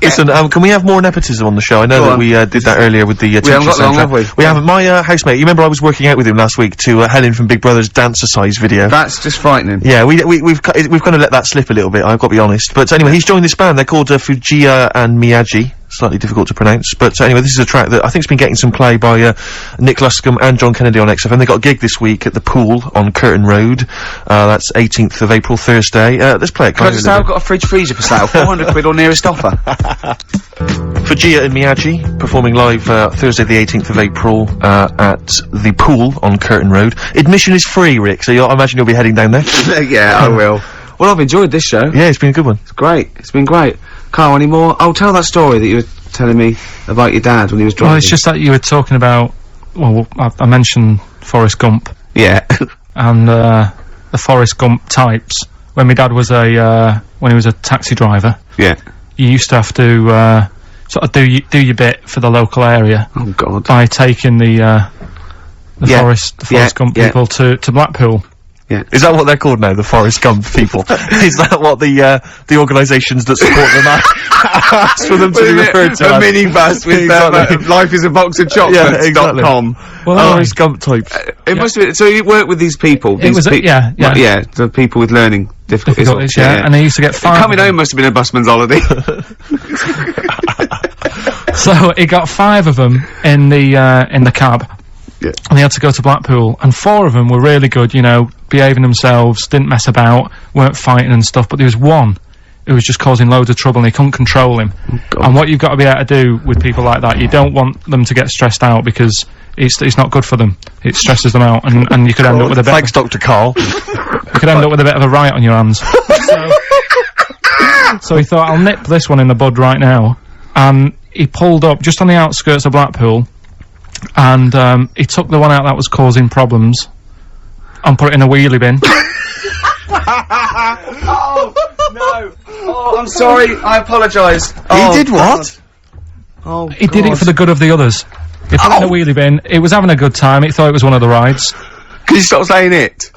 Listen, can we have more nepotism on the show? I know that we did that earlier with the We haven't got long, soundtrack. have we? We haven't. My housemate, you remember I was working out with him last week to Helen from Big Brother's dance-a-size video? That's just frightening. Yeah, we've kind of let that slip a little bit, I've got to be honest. But anyway, he's joined this band. They're called Fujiya and Miyagi. Slightly difficult to pronounce. But anyway, this is a track that I think's been getting some play by Nick Luscombe and John Kennedy on XFM. They got a gig this week at the Pool on Curtin Road. That's 18th of April, Thursday. Let's play it. Can I just say I've got a fridge freezer for sale, 400 quid or nearest offer. Fujiya and Miyagi performing live Thursday the 18th of April at the Pool on Curtin Road. Admission is free, Rick, so I imagine you'll be heading down there. Yeah, I will. Well, I've enjoyed this show. Yeah, it's been a good one. It's great. It's been great. Carl, any more? Oh, tell that story that you were telling me about your dad when he was driving. Well, it's just that you were talking about, well, I mentioned Forrest Gump. Yeah. And, the Forrest Gump types. When my dad was when he was a taxi driver. Yeah. You used to have to, sort of do your bit for the local area. Oh, God. By taking the Forrest Gump people to Blackpool. Yeah. Is that what they're called now, the Forrest Gump people? Is that what the organisations that support them ask for them to be referred to? A minibus with life is a box of chocolates. Exactly. .com. Well, Forrest Gump types. It must have been, so you work with these people. It was, the people with learning difficulties. And they used to get 5. Coming home must have been a busman's holiday. So he got 5 of them in the cab. Yeah. And they had to go to Blackpool, and 4 of them were really good, behaving themselves, didn't mess about, weren't fighting and stuff, but there was one who was just causing loads of trouble and he couldn't control him. Oh, and what you've got to be able to do with people like that, you don't want them to get stressed out because it's not good for them. It stresses them out, and you could end up with a bit. Thanks, Dr. Carl. You could end up with a bit of a riot on your hands. So he thought, I'll nip this one in the bud right now, and he pulled up just on the outskirts of Blackpool, and he took the one out that was causing problems and put it in a wheelie bin. Oh, no. Oh, I'm sorry. I apologise. He did what? Oh, He did it for the good of the others. He put it in a wheelie bin. It was having a good time. It thought it was one of the rides. Can you stop saying it?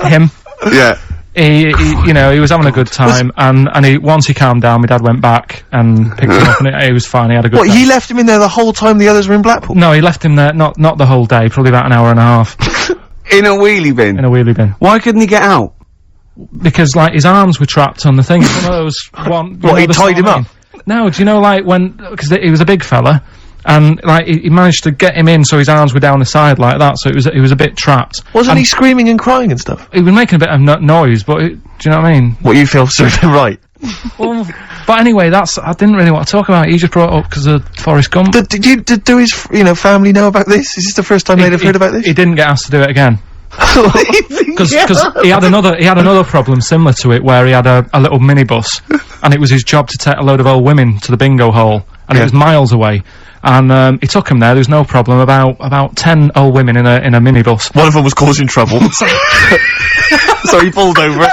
Him. Yeah. He was having a good time, and once he calmed down, my dad went back and picked him up, and it was fine. He had a good time. He left him in there the whole time the others were in Blackpool? No, he left him there, not the whole day, probably about an hour and a half. In a wheelie bin? In a wheelie bin. Why couldn't he get out? Because, like, his arms were trapped on the thing. One of those, What, he tied him up? No, do you know, like, because he was a big fella, and, like, he managed to get him in so his arms were down the side like that, so he was a bit trapped. Wasn't he screaming and crying and stuff? He was making a bit of noise, but, do you know what I mean? What you feel served him right? Well, but anyway, I didn't really want to talk about it. He just brought it up because of Forrest Gump. Did his family know about this? Is this the first time they'd have heard about this? He didn't get asked to do it again. Because he had another problem similar to it where he had a little minibus, and it was his job to take a load of old women to the bingo hall, and it was miles away. And he took him there. There was no problem. About 10 old women in a minibus. One of them was causing trouble, so he pulled over it.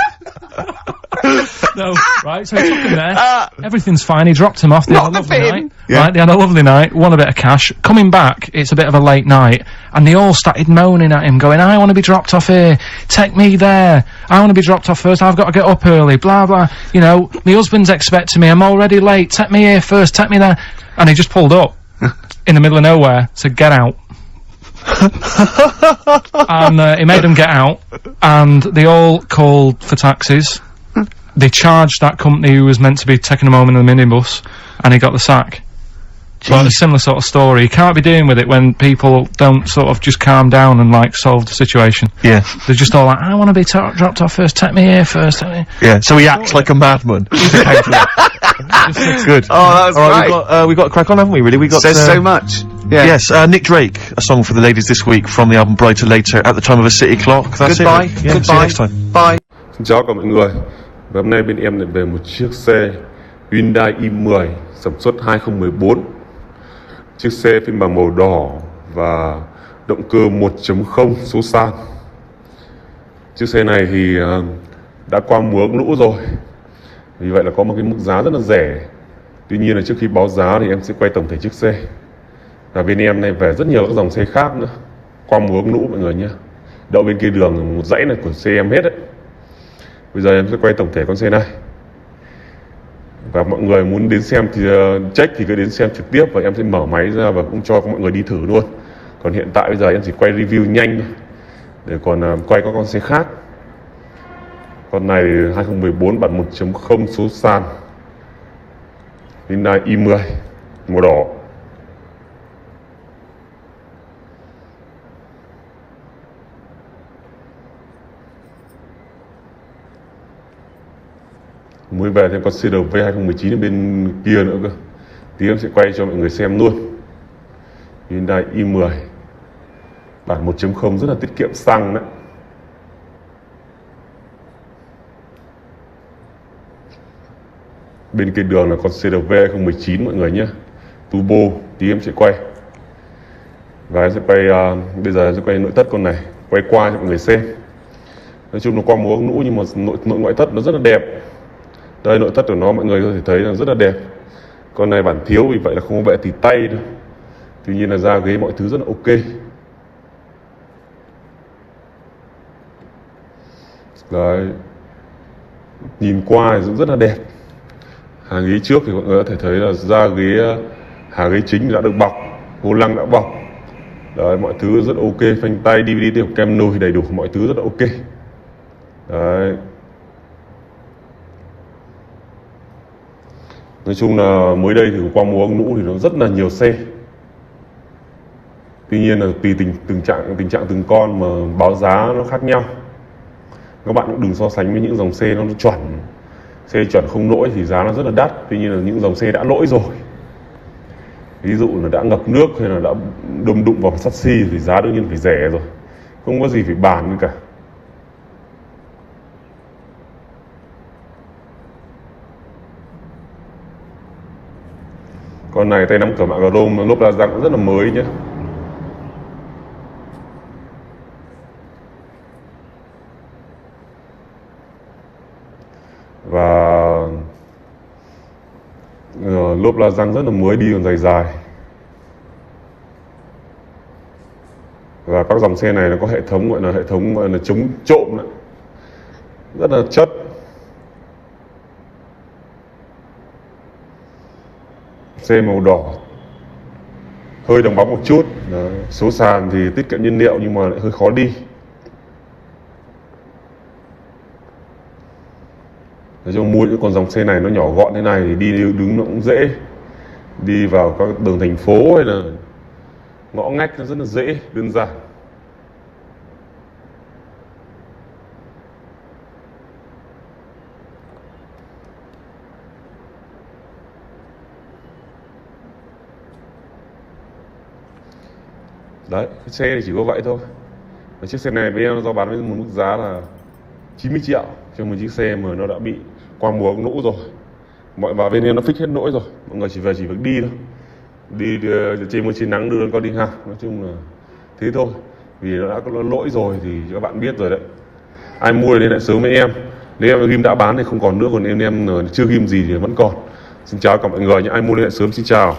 No, right, so he took him there, everything's fine, he dropped him off, they had a lovely night, Yeah. right, they had a lovely night, won a bit of cash, coming back, it's a bit of a late night, and they all started moaning at him, going, I want to be dropped off here, take me there, I want to be dropped off first, I've got to get up early, blah blah, my husband's expecting me, I'm already late, take me here first, take me there, and he just pulled up, in the middle of nowhere, said, get out. And he made them get out, and they all called for taxis. They charged that company who was meant to be taking them home in the minibus, and he got the sack. But a similar sort of story. You can't be dealing with it when people don't sort of just calm down and, like, solve the situation. Yeah. They're just all like, I want to be dropped off first, take me here first. Yeah, so he acts like a madman. Good. Oh, that was All right, great. we've got a crack on, haven't we, really? We got Says so much. Yeah. Yes, Nick Drake, a song for the ladies this week from the album Brighter Later at the time of a city clock. That's Goodbye. it. Yeah, see you Goodbye. next time. Bye. Xin chào cả mọi người. Và hôm nay bên em lại về một chiếc xe Hyundai i10 sản xuất 2014. Chiếc xe phiên bản màu đỏ và động cơ 1.0 số san. Chiếc xe này thì đã qua mùa lũ rồi, vì vậy là có một cái mức giá rất là rẻ. Tuy nhiên là trước khi báo giá thì em sẽ quay tổng thể chiếc xe. Và bên em này về rất nhiều các dòng xe khác nữa, qua mùa lũ mọi người nhé. Đậu bên kia đường một dãy này của xe em hết đấy. Bây giờ em sẽ quay tổng thể con xe này. Và mọi người muốn đến xem thì check thì cứ đến xem trực tiếp, và em sẽ mở máy ra và cũng cho mọi người đi thử luôn. Còn hiện tại bây giờ em chỉ quay review nhanh thôi, để còn quay các con xe khác. Con này 2014 bản 1.0 số san Hyundai i10 màu đỏ. Mới về thêm con CRV 2019 ở bên kia nữa cơ. Tí em sẽ quay cho mọi người xem luôn. Hyundai i10 bản 1.0 rất là tiết kiệm xăng đấy. Bên kia đường là con CRV 2019 mọi người nhé, turbo. Tí em sẽ quay. Và em sẽ quay bây giờ em sẽ quay nội thất con này, quay qua cho mọi người xem. Nói chung là qua mùa lũ nhưng mà nội ngoại thất nó rất là đẹp. Đây, nội thất của nó mọi người có thể thấy là rất là đẹp. Con này bản thiếu vì vậy là không có bệ tì tay đâu. Tuy nhiên là da ghế mọi thứ rất là ok. Đấy, nhìn qua thì cũng rất là đẹp. Hàng ghế trước thì mọi người có thể thấy là da ghế, hàng ghế chính đã được bọc, vô lăng đã bọc. Đấy, mọi thứ rất ok, phanh tay, DVD tiếp kem nồi đầy đủ, mọi thứ rất là ok. Đấy. Nói chung là mới đây thì qua mùa lũ thì nó rất là nhiều xe. Tuy nhiên là tùy tình trạng từng con mà báo giá nó khác nhau. Các bạn cũng đừng so sánh với những dòng xe nó chuẩn. Xe chuẩn không lỗi thì giá nó rất là đắt. Tuy nhiên là những dòng xe đã lỗi rồi, ví dụ là đã ngập nước hay là đã đụng vào sắt xi thì giá đương nhiên phải rẻ rồi, không có gì phải bàn nữa cả. Con này tay nắm cửa mạ chrome, lốp la răng cũng rất là mới nhé. Và lốp la răng rất là mới, đi còn dài dài. Và các dòng xe này nó có hệ thống gọi là chống trộm đấy, rất là chất. Xe màu đỏ, hơi đồng bóng một chút. Đấy. Số sàn thì tiết kiệm nhiên liệu nhưng mà lại hơi khó đi. Nói chung mua những con dòng xe này nó nhỏ gọn thế này thì đi đứng nó cũng dễ. Đi vào các đường thành phố hay là ngõ ngách nó rất là dễ, đơn giản. Đấy, cái xe thì chỉ có vậy thôi. Và chiếc xe này với em do bán với một mức giá là 90 triệu cho một chiếc xe mà nó đã bị qua mùa lũ rồi. Mọi vào bên em nó fix hết nỗi rồi, mọi người chỉ việc đi thôi. Đi trên mưa trên nắng đưa con đi học, nói chung là thế thôi. Vì nó đã có lỗi rồi thì các bạn biết rồi đấy. Ai mua thì liên hệ sớm với em. Nếu em ghim đã bán thì không còn nữa, còn em chưa ghim gì thì vẫn còn. Xin chào cả mọi người nhé, ai mua liên hệ sớm, xin chào.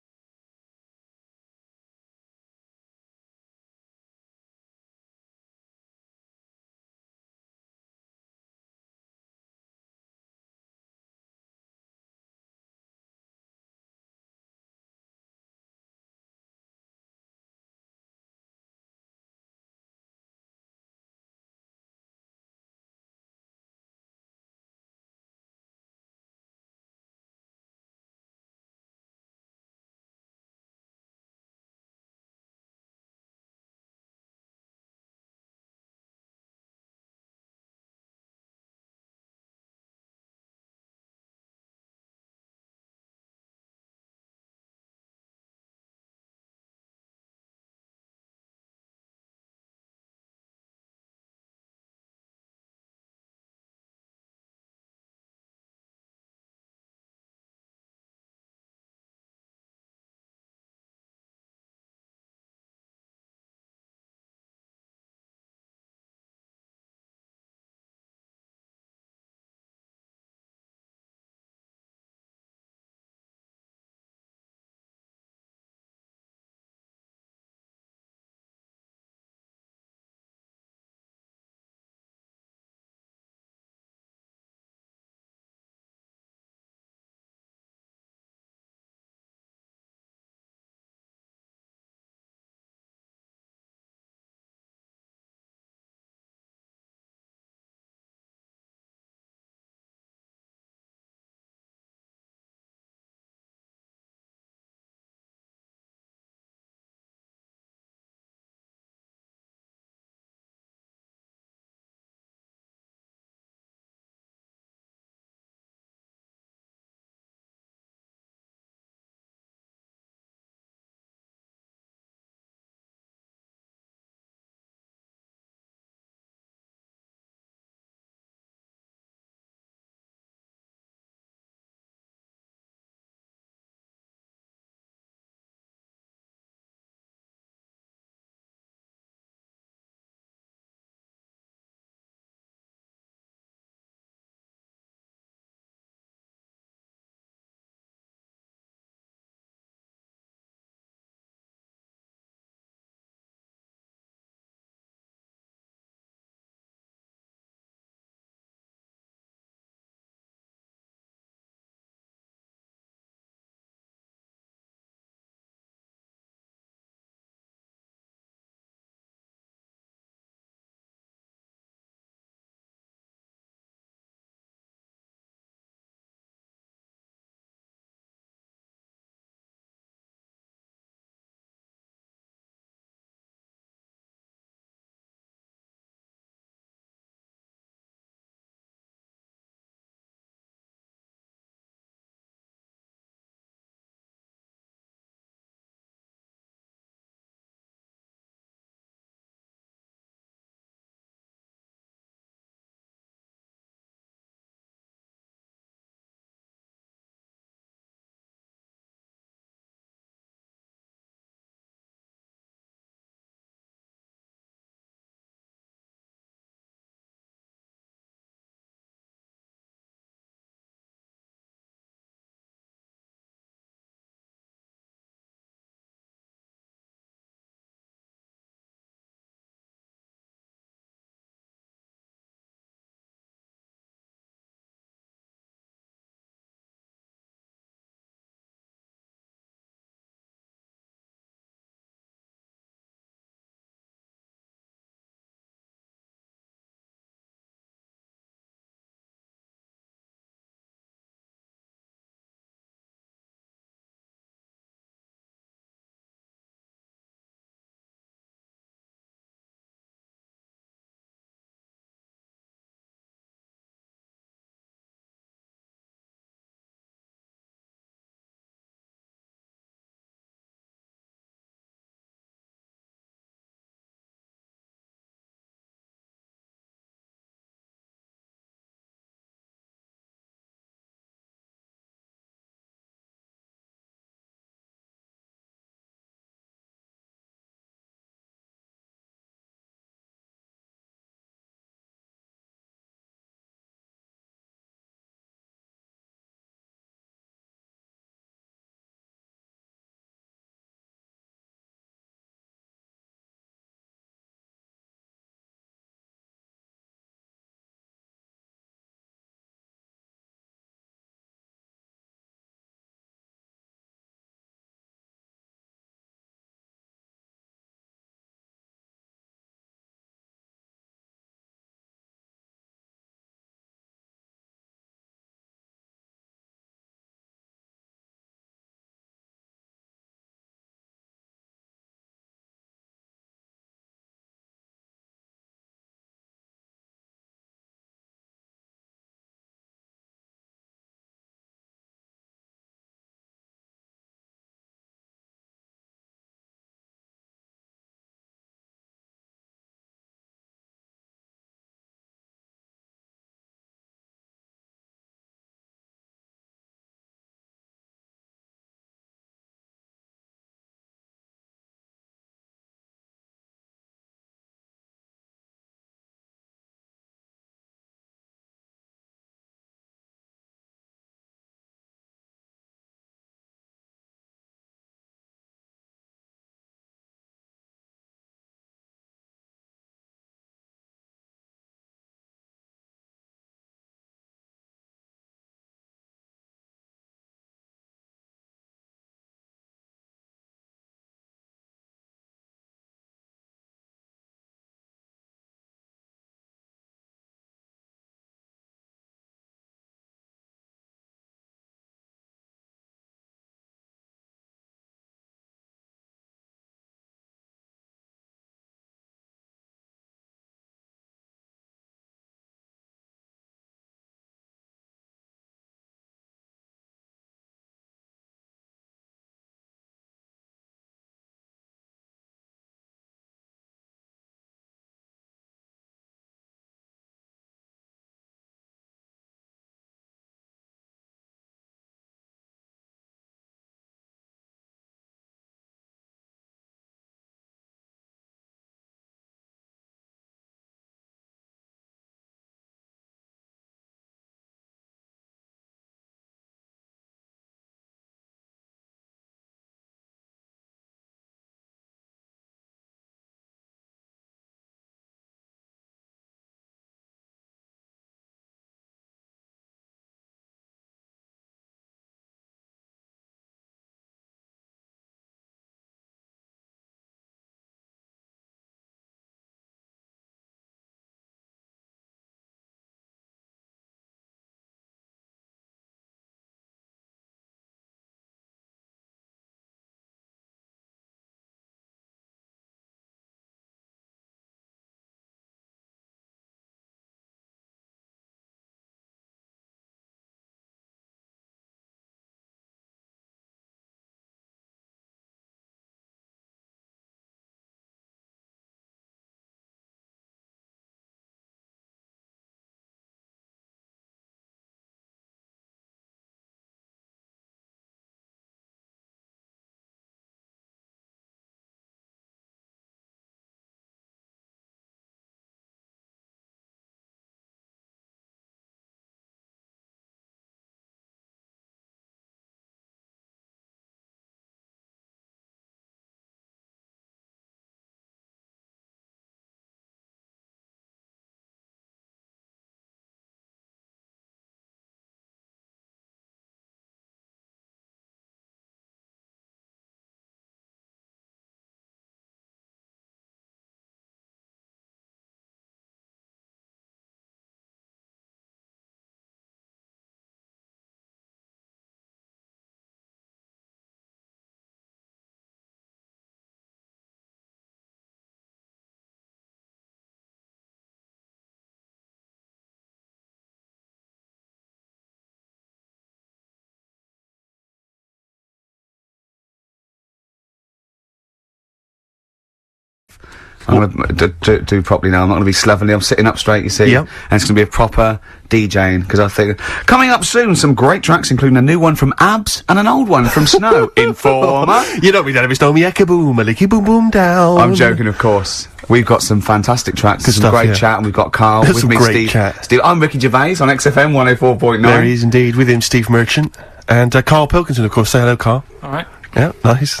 I'm gonna do properly now. I'm not gonna be slovenly. I'm sitting up straight, you see. Yep. And it's gonna be a proper DJing, because I think coming up soon, some great tracks, including a new one from Abs and an old one from Snow. Informer. You don't mean that if it's me eka boom, a licky boom boom down. I'm joking, of course. We've got some fantastic tracks, Good some stuff, great yeah. chat, and we've got Carl with Some me, great Steve. chat. Steve, I'm Ricky Gervais on XFM 104.9. There he is indeed, with him, Steve Merchant. And Karl Pilkington, of course. Say hello, Karl. Alright. Yeah, nice.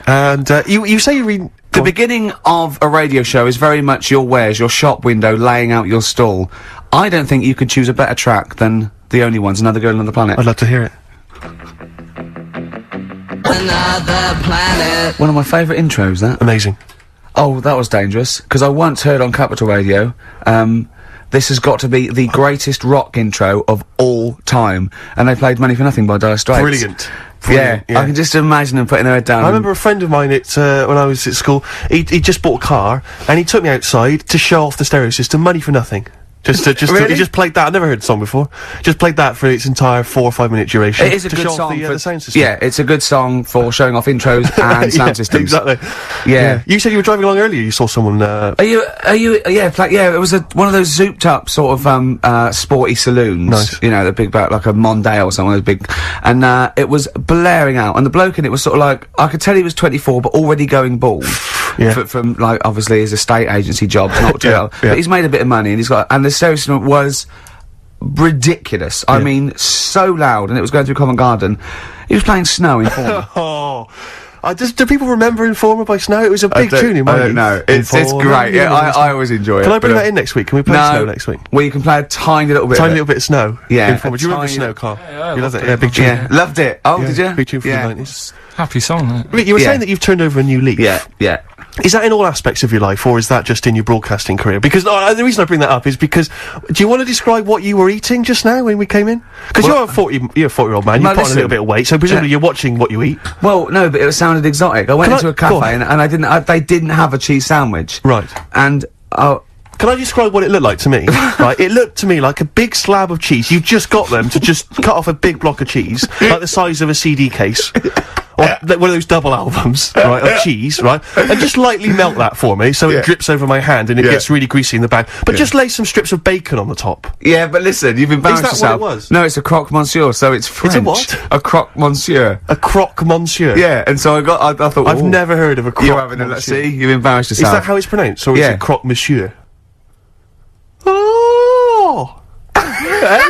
And you say you read... The beginning of a radio show is very much your wares, your shop window, laying out your stall. I don't think you could choose a better track than The Only Ones, Another Girl on Another Planet. I'd love to hear it. Another planet. One of my favourite intros, that. Amazing. Oh, that was dangerous, because I once heard on Capital Radio, this has got to be the greatest rock intro of all time, and they played Money for Nothing by Dire Straits. Brilliant. Yeah, I can just imagine them putting their head down. I remember a friend of mine when I was at school, he just bought a car, and he took me outside to show off the stereo system, Money for Nothing. Really? He just played that. I've never heard the song before. Just played that for its entire 4 or 5 minute duration. It is a to good show song off for the sound system. Yeah, it's a good song for showing off intros and sound Yeah, systems. Exactly. Yeah. You said you were driving along earlier. You saw someone. Yeah, it was one of those zooped up sort of, sporty saloons. Nice. You know, the big, like a Mondale or something, those big, and, it was blaring out, and the bloke in it was sort of like, I could tell he was 24, but already going bald. Yeah. From, like, obviously his estate agency job, not too well. yeah. But he's made a bit of money, and and the stereo system was ridiculous. I mean, so loud, and it was going through Covent Garden. He was playing Snow in Informer. Oh. Do people remember Informer by Snow? It was a big tune in my I don't youth. know. It's great. Yeah, I always enjoy it. Can I bring but, that in next week? Can we play Snow next week? Well, you can play a tiny little bit. Tiny little bit of Snow. Yeah. Informer. Do you remember tiny Snow, Carl? Yeah, You loved it. Yeah, big tune. Yeah, loved it. Oh, Yeah, did you? big tune from Yeah. the 90s. Happy song, that. Rick, you were Yeah. saying that you've turned over a new leaf. Yeah. Is that in all aspects of your life, or is that just in your broadcasting career? Because the reason I bring that up is because, do you want to describe what you were eating just now when we came in? Because Well, you're a 40-year-old man. no, You've put on a listen, little bit of weight, so presumably you're watching what you eat. Well, no, but it sounded exotic. I went Can into I- a go cafe on. and they didn't have a cheese sandwich. Right. And, Can I describe what it looked like to me? Right, it looked to me like a big slab of cheese. You've just got them to just cut off a big block of cheese, like the size of a CD case. Or one of those double albums, right, of cheese, right? And just lightly melt that for me, so it drips over my hand and it gets really greasy in the bag. But just lay some strips of bacon on the top. yeah, but listen, you've embarrassed Is that what yourself. it was? No, it's a croque monsieur, so it's French. what? A croque monsieur. A croque monsieur. Yeah, and so I thought, I've ooh, never heard of a croque you're having a, monsieur. see, you've embarrassed Is yourself. that how it's pronounced, or is Yeah. it croque monsieur? Oh! Hey?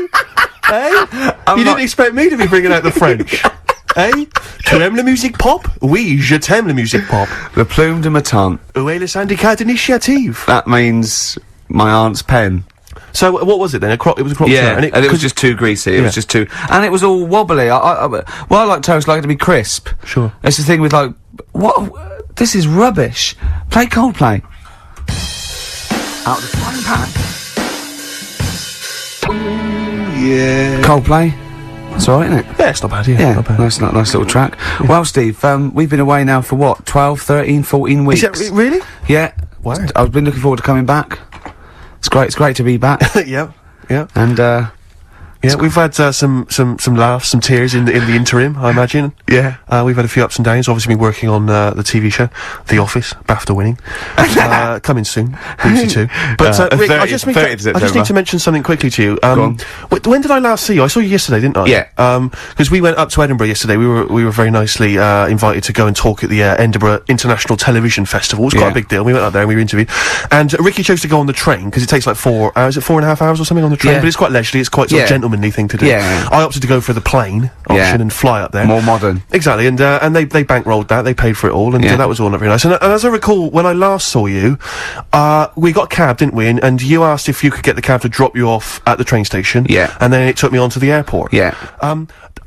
You didn't expect me to be bringing out the French. Eh? Tu aimes la musique pop? Oui, je t'aime la musique pop. Le plume de ma tante. Où est le syndicat d'initiative? That means my aunt's pen. So, what was it then? It was a croque Yeah, monsieur, and it was just too greasy. It was just too, and it was all wobbly. Well, I like toast, I like it to be crisp. Sure. It's the thing with like, what? This is rubbish. Play Coldplay. Out of the frying pan. Yeah. Coldplay. It's alright, isn't it? Yeah, it's not bad, yeah. Not bad. Nice little track. Yeah. Well, Steve, we've been away now for what? 12, 13, 14 weeks. Is that really? Yeah. Wow. I've been looking forward to coming back. It's great to be back. Yeah. And, Yeah, we've had some laughs, some tears in the interim, I imagine. Yeah. We've had a few ups and downs. Obviously, been working on the TV show, The Office, BAFTA winning, coming soon, BBC Two. But Rick, I just need to mention something quickly to you. When did I last see you? I saw you yesterday, didn't I? Yeah. Because we went up to Edinburgh yesterday. We were very nicely invited to go and talk at the Edinburgh International Television Festival. It was quite a big deal. We went up there and we were interviewed. And Ricky chose to go on the train because it takes like 4 hours. Is it 4.5 hours or something on the train? Yeah. But it's quite leisurely. It's quite sort of gentlemanly thing to do. Yeah. I opted to go for the plane option and fly up there. More modern. Exactly, and they bankrolled that, they paid for it all, and that was all not very nice. And as I recall, when I last saw you, we got a cab, didn't we? And you asked if you could get the cab to drop you off at the train station. Yeah. And then it took me on to the airport. Yeah.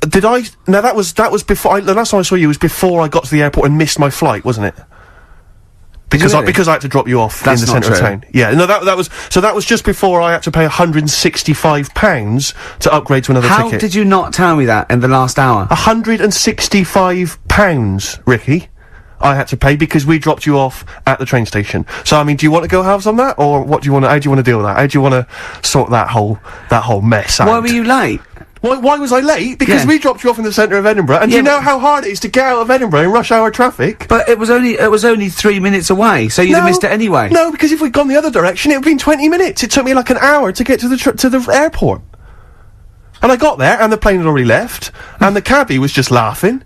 Did I? Now that was before. The last time I saw you was before I got to the airport and missed my flight, wasn't it? Because I had to drop you off in the centre of town. Yeah, no, that was just before I had to pay £165 to upgrade to another ticket. How did you not tell me that in the last hour? £165, Ricky, I had to pay because we dropped you off at the train station. So, I mean, do you want to go halves on that, or how do you want to deal with that? How do you want to sort that whole mess out? Why were you late? Why was I late? Because Yeah. we dropped you off in the centre of Edinburgh, and you know how hard it is to get out of Edinburgh in rush hour traffic? But it was only 3 minutes away, so you'd have missed it anyway. No, because if we'd gone the other direction, it would have been 20 minutes. It took me like an hour to get to the airport. And I got there, and the plane had already left, and the cabbie was just laughing.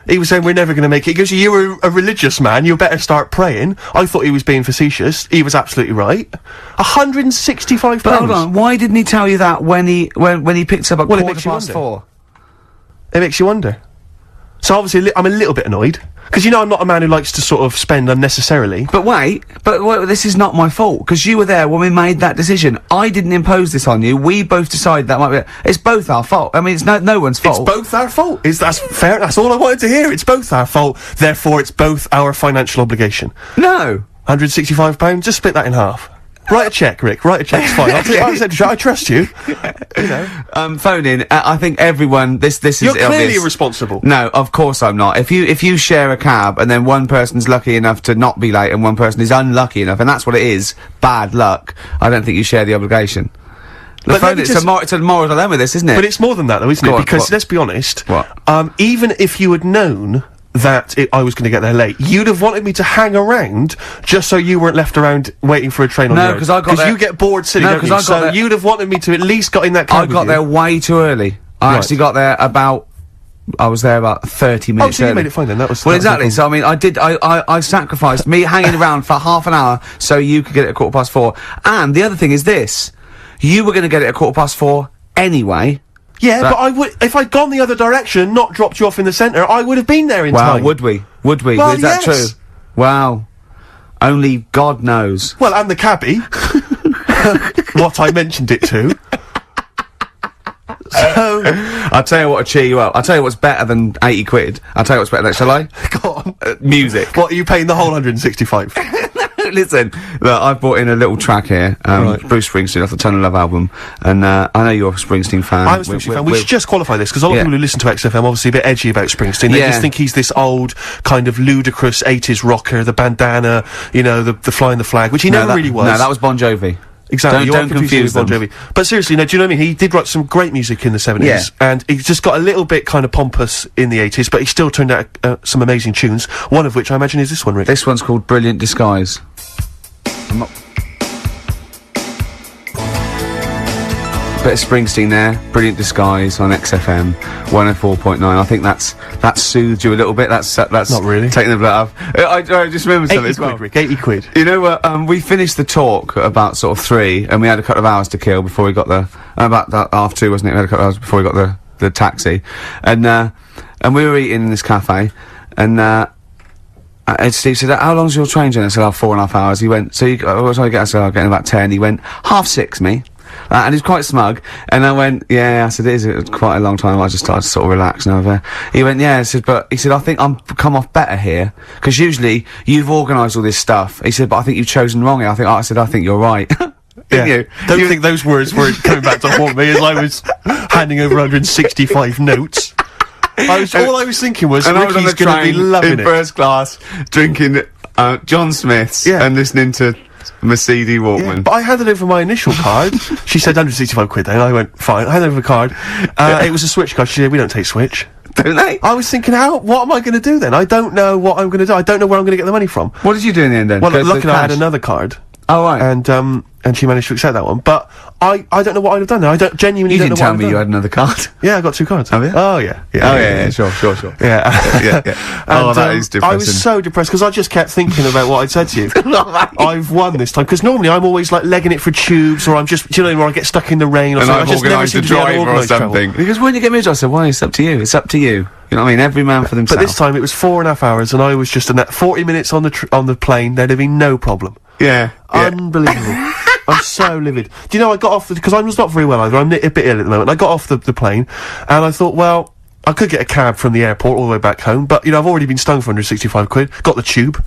He was saying, we're never going to make it. He goes, you were a religious man, you better start praying. I thought he was being facetious. He was absolutely right. £165. But hold on, why didn't he tell you that when he picked up at Well, it quarter makes you past wonder. 4? It makes you wonder. So obviously, I'm a little bit annoyed. Because, you know, I'm not a man who likes to sort of spend unnecessarily. But wait, this is not my fault, because you were there when we made that decision. I didn't impose this on you, we both decided that might be It's both our fault. I mean, it's no one's fault. It's both our fault. That's fair? That's all I wanted to hear. It's both our fault. Therefore, it's both our financial obligation. No. £165, just split that in half. Write a cheque, Rick. Write a cheque. It's fine. I trust you. You know. Phone in. I think everyone. This is. You're clearly obvious. irresponsible. No, of course I'm not. If you share a cab and then one person's lucky enough to not be late and one person is unlucky enough, and that's what it is, bad luck. I don't think you share the obligation. But Phone it's a moral dilemma, this, isn't it? But it's more than that, though, isn't Go it? on, Because what? let's be honest. What? Even if you had known that I was going to get there late, you'd have wanted me to hang around just so you weren't left around waiting for a train on the road. No, because I got there. you get bored sitting, No, don't 'cause you? I got So there. you'd have wanted me to at least got in that cab I got there way too early. I actually got there I was there about 30 minutes so you early. made it fine then, that was... Well, that was no exactly, so I mean, I sacrificed me hanging around for half an hour so you could get it at 4:15. And the other thing is this, you were gonna get it at 4:15 anyway. Yeah, but I would, if I'd gone the other direction and not dropped you off in the centre, I would have been there in Wow, time. would we? Well, Is that yes. true? Wow. Only God knows. Well, and the cabbie. What I mentioned it to. So... I'll tell you what will cheer you up. I'll tell you what's better than 80 quid. I'll tell you what's better than, shall I? Go on. Music. What, are you paying the whole 165? Listen, look, I've brought in a little track here, Right. Bruce Springsteen off the Tunnel Love album, and I know you're a Springsteen fan. I'm a Springsteen fan. We should just qualify this, because a lot of people who listen to XFM are obviously a bit edgy about Springsteen. They just think he's this old, kind of ludicrous 80s rocker, the bandana, you know, the flying the flag, which he never really was. No, that was Bon Jovi. Exactly, Don't confuse Bon them. Jovi. But seriously, no, do you know what I mean? He did write some great music in the 70s, Yeah. and he just got a little bit kind of pompous in the 80s, but he still turned out some amazing tunes, one of which I imagine is this one, Rick. This one's called Brilliant Disguise. Bit of Springsteen there, Brilliant Disguise on XFM 104.9. I think that soothed you a little bit. That's Not really. taking the blood off. I just remember something 80 as well. quid, Rick, 80 quid. You know what? We finished the talk at about sort of 3, and we had a couple of hours to kill before we got about that half 2, wasn't it? We had a couple of hours before we got the taxi, and we were eating in this cafe, and Steve said, "How long's your train journey?" I said, 4.5 hours. He went, "So what time I get?" I said, "I'll get in about 10. He went, 5:30, me. And he's quite smug, and I went, "Yeah," I said, it is quite a long time. I just started to sort of relax now. There, he went, "Yeah," I said, "But," he said, "I think I'm come off better here, because usually you've organised all this stuff." He said, "But I think you've chosen wrong here." I said, "I think you're right." Didn't you? Don't think those words were coming back to haunt me as I was handing over 165 notes. All I was thinking was, And I was on Ricky's the gonna be train loving in it. first class, drinking John Smith's and listening to Mercedes Walkman. Yeah, but I handed over my initial card. She said 165 quid then, and I went, fine. I handed over the card. It was a Switch card. She said, we don't take Switch. Don't they? I was thinking, what am I going to do then? I don't know what I'm going to do. I don't know where I'm going to get the money from. What did you do in the end then? Well, Go to luckily I had cash? another card. Oh, right. And she managed to accept that one. But I don't know what I'd have done. I don't genuinely You don't didn't know what tell I'd me have you done. had another card. Yeah, I got 2 cards. Have you? Oh, yeah. Sure. Yeah. Yeah. Oh, that is depressing. I was so depressed because I just kept thinking about what I'd said to you. I've won this time, because normally I'm always like legging it for tubes, or I'm just, do you know, where I get stuck in the rain or And something. I've I just never organised seem a to be able to driver or organise travel. something. Because when you get me a job, I said, "Why? It's up to you. It's up to you." You know what I mean? Every man for themselves. But this time it was 4.5 hours, and I was just in that 40 minutes on the plane. There'd have been no problem. Yeah. Unbelievable. I'm so livid. Do you know, I got off because I was not very well either. I'm a bit ill at the moment. I got off the plane, and I thought, well, I could get a cab from the airport all the way back home, but, you know, I've already been stung for 165 quid. Got the tube.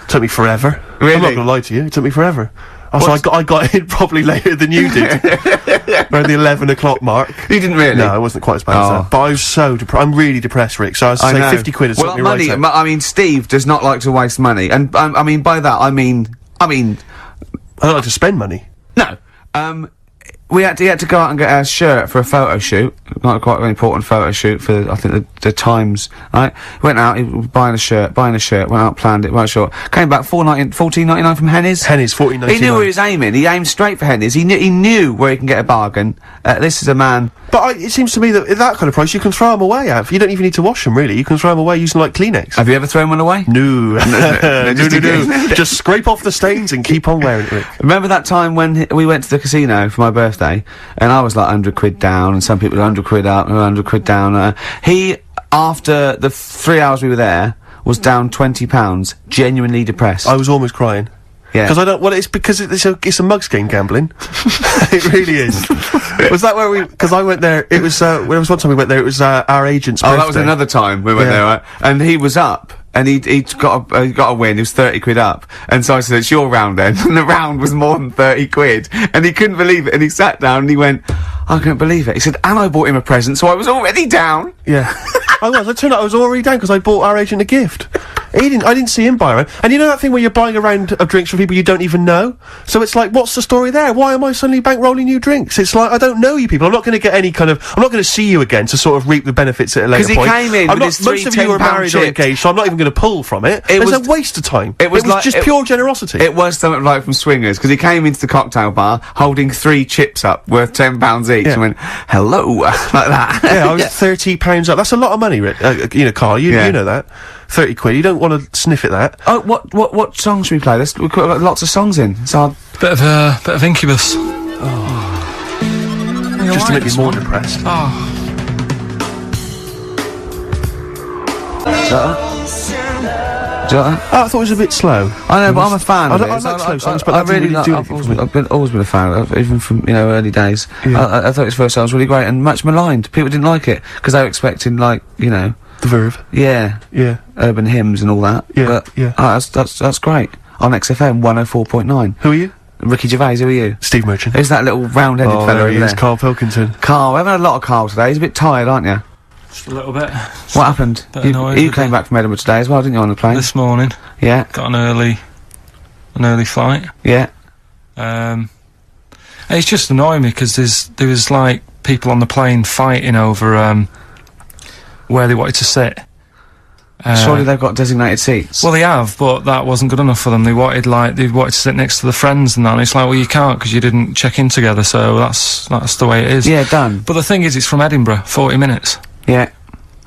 Took me forever. Really? I'm not gonna lie to you. It took me forever. So I got in probably later than you did. Around the 11 o'clock mark. You didn't really? No, it wasn't quite as bad as that. But I was so depressed. I'm really depressed, Rick. So I was I saying know. 50 quid has well, took me money, right out. I mean, Steve does not like to waste money, and I mean by that I mean I don't like to spend money. no. he had to go out and get a shirt for a photo shoot. Not quite an important photo shoot for, I think, the Times, right? Went out, he was buying a shirt, went out, planned it, right short. Came back, $14.99 from Henny's. Henny's, $14.99. He knew where he was aiming. He aimed straight for Henny's. He knew where he can get a bargain. This is a man. But it seems to me that at that kind of price, you can throw them away, Av. You don't even need to wash them, really. You can throw them away using, like, Kleenex. Have you ever thrown one away? No. No. Just scrape off the stains and keep on wearing it, Rick. Remember that time when we went to the casino for my birthday, and I was like 100 quid down, and some people were 100 quid up and 100 quid down. He, after the 3 hours we were there, was down £20, genuinely depressed. I was almost crying. Yeah. Because I don't, well, it's because it's a mugs game gambling. It really is. Was that where because I went there, it was, there was one time we went there, it was, our agent's birthday. That was another time we went there, right? And he was up. And he got a win, he was 30 quid up. And so I said, it's your round then. And the round was more than 30 quid. And he couldn't believe it. And he sat down and he went, I couldn't believe it. He said, and I bought him a present, so I was already down. Yeah. I turned out I was already down because I bought our agent a gift. I didn't see him buy one. And you know that thing where you're buying a round of drinks for people you don't even know? So it's like, what's the story there? Why am I suddenly bankrolling you drinks? It's like, I don't know you people. I'm not going to get any kind of, I'm not going to see you again to sort of reap the benefits at a later point. Because he came in with his three most of you are married or engaged, so I'm not even going to pull from it. It's a waste of time. It was just pure generosity. It was something like from Swingers, because he came into the cocktail bar holding 3 chips up worth £10 each and went, hello, like that. Yeah, I was £30 up. That's a lot of money, Rick. Carl, you know that. 30 quid. You don't want to sniff at that. Oh, what songs should we play? We've got lots of songs in. So bit of Incubus. Just to make me more depressed. Is that that? I thought it was a bit slow. I know, but I'm a fan of it. I like slow songs, but I really like. I've always been a fan of it, even from early days. Yeah. I thought his first song was really great and much maligned. People didn't like it because they were expecting the Verve. Yeah, urban hymns and all that. Yeah, that's great on XFM 104.9. Who are you? Ricky Gervais. Who are you? Steve Merchant. Who's that little round-headed fella there over he is, there? Karl Pilkington. Carl, we haven't had a lot of Carl today. He's a bit tired, aren't you? Just a little bit. What happened? Annoyed You came back from Edinburgh today as well, didn't you, on the plane? This morning. Yeah. Got an early flight. Yeah. It's just annoying me because there was like people on the plane fighting over where they wanted to sit. Surely they've got designated seats. Well, they have, but that wasn't good enough for them. They wanted to sit next to the friends and that. And it's like, well, you can't because you didn't check in together. So that's the way it is. Yeah, done. But the thing is, it's from Edinburgh, 40 minutes. Yeah.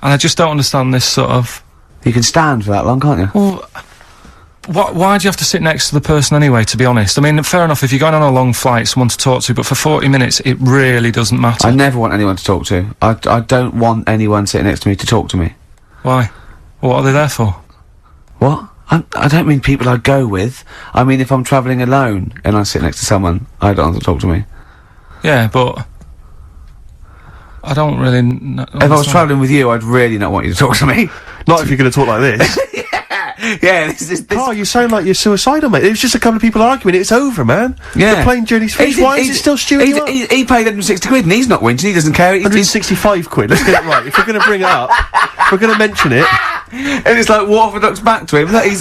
And I just don't understand this sort of. You can stand for that long, can't you? Well, why do you have to sit next to the person anyway, to be honest? I mean, fair enough, if you're going on a long flight, someone to talk to, but for 40 minutes, it really doesn't matter. I never want anyone to talk to. I don't want anyone sitting next to me to talk to me. Why? What are they there for? What? I don't mean people I go with. I mean if I'm travelling alone and I sit next to someone, I don't want them to talk to me. Yeah, but I don't really If I was travelling with you, I'd really not want you to talk to me. Not if you're going to talk like this. Yeah, this. Oh, you sound like you're suicidal, mate. It was just a couple of people arguing. It's over, man. Yeah. The plane journey's finished. Why is it still stewing you up? He paid 160 quid and he's not whinging. He doesn't care. 165 quid. Let's get it right. If we're going to bring it up, if we're going to mention it. And it's like orthodox back to him. He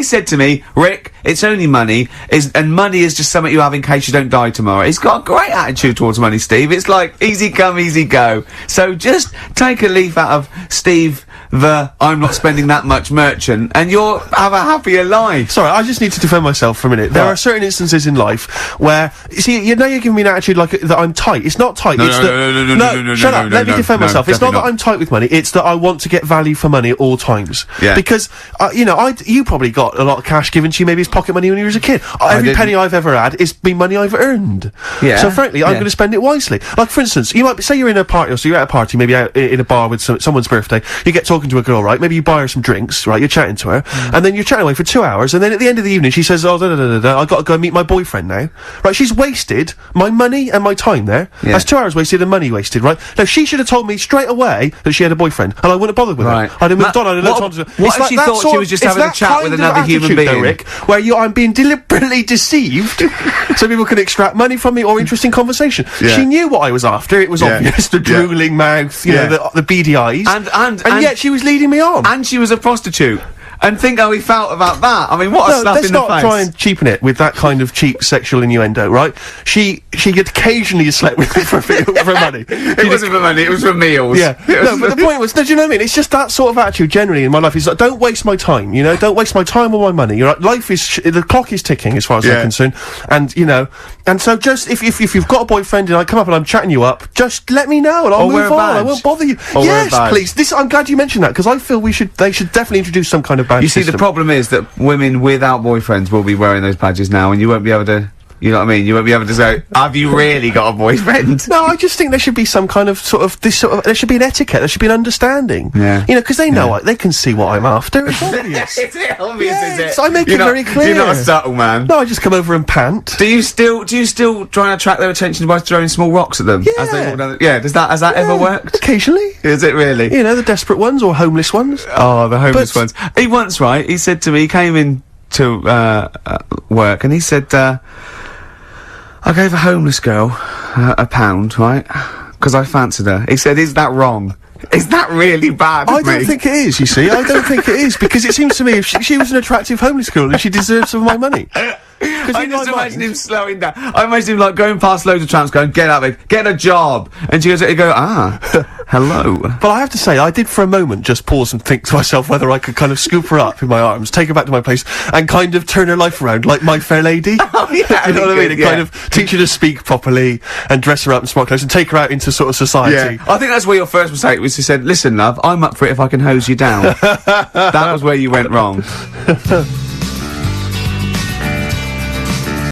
said to me, Rick, it's only money, and money is just something you have in case you don't die tomorrow. He's got a great attitude towards money, Steve. It's like easy come, easy go. So just take a leaf out of Steve the I'm not spending that much merchant, and you'll have a happier life. Sorry, I just need to defend myself for a minute. There are certain instances in life where, you see, now you're giving me an attitude like that I'm tight. It's not tight. No, shut up. Let me defend myself. It's not that I'm tight with money. It's that I want to get value for money at all times. Yeah. Because, you probably got a lot of cash given to you, maybe it's pocket money when you were a kid. Every penny I've ever had is been money I've earned. Yeah. So frankly, I'm going to spend it wisely. Like, for instance, you might say you're in a party, or so you're at a party, maybe out in a bar with someone's birthday. You get talking to a girl, right? Maybe you buy her some drinks, right? You're chatting to her, and then you're chatting away for 2 hours, and then at the end of the evening, she says, I got to go meet my boyfriend now. Right? She's wasted my money and my time there. Yeah. That's 2 hours wasted and money wasted, right? Now, she should have told me straight away that she had a boyfriend, and I wouldn't have bothered with her. I'd have moved on, I'd have let on to What if she thought she was just having a chat with another human being? Though, Rick, where I'm being deliberately deceived so people can extract money from me or interesting conversation. Yeah. She knew what I was after. It was obvious. The drooling mouth, you know, the beady eyes. And yet she was leading me on. And she was a prostitute. and think how he felt about that. I mean, what a slap in the face. Let's not try and cheapen it with that kind of cheap sexual innuendo, right? She occasionally slept with me for money. It wasn't for money, it was for meals. Yeah. No, but the point was, no, do you know what I mean? It's just that sort of attitude generally in my life. It's like, don't waste my time, you know? Don't waste my time or my money. You're right, life is, the clock is ticking as far as I'm concerned. And, you know, and so just, if you've got a boyfriend and I come up and I'm chatting you up, just let me know and I'll move on. I won't bother you. Yes, please. I'm glad you mentioned that, because I feel they should definitely introduce some kind of badge system. You see, the problem is that women without boyfriends will be wearing those badges now, and you won't be able to, you know what I mean? You won't be able to say, have you really got a boyfriend? No, I just think there should be some kind of there should be an etiquette, there should be an understanding. Yeah. You know, because they know, they can see what I'm after. It's obvious. Is it obvious, is it? So I make it very clear. You're not a subtle man. No, I just come over and pant. Do you still try and attract their attention by throwing small rocks at them? Yeah. As they walk down has that ever worked? Occasionally. Is it really? You know, the desperate ones or homeless ones. Oh, the homeless ones. He once, he said to me, he came in to work and he said, I gave a homeless girl £1, right? Because I fancied her. He said, is that wrong? Is that really bad of me? I don't think it is, you see. I don't think it is, because it seems to me if she was an attractive homeless girl, then she deserves some of my money. I just imagine him slowing down. I imagine him like going past loads of tramps going, get out, babe, get a job. And she goes, hello. But I have to say, I did for a moment just pause and think to myself whether I could kind of scoop her up in my arms, take her back to my place, and kind of turn her life around like My Fair Lady. Oh, yeah. You know what I mean? And kind of teach her to speak properly, and dress her up in smart clothes, and take her out into sort of society. Yeah. I think that's where your first mistake was. You said, listen, love, I'm up for it if I can hose you down. That was where you went wrong.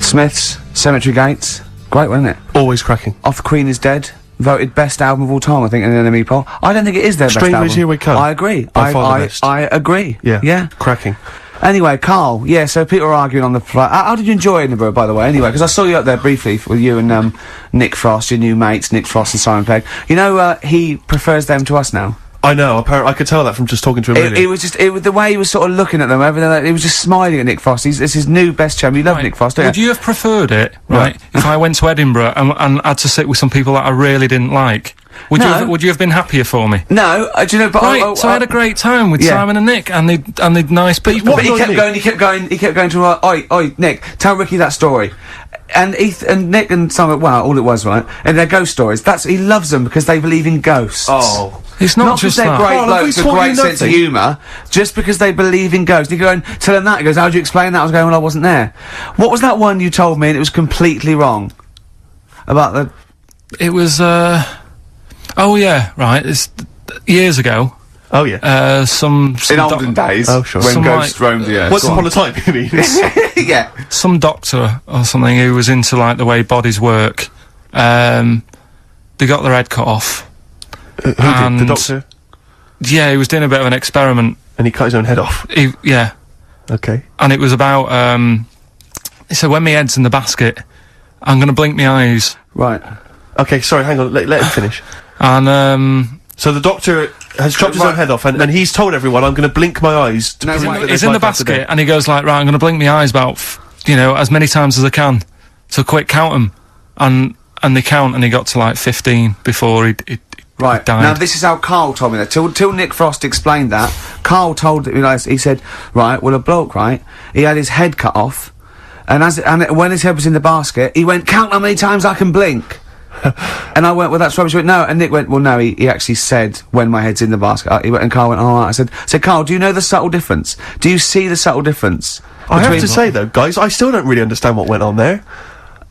Smiths, Cemetery Gates. Great, wasn't it? Always cracking. Off the Queen is Dead. Voted best album of all time, I think, in an NME poll. I don't think it is their best album. Strangers Here We Come. I agree. I agree. Yeah. Cracking. Anyway, Carl, so people are arguing on the flight. How did you enjoy Edinburgh, by the way, anyway? Because I saw you up there briefly with you and, Nick Frost, your new mates, Nick Frost and Simon Pegg. You know, he prefers them to us now. I know, apparently, I could tell that from just talking to him It was just, the way he was sort of looking at them, everything, he was just smiling at Nick Frost. It's his new best chum. You love Nick Frost, don't you? Would you have preferred it, right, if I went to Edinburgh and had to sit with some people that I really didn't like? Would you have been happier for me? No, do you know, but so I had a great time with Simon and Nick, and they're nice people. But he kept going to, oi, Nick, tell Ricky that story. And Nick and Simon, all it was, right? And they're ghost stories. He loves them because they believe in ghosts. Oh. It's not just they're that. great blokes with great sense of humour, just because they believe in ghosts. And you go and tell him that, he goes, how do you explain that? I was going, well, I wasn't there. What was that one you told me and it was completely wrong? About the... It was, oh yeah, right, it's years ago. Oh yeah. Some in olden days, sure. when ghosts roamed the earth. Once upon a time, you mean? Yeah. Some doctor or something who was into, like, the way bodies work, they got their head cut off. Who did? The doctor? Yeah, he was doing a bit of an experiment. And he cut his own head off? Yeah. Okay. And it was about, he said, when my head's in the basket, I'm gonna blink my eyes. Right. Okay, sorry, hang on, let him finish. And, so the doctor has chopped his own head off, and he's told everyone, I'm gonna blink my eyes to prove that he's in the basket, and he goes like, right, I'm gonna blink my eyes about, as many times as I can. So quick, count them. And they count, and he got to, like, 15 before he died. Now, this is how Carl told me that. Till Nick Frost explained that, Carl told me, he said, right, well, a bloke, right, he had his head cut off, and when his head was in the basket, he went, count how many times I can blink. And I went, well, that's rubbish. He went, no. And Nick went, well, no, he actually said, when my head's in the basket. He went, and Carl went, all right. I said, Carl, do you know the subtle difference? Do you see the subtle difference? I have to say, though, guys, I still don't really understand what went on there.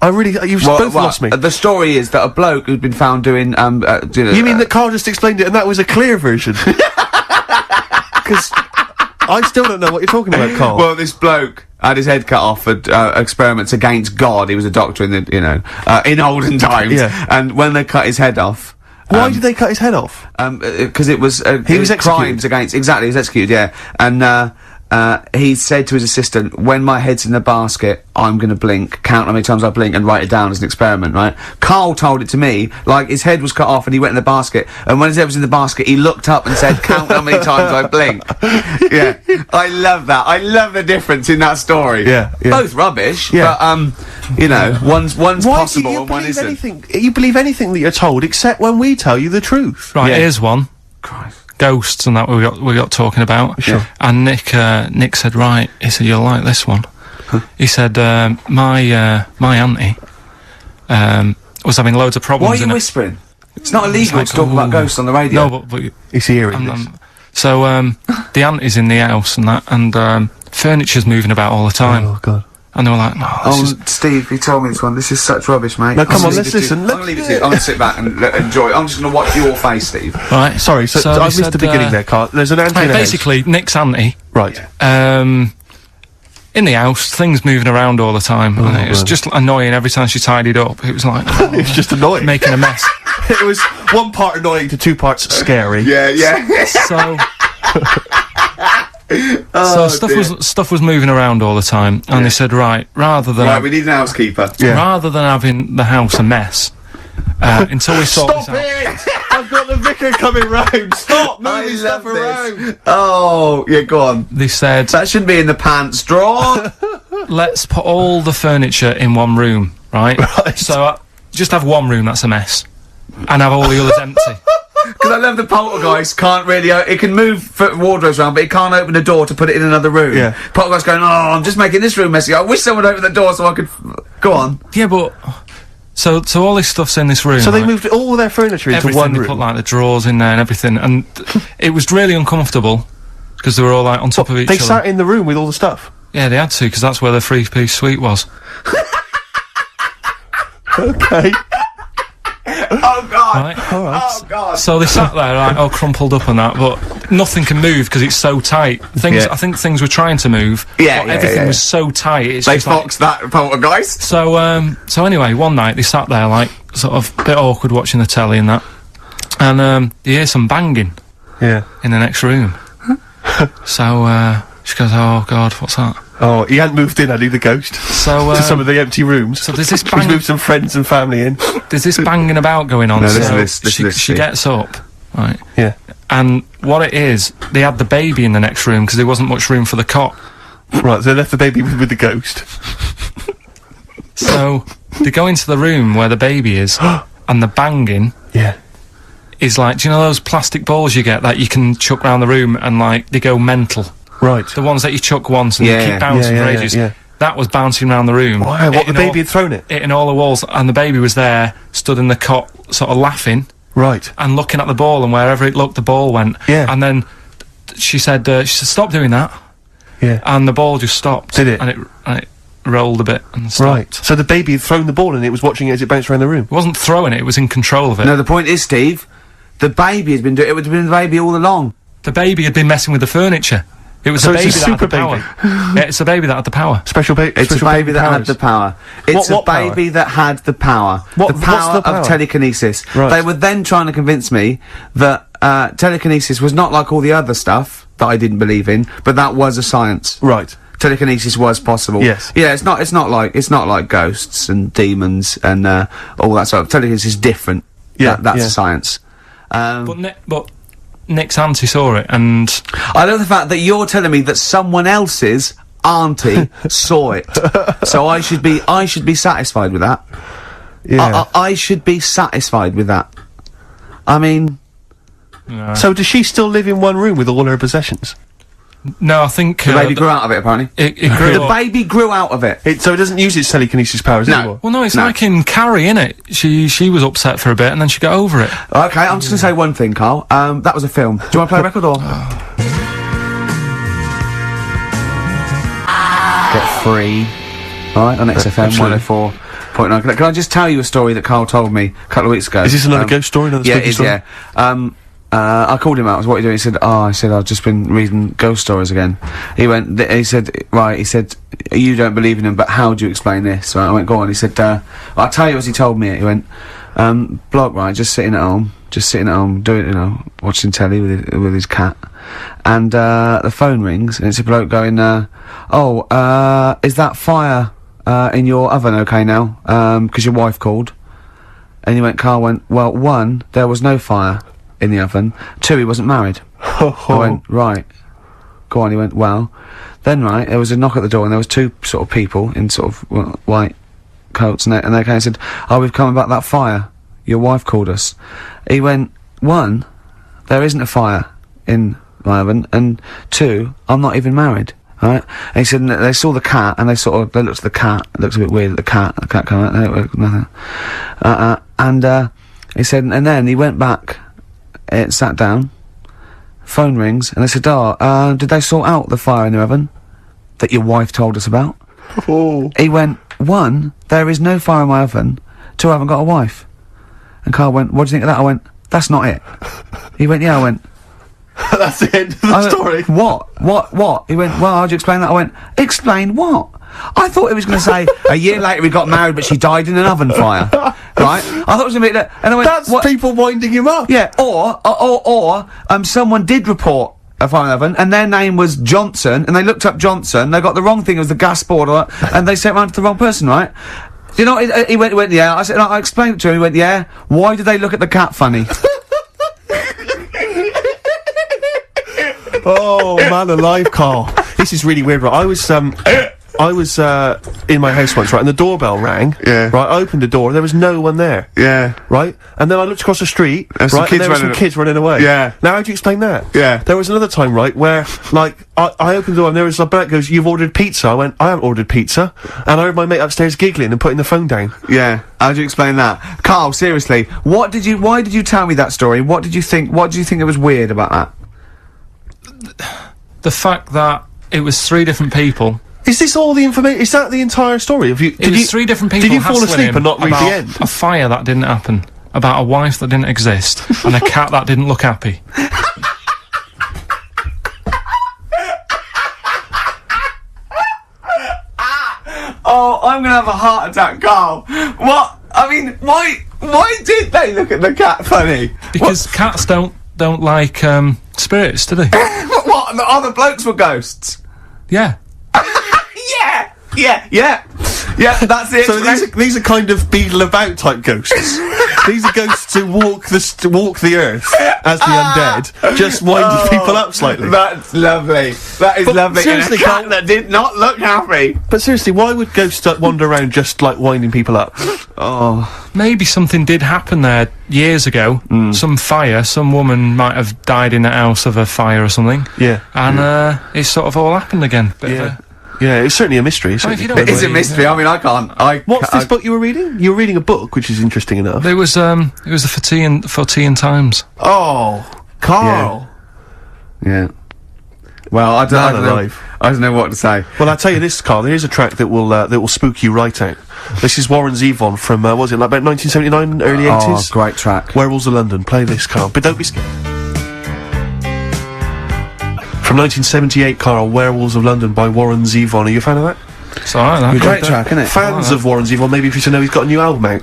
You've both lost me. The story is that a bloke who'd been found doing, You mean that Carl just explained it and that was a clear version? Because I still don't know what you're talking about, Carl. Well, this bloke had his head cut off at experiments against God. He was a doctor in the, in olden times. Yeah. And when they cut his head off... Why did they cut his head off? Because it was... he was executed. Crimes against... Exactly, he was executed, yeah. And, he said to his assistant, when my head's in the basket, I'm gonna blink, count how many times I blink and write it down as an experiment, right? Carl told it to me, like, his head was cut off and he went in the basket, and when his head was in the basket, he looked up and said, count how many times I blink. Yeah. I love that. I love the difference in that story. Yeah. Both rubbish, but, one's possible and one isn't. You believe anything that you're told, except when we tell you the truth. Right, here's one. Christ. ghosts and that we got talking about. Sure. And Nick said, right, he said, you'll like this one. He said, my auntie, was having loads of problems. Why are you whispering? It's not illegal like, to talk about ghosts on the radio. No, but It's hearing this. so, the auntie's in the house and that, and, furniture's moving about all the time. Oh, God. And they were like, no, this is Steve, you told me this one. This is such rubbish, mate. No, come on, let's listen. I'm gonna leave it to you. I'm gonna sit back and enjoy it. I'm just gonna watch your face, Steve. right. Sorry, so So I they missed the said, beginning there, Carl. There's an auntie in the house. basically, Nick's auntie, Right. in the house, things moving around all the time, and it was man. just annoying every time she tidied up. It was like, It's just annoying. making a mess. It was one part annoying to two parts scary. Yeah. So, stuff was moving around all the time, and they said, right, rather than we need an housekeeper. Yeah. rather than having the house a mess, until we sort this Stop out. it! I've got the vicar coming round. Stop moving stuff around. Oh, yeah, go on. They said, That shouldn't be in the pants drawer. let's put all the furniture in one room, right? Right. So just have one room that's a mess, and have all the others empty. Because I love the poltergeist can't really. It can move wardrobes around, but it can't open a door to put it in another room. Yeah. Poltergeist going, oh, I'm just making this room messy. I wish someone would open the door so I could. Go on. Yeah, but so all this stuff's in this room. So they right? moved all their furniture into everything. one They room. put like the drawers in there and everything, and it was really uncomfortable because they were all like on top of each They other. sat in the room with all the stuff. Yeah, they had to because that's where the 3-piece suite was. Okay. Oh, God. Right. All right. Oh, God. So they sat there, like, all crumpled up and that, but nothing can move because it's so tight. Yeah. I think things were trying to move, Yeah, but yeah, everything yeah. was so tight. It's They just like, foxed that poltergeist. so anyway, one night they sat there, like, sort of a bit awkward watching the telly and that, and you hear some banging Yeah. in the next room. So she goes, "Oh God, what's that?" Oh, he hadn't moved in, had he, the ghost? So To some of the empty rooms. so there's this He's bang, moved some friends and family in. there's this banging about going on. No, so listen to this, listen to this, she Steve. gets up, right, Yeah. and what it is, they had the baby in the next room because there wasn't much room for the cot. Right, so they left the baby with the ghost. So they go into the room where the baby is, and the banging Yeah. is like, do you know those plastic balls you get that you can chuck round the room and like they go mental? Right. The ones that you chuck once and Yeah. they keep bouncing Yeah, for yeah, ages. yeah. That was bouncing around the room. Wow, what, the hitting baby had thrown it? hitting all the walls, and the baby was there, stood in the cot, sort of laughing Right. and looking at the ball, and wherever it looked, the ball went. Yeah. And then she said, "Stop doing that," Yeah. and the ball just stopped. Did it? And it rolled a bit and stopped. Right. So the baby had thrown the ball and it was watching it as it bounced around the room. It wasn't throwing it; it was in control of it. No, the point is, Steve, the baby has been doing it. Would have been the baby all along. The baby had been messing with the furniture. It was So the it's baby a that had the super power. Yeah, it's the baby that had the power. Special baby. It's a baby that had the power. It's What a power? baby that had the power. What- the what's power the power? of telekinesis. Right. They were then trying to convince me that telekinesis was not like all the other stuff that I didn't believe in, but that was a science. Right. Telekinesis was possible. Yes. Yeah, it's not like ghosts and demons and all that sort of. Telekinesis is different. Yeah, That's yeah. a science. But Nick's auntie saw it, and I love the fact that you're telling me that someone else's auntie saw it. So I should be satisfied with that. Yeah. I should be satisfied with that. I mean, So does she still live in one room with all her possessions? no, I think the baby grew out of it, apparently. it grew The up. baby grew out of it. So it doesn't use its telekinesis powers No. anymore? Well, no, it's No. like in Carrie, innit? She was upset for a bit, and then she got over it. Okay, I'm just gonna say one thing, Carl. That was a film. Do you want to play a record or? Get free. Alright, on XFM absolutely. 104.9. Can I just tell you a story that Carl told me a couple of weeks ago? Is this another ghost story? Another Yeah, spooky it is, story? yeah. I called him out. I was, what are you doing? He said, I've just been reading ghost stories again. He went, he said, you don't believe in them, but how do you explain this? Right, I went, go on. He said, I'll tell you as he told me it. He went, bloke, right, just sitting at home, doing, watching telly with his cat. And, the phone rings, and it's a bloke going, is that fire, in your oven okay now? 'Cause your wife called. And he went, Carl went, well, 1, there was no fire in the oven. 2, he wasn't married. I went, right. Go on, he went, well. Then, right, there was a knock at the door, and there was 2 sort of people in sort of white coats, and they came and said, we've come about that fire. Your wife called us. He went, 1, there isn't a fire in my oven, and 2, I'm not even married. Right? And he said they saw the cat, and they looked at the cat. It looks a bit weird. The cat came out. Nothing. And he said, and then he went back, sat down. Phone rings, and they said, did they sort out the fire in the oven that your wife told us about? Oh. He went, 1, there is no fire in my oven. 2, I haven't got a wife. And Carl went, what do you think of that? I went, that's not it. He went, yeah. I went, That's the end of the story. What? He went, well, how'd you explain that? I went, explain what? I thought he was going to say, a year later we got married, but she died in an oven fire. Right? I thought it was going to be that, and I went, That's what? people winding him up. Yeah, or someone did report a fire in the oven, and their name was Johnson, and they looked up Johnson, they got the wrong thing, it was the gas board, and they sent it round to the wrong person, right? You know, he went, yeah. I said, I explained it to him, he went, yeah. Why did they look at the cat funny? Oh, man alive, Carl. This is really weird, right? I was in my house once, right, and the doorbell rang. Yeah. Right, I opened the door, there was no one there. Yeah. Right? And then I looked across the street, There's right, some kids and there were some running kids running away. Yeah. Now, how do you explain that? Yeah. There was another time, right, where, like, I opened the door and there was a bloke goes, you've ordered pizza. I went, I haven't ordered pizza. And I heard my mate upstairs giggling and putting the phone down. Yeah. How'd you explain that? Carl, seriously, why did you tell me that story? What did you think it was weird about that? The fact that it was 3 different people. Is this all the information? Is that the entire story? It was 3 different people. Did you fall asleep and not read the end? A fire that didn't happen, about a wife that didn't exist, and a cat that didn't look happy. Oh, I'm gonna have a heart attack, Carl. What? I mean, why did they look at the cat funny? Because cats don't like spirits, do they? What? The other blokes were ghosts? Yeah. Yeah, that's it. So these are kind of beetle about type ghosts. These are ghosts who walk the earth as the undead, just winding people up slightly. That's lovely. That is lovely. Seriously, and a cat that did not look happy. But seriously, why would ghosts wander around just like winding people up? Oh, Maybe something did happen there years ago. Some fire, some woman might have died in the house of a fire or something. Yeah. And it sort of all happened again. Bit of a- Yeah, it's certainly a mystery. Well, if you Certainly. don't it is a believe- mystery. I mean, I can't. What's this book you were reading? You were reading a book, which is interesting enough. It was the for tea and Times. Oh, Carl. Yeah. Well, I don't know what to say. Well, I'll tell you this, Carl. There is a track that will spook you right out. This is Warren Zevon from what was it, like about 1979, early 80s? Oh, great track. Werewolves of London. Play this, Carl. But don't be scared. From 1978, Carl, Werewolves of London by Warren Zevon. Are you a fan of that? It's alright, that. Great track, isn't it? Fans of Warren Zevon, maybe if you should know he's got a new album out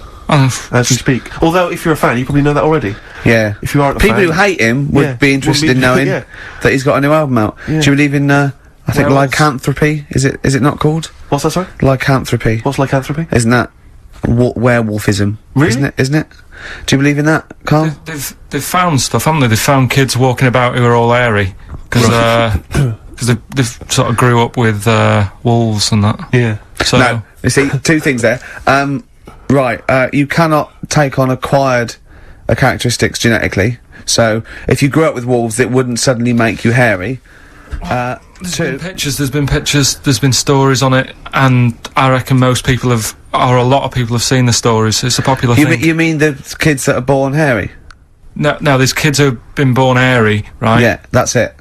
as we speak. Although, if you're a fan, you probably know that already. Yeah. If you aren't a People fan, who hate him would be interested in knowing yeah. that he's got a new album out. Yeah. Do you believe in, I think Werewolves. lycanthropy? Is it not called? What's that, sorry? Lycanthropy. What's lycanthropy? Isn't that werewolfism? Really? Isn't it? Do you believe in that, Carl? They've found stuff, haven't they? They've found kids walking about who are all airy. Because they sort of grew up with wolves and that. Yeah. So No, you see, 2 things there. You cannot take on acquired characteristics genetically. So, if you grew up with wolves, it wouldn't suddenly make you hairy. there's been pictures, there's been stories on it, and I reckon most people a lot of people have seen the stories. It's a popular thing. You mean the kids that are born hairy? No, there's kids who've been born hairy, right? Yeah, that's it.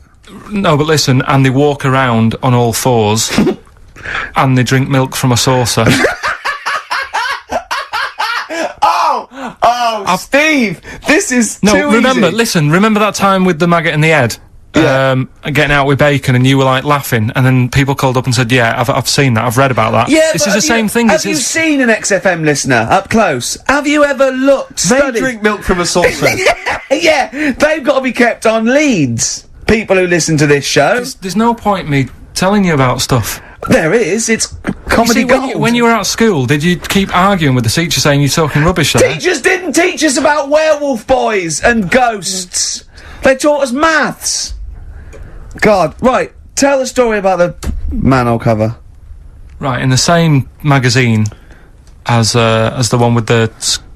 No, but listen, and they walk around on all 4s, and they drink milk from a saucer. Steve, this is remember that time with the maggot in the head? Yeah. Getting out with bacon, and you were like laughing, and then people called up and said, yeah, I've seen that, I've read about that. Yeah, this is the same thing. Have you seen an XFM listener up close? Have you ever looked? They drink milk from a saucer. yeah, they've got to be kept on leads. People who listen to this show. There's no point me telling you about stuff. There is. It's comedy gold. When you were at school, did you keep arguing with the teacher saying you're talking rubbish there? Teachers didn't teach us about werewolf boys and ghosts. They taught us maths. God, right. Tell the story about the manhole cover. Right, in the same magazine as the one with the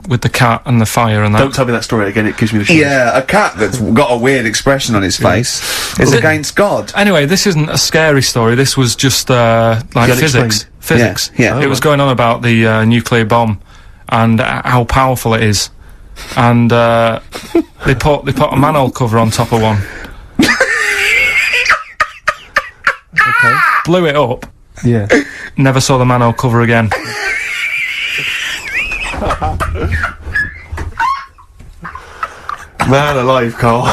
with the cat and the fire and that. Don't tell me that story again, it gives me the shivers. Yeah, a cat that's got a weird expression on its face is against God. Anyway, this isn't a scary story, this was just, like physics. Physics. Yeah. It was going on about the, nuclear bomb and how powerful it is. And, they put a manhole cover on top of one. Okay. Blew it up. Yeah. Never saw the manhole cover again. Man alive, Carl.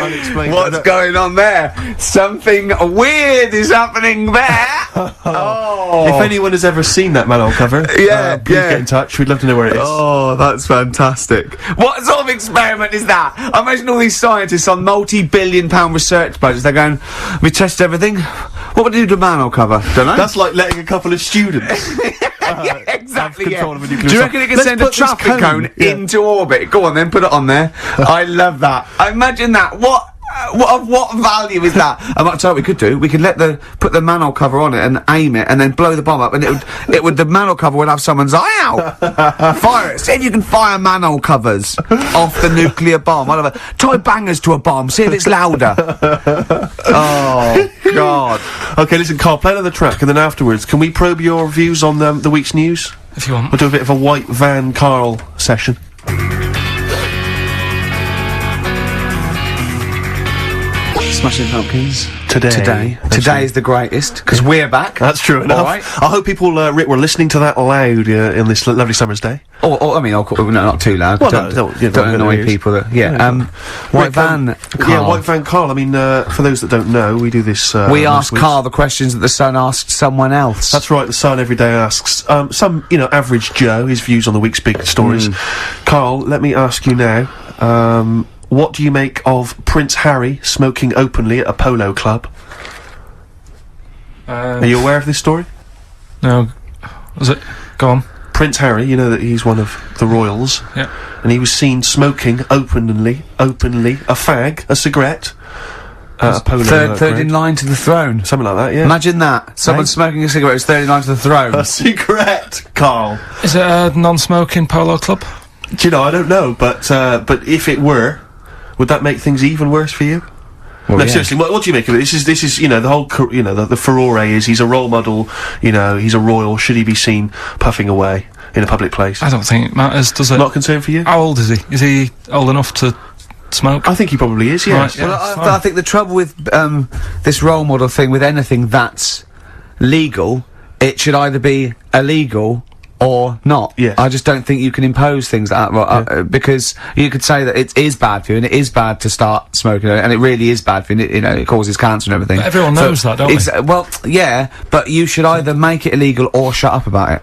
Unexplained. What's going on there? Something weird is happening there. Oh. If anyone has ever seen that manhole cover, please get in touch. We'd love to know where it is. Oh, that's fantastic. What sort of experiment is that? I imagine all these scientists on multi-billion-pound research budgets, they're going, we test everything. What would you do to a manhole cover? Don't know. That's like letting a couple of students. Yeah, exactly. control of a nuclear Do you reckon it can send a traffic cone into orbit? Go on then, put it on there. I love that. Imagine that. What value is that? I might tell you what we could do. We could put the manhole cover on it and aim it, and then blow the bomb up, and the manhole cover would have someone's eye out. Fire it. See if you can fire manhole covers off the nuclear bomb. Whatever. Tie bangers to a bomb. See if it's louder. Oh God. Okay, listen, Carl, play another track, and then afterwards, can we probe your views on the week's news? If you want. We'll do a bit of a white van Carl session. Smashing Pumpkins. Today Today is the greatest, because we're back. That's true enough. All right. I hope people, Rick, were listening to that loud in this lovely summer's day. Or I mean, no, not too loud. Well, don't don't annoy ears. people. White Rick, van. Carl. Yeah, White Van Carl. I mean, for those that don't know, we do this. We ask Carl the questions that the Sun asked someone else. That's right. The Sun every day asks some, average Joe his views on the week's big stories. Carl, let me ask you now. What do you make of Prince Harry smoking openly at a polo club? Are you aware of this story? No. Was it? Go on. Prince Harry, you know that he's one of the royals. Yeah. And he was seen smoking openly, a fag, a cigarette, at a polo third ground. in line to the throne. Something like that, yeah. Imagine that. Someone smoking a cigarette is third in line to the throne. A cigarette, Carl. Is it a non-smoking polo club? Do you know, I don't know, but if it were, would that make things even worse for you? Well, No, yeah. seriously, what do you make of it? This is, the whole, the furore is, he's a role model, he's a royal, should he be seen puffing away in a public place? I don't think it matters, does it? Not concerned for you? How old is he? Is he old enough to smoke? I think he probably is, yes. Right, yeah. Well, fine. I think the trouble with this role model thing, with anything that's legal, it should either be illegal or not. Yes. I just don't think you can impose things like that, because you could say that it is bad for you, and it is bad to start smoking, and it really is bad for you, it causes cancer and everything. But everyone knows that, don't they? Well, yeah, but you should either make it illegal or shut up about it.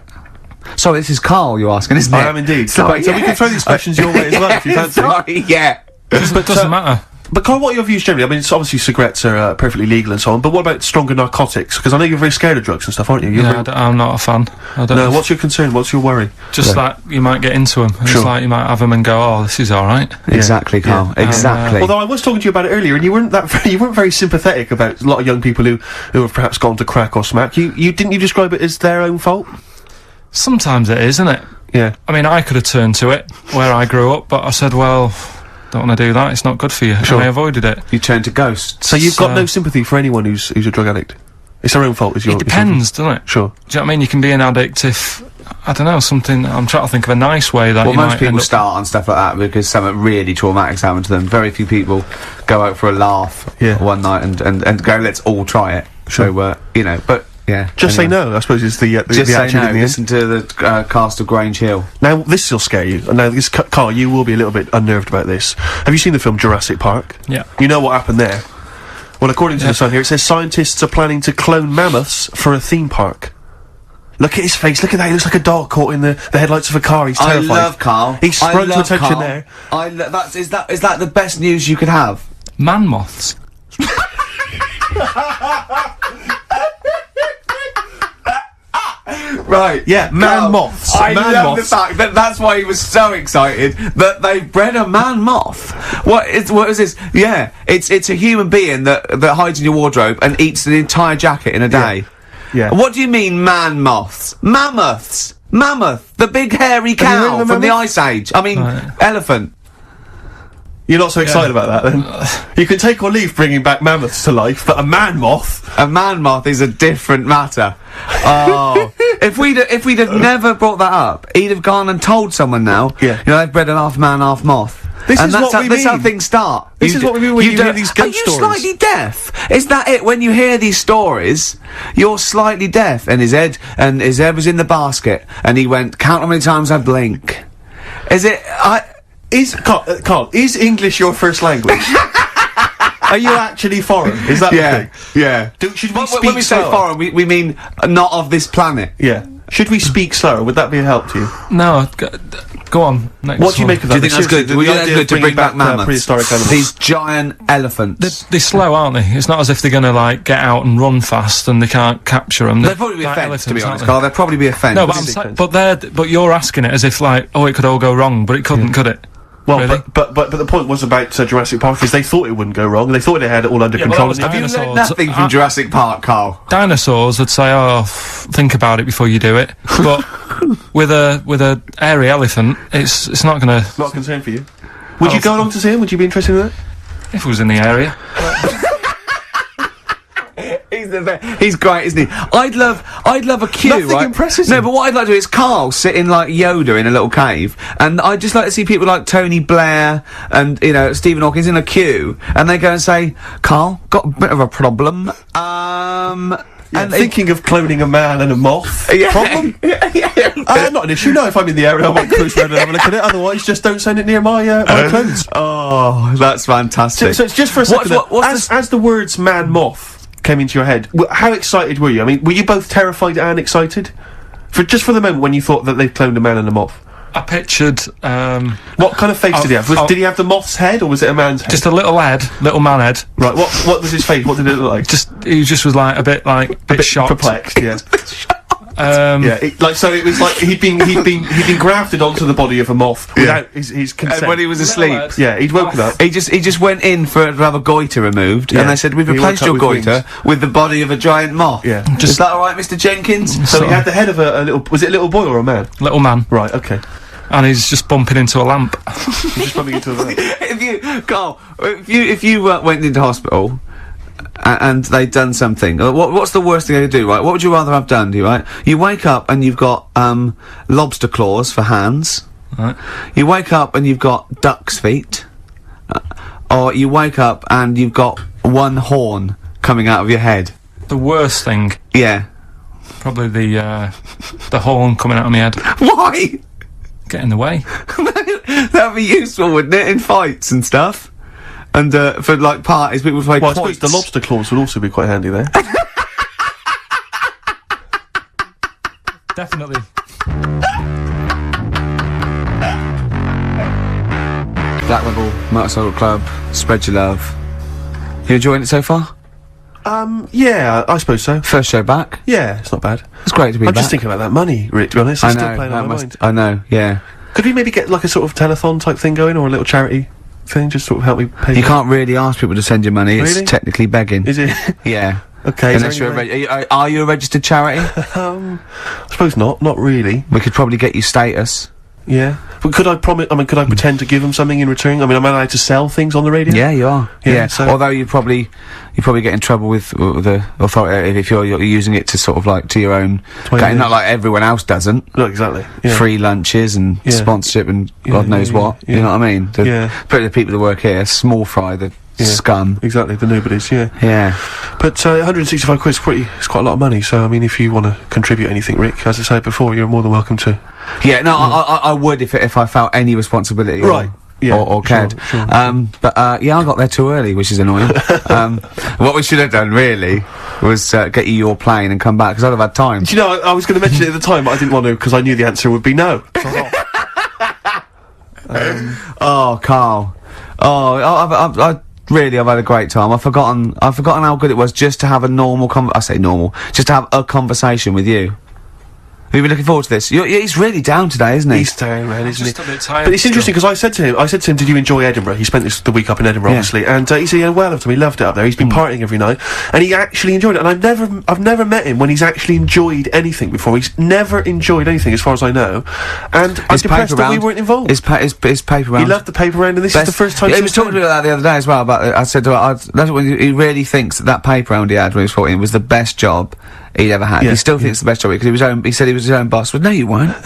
So this is Carl you're asking, isn't it? I am indeed. Sorry, So we can throw these questions your way as well, if you fancy. Sorry, yeah. It doesn't matter. But Carl, what are your views generally? I mean, it's obviously cigarettes are perfectly legal and so on, but what about stronger narcotics? Because I know you're very scared of drugs and stuff, aren't you? You're Yeah, I'm not a fan. I don't No, know. what's your concern? What's your worry? Just that you might get into them. Sure. It's like you might have them and go, oh, this is alright. Exactly, Carl. Yeah. Exactly. Although I was talking to you about it earlier, and you weren't very sympathetic about a lot of young people who have perhaps gone to crack or smack. You didn't you describe it as their own fault? Sometimes it is, isn't it? Yeah. I mean, I could have turned to it where I grew up, but I said, well, don't want to do that, it's not good for you. Sure. And I avoided it. You turn to ghosts. So you've got no sympathy for anyone who's a drug addict. It's their own fault. It depends, doesn't it? Sure. Do you know what I mean? You can be an addict if, I don't know, something, I'm trying to think of a nice way that Well, you most might people end up- start on stuff like that because something really traumatic's happened to them. Very few people go out for a laugh one night and go, let's all try it. Sure. So, but, yeah. Just anyway. say no, I suppose, is the Just say attitude no, in the end. listen to the cast of Grange Hill. Now, this will scare you. Now, Carl, you will be a little bit unnerved about this. Have you seen the film Jurassic Park? Yeah. You know what happened there? Well, according to the Sun here, it says scientists are planning to clone mammoths for a theme park. Look at his face, look at that, he looks like a dog caught in the headlights of a car, he's terrified. I love Carl. He sprung to attention Carl. there. Is that the best news you could have? Man moths. Right, Yeah, man moths. I Man love moths. the fact that that's why he was so excited that they bred a man moth. What is this? Yeah, it's a human being that hides in your wardrobe and eats an entire jacket in a day. Yeah. What do you mean man moths? Mammoths. Mammoth, the big hairy written cow the from the mammoth? Ice Age. I mean, elephant. You're not so excited about that, then? You can take or leave bringing back mammoths to life, but a man moth? A man moth is a different matter. Oh, if we'd have never brought that up, he'd have gone and told someone now. Yeah. You know, I've bred an half man, half moth. This and is that's what how, we This is how mean. things start. This is what we mean when you hear these ghost Are you stories. slightly deaf? Is that it? When you hear these stories, you're slightly deaf. And his head was in the basket, and he went, count how many times I blink. Is it? Carl, is English your first language? Are you actually foreign? Is that the thing? Yeah. Should we speak When we say slower? foreign, we mean not of this planet. Yeah. Should we speak slower? Would that be a help to you? No, go on. Next What do you one. make of that? Do you think that's good? The Would you think idea that's of good to bring bringing back mammoths? prehistoric animals. These giant elephants. They're slow, aren't they? It's not as if they're gonna, like, get out and run fast and they can't capture them. They'd probably be a fence, to be honest, Carl. They'd probably be a fence. No, but you're asking it as if, like, oh, it could all go wrong, but it couldn't, could it? Well, Really? but the point was about Jurassic Park, because they thought it wouldn't go wrong, and they thought they had it all under Yeah, but control. that was Have you learned Dinosaurs. nothing from Jurassic Park, Carl? Dinosaurs would say, oh, think about it before you do it. But with a airy elephant, it's not gonna. Not a concern for you. Would you go along to see him? Would you be interested in that? If it was in the area. He's great, isn't he? I'd love a queue, Nothing right? impresses No, him. but what I'd like to do is Carl sitting like Yoda in a little cave, and I'd just like to see people like Tony Blair and, you know, Stephen Hawkins in a queue, and they go and say, Carl, got a bit of a problem, And thinking of cloning a man and a moth. Problem? Not an issue. No, if I'm in the area, I might cruise around and have a look at it. Otherwise, just don't send it near my my clothes. Oh, that's fantastic. So it's just for a second. As the words "man moth" came into your head, how excited were you? I mean, were you both terrified and excited? For the moment when you thought that they'd cloned a man and a moth. I pictured, What kind of face did he have? Did he have the moth's head, or was it a man's head? just a little man head. Right. What was his face? What did it look like? He just was like a bit shocked. Perplexed. Yeah. Yeah, So it was like he'd been grafted onto the body of a moth without his consent. And when he was asleep, lad. Yeah, he'd woken up. he just went in to have a goiter removed, Yeah. and they said, we've He replaced woke your up with goiter with the body of a giant moth. Yeah. Is that alright, Mr. Jenkins? So he had the head of a little. Was it a little boy or a man? little man, Right. Okay. and he's just bumping into a lamp. He's just bumping into a van. If you went into hospital and they'd done something, what's the worst thing they could do, right? What would you rather have done, do you, right? You wake up and you've got lobster claws for hands. Right. You wake up and you've got duck's feet. Or you wake up and you've got one horn coming out of your head. The worst thing, Yeah. probably the horn coming out of my head. Why? Get in the way. That'd be useful, wouldn't it, in fights and stuff? And for like parties, people would play Well, I suppose quoits. the lobster claws would also be quite handy there. Definitely. Black Rebel Motorcycle Club, spread your love. You enjoying it so far? Yeah, I suppose so. First show back. Yeah, it's not bad. It's great to be I'm back. just thinking about that money, Rick, to be honest. It's I still know. playing on my mind. I know. Yeah. Could we maybe get like a sort of telethon type thing going, or a little charity thing, just sort of help me pay? You can't really ask people to send you money. It's Really? technically begging. Is it? Yeah. Okay. Unless you're are you a registered charity? I suppose not. Not really. We could probably get you status. Yeah. But could I promise? I mean, could I pretend to give them something in return? I mean, am I allowed to sell things on the radio? Yeah, you are. Yeah, Yeah. so- Although you probably get in trouble with the authority if you're using it to sort of like to your own. my gain, own- not like everyone else doesn't. Not exactly. Yeah. Free lunches and Yeah. sponsorship and Yeah, God knows yeah, what. yeah, You know what I mean? Yeah. But the people that work here, small fry, the Yeah. scum. Exactly. The nobodies. Yeah. Yeah. But 165 quid it's quite a lot of money. So I mean, if you want to contribute anything, Rick, as I said before, you're more than welcome to. Yeah. No, I would if I felt any responsibility. Right. Yeah, Or cared. sure. But yeah, I got there too early, which is annoying. What we should have done really was get you your plane and come back because I'd have had time. Do you know, I was going to mention it at the time, but I didn't want to because I knew the answer would be no. Oh, Carl. Oh, I've had a great time. I've forgotten how good it was just to have a normal just to have a conversation with you. Have you been looking forward to this? He's really down today, isn't he? He's down, man, isn't he? Just a bit tired. But it's interesting because I said to him, did you enjoy Edinburgh? He spent the week up in Edinburgh, obviously, and he said he had well of him. He loved it up there. He's been partying every night, and he actually enjoyed it. And I've never met him when he's actually enjoyed anything before. He's never enjoyed anything, as far as I know. And I'm depressed that we weren't involved. His paper round. He loved the paper round, and this is the first time. Yeah, he was talking to me about that the other day as well. About I said to him, that's when he really thinks that paper round he had when he was 14 was the best job he'd ever had. He still thinks it's the best job because he said he was his own boss. Well, no, you weren't.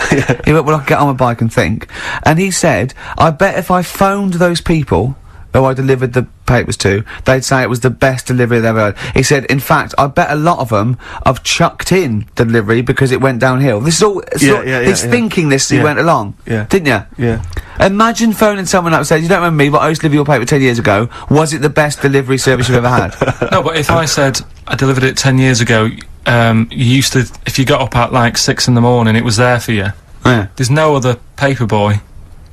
He went, well, I'll get on my bike and think. And he said, I bet if I phoned those people who I delivered the papers to, they'd say it was the best delivery they've ever had. He said, in fact, I bet a lot of them have chucked in the delivery because it went downhill. This is all, he's thinking this as he went along. Didn't you? Yeah. Imagine phoning someone up and saying, you don't remember me, but I used to deliver your paper 10 years ago. Was it the best delivery service you've ever had? No, but if I said I delivered it 10 years ago, you used to, if you got up at like 6 in the morning, it was there for you. Yeah. There's no other paper boy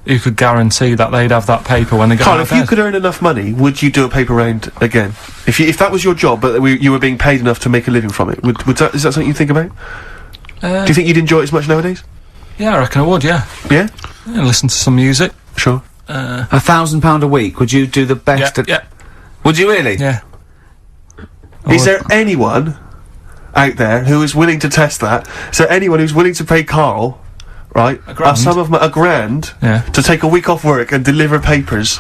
who could guarantee that they'd have that paper when they got Carl, out of if you bed. could earn enough money, would you do a paper round again? If that was your job, but you were being paid enough to make a living from it, is that something you think about? Do you think you'd enjoy it as much nowadays? Yeah, I reckon I would, yeah. Yeah? Yeah, listen to some music. Sure. £1,000 a week, would you do the best? Yeah. Would you really? Yeah. Is there anyone out there who is willing to test that? Is there anyone who's willing to pay Carl, right, a sum of a grand to take a week off work and deliver papers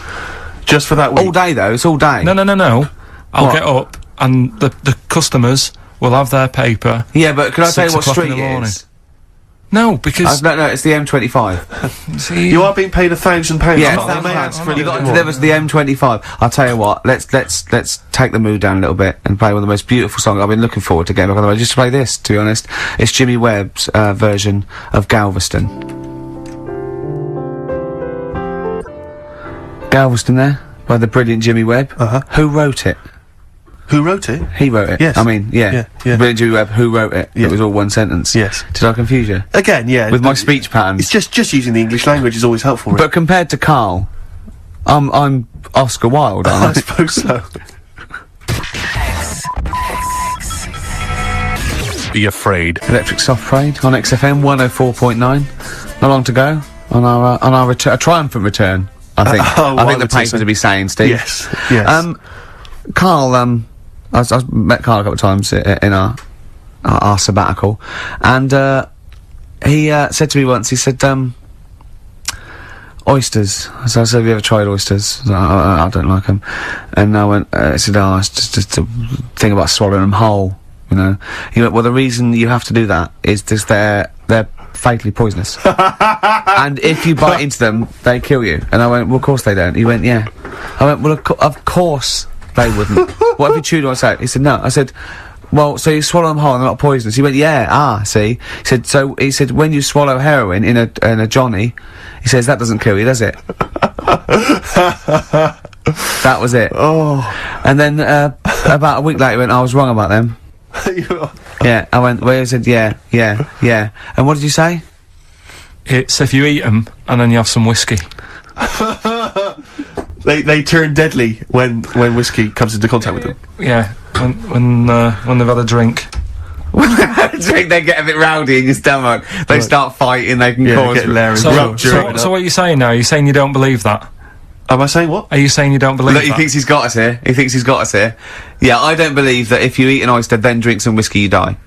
just for that week? All day though, it's all day. No. I'll get up and the customers will have their paper. Yeah, but can I tell you what 6 o'clock street in the it morning. is? No, because No, it's the M25. see, You are being paid £1,000. Yeah, you you got to deliver to the M25. I'll tell you what, let's take the mood down a little bit and play one of the most beautiful songs I've been looking forward to getting back on the road. Just to play this, to be honest. It's Jimmy Webb's version of Galveston. Galveston there, by the brilliant Jimmy Webb. Who wrote it? Who wrote it? He wrote it. Yes. I mean, yeah. Brilliant Jimmy Webb, who wrote it? Yeah. It was all one sentence. Yes. Did I confuse you? Again, yeah. With my speech patterns. It's just using the English language is always helpful, really. But compared to Carl, I'm Oscar Wilde, aren't I? I suppose so. Be afraid. Electric Soft Parade on XFM 104.9. Not long to go on our a triumphant return. I think. I think the papers will be saying, Steve. Yes. Carl. I met Carl a couple of times in our sabbatical, and he said to me once. He said, "Oysters." So I said, "Have you ever tried oysters?" I don't like them. And I went. I said, "Oh, it's just a thing about swallowing them whole." You know. He went, "Well, the reason you have to do that is just they're fatally poisonous, and if you bite into them, they kill you." And I went, "Well, of course they don't." He went, "Yeah." I went, "Well, of course they wouldn't." "What if you chewed on it?" He said, "No." I said, "Well, so you swallow them whole and they're not poisonous?" He went, "Yeah, see." He said, when you swallow heroin in a Johnny, he says, that doesn't kill you, does it? That was it. Oh. And then, about a week later, he went, "I was wrong about them." Yeah, I went, well, he said, yeah. And what did you say? it's if you eat them and then you have some whiskey. They turn deadly when whiskey comes into contact with them. Yeah, when they've had a drink. They get a bit rowdy in your stomach. They start fighting. They can cause. So what are you saying now? Are you saying you don't believe that? Am I saying what? Are you saying you don't believe Look, that? he thinks he's got us here. He thinks he's got us here. Yeah, I don't believe that if you eat an oyster, then drink some whiskey, you die.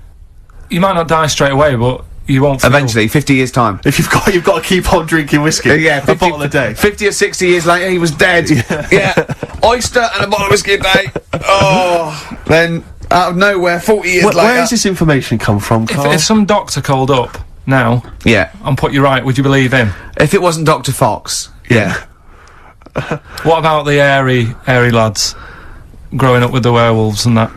You might not die straight away, but you won't. Eventually, 50 years time. If you've got to keep on drinking whiskey. Yeah, 50, a bottle a day. 50 or 60 years later, he was dead. Yeah. Oyster and a bottle of whiskey a day. Oh, then out of nowhere, 40 years later. Where does this information come from, Carl? If some doctor called up now, and put you right, would you believe him? If it wasn't Dr. Fox, yeah. What about the airy lads growing up with the werewolves and that?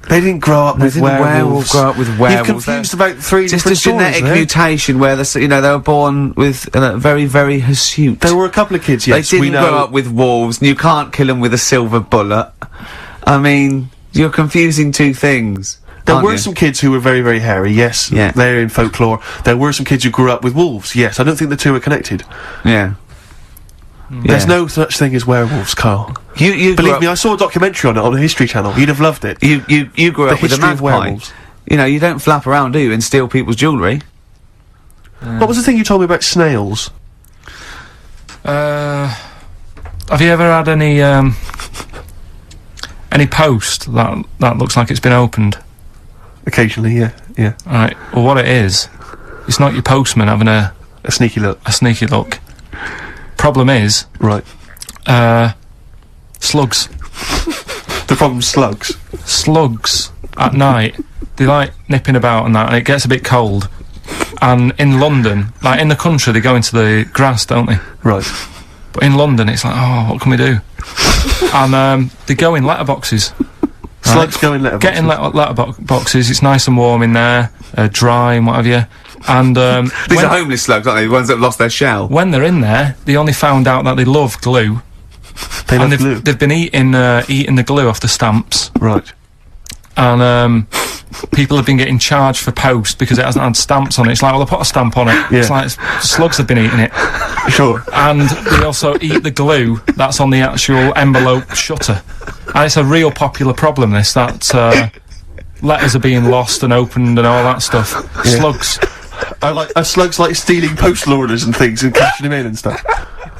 They didn't grow up with werewolves. Grow up with werewolves. You've confused about three just different a genetic stories, mutation where they were born with very, very hirsute. There were a couple of kids, yes. They didn't grow up with wolves, and you can't kill them with a silver bullet. I mean, you're confusing two things. There were some kids who were very, very hairy, yes. Yeah. They're in folklore. There were some kids who grew up with wolves, yes. I don't think the two are connected. Yeah. There's no such thing as werewolves, Carl. You believe me, I saw a documentary on it on the History Channel. You'd have loved it. You grew up with a magpie. You know, you don't flap around, do you, and steal people's jewellery. What was the thing you told me about snails? Have you ever had any post that looks like it's been opened? Occasionally, yeah. Right. Well, what it is, it's not your postman having a sneaky look. A sneaky look. Problem is, right. Slugs. The problem's slugs. Slugs at night. They like nipping about and that, and it gets a bit cold. And in London, like in the country, they go into the grass, don't they? Right. But in London, it's like, oh, what can we do? And they go in letterboxes. Slugs go in letterboxes? Get in letterboxes, it's nice and warm in there, dry and what have you. And these are homeless slugs, aren't they? The ones that have lost their shell. When they're in there, they only found out that they love glue. They've been eating the glue off the stamps. Right. And people have been getting charged for post because it hasn't had stamps on it. It's like, well, I put a stamp on it. Yeah. It's like slugs have been eating it. Sure. And they also eat the glue that's on the actual envelope shutter. And it's a real popular problem, this, that letters are being lost and opened and all that stuff. Yeah. Slugs. Are slugs like stealing postal orders and things and cashing them in and stuff?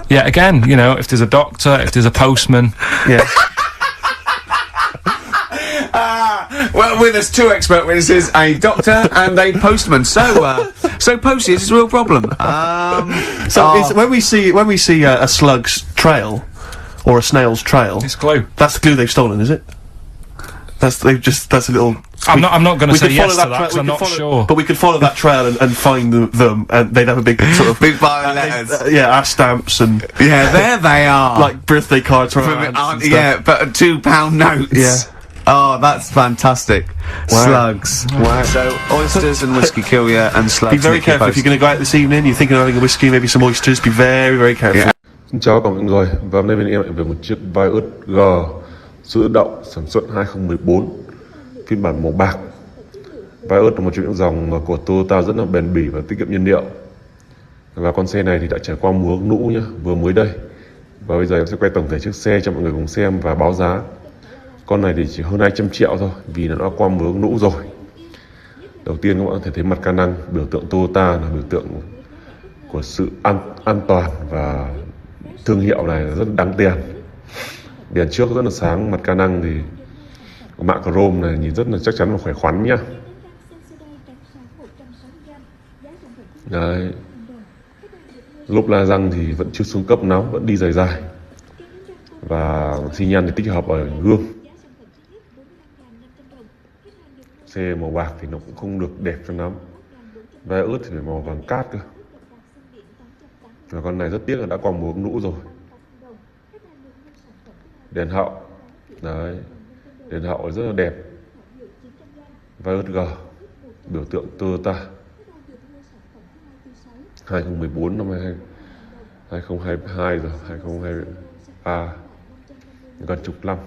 Yeah, again, you know, if there's a doctor, if there's a postman. Yeah. Well, with us two expert witnesses, a doctor and a postman. So postage is a real problem. When we see a slug's trail or a snail's trail, it's glue. That's the glue they've stolen, is it? That's a little. I'm not going to say yes to that because I'm not sure. But we could follow that trail and find them, and they'd have a big sort of big pile of letters. Our stamps and there they are, like birthday cards from but £2 notes. Yeah. Oh, that's fantastic. Wow. Slugs. Wow. So, oysters and whiskey kill you, and slugs. Be very careful if you're going to go out this evening, you're thinking of having a whiskey, maybe some oysters, be very, very careful. Yeah. Xin chào mọi người, và hôm nay bên em lại về một chiếc vai ớt G tự động sản xuất 2014 phiên bản màu bạc. Vai ớt là một trong những dòng của Toyota rất là bền bỉ và tiết kiệm nhiên liệu. Và con xe này thì đã trải qua mùa lũ nhá, vừa mới đây. Và bây giờ em sẽ quay tổng thể chiếc xe cho mọi người cùng xem và báo giá. Con này thì chỉ hơn 200 triệu thôi vì nó đã qua mùa lũ rồi. Đầu tiên các bạn có thể thấy mặt ca năng, biểu tượng Toyota là biểu tượng của sự an toàn và thương hiệu này rất đáng tiền. Đèn trước rất là sáng, mặt ca năng thì có mạ chrome này nhìn rất là chắc chắn và khỏe khoắn nhá. Đấy. Lốp la răng thì vẫn chưa xuống cấp nóng, vẫn đi dài dài. Và xi nhan thì tích hợp ở gương. Xe màu bạc thì nó cũng không được đẹp cho lắm. Vai ớt thì phải màu vàng cát cơ. Và con này rất tiếc là đã qua mùa lũ rồi. Đèn hậu. Đấy. Đèn hậu rất là đẹp. Vai ớt G. Biểu tượng Toyota. 2014 năm 2022 rồi, 2023 gần chục năm.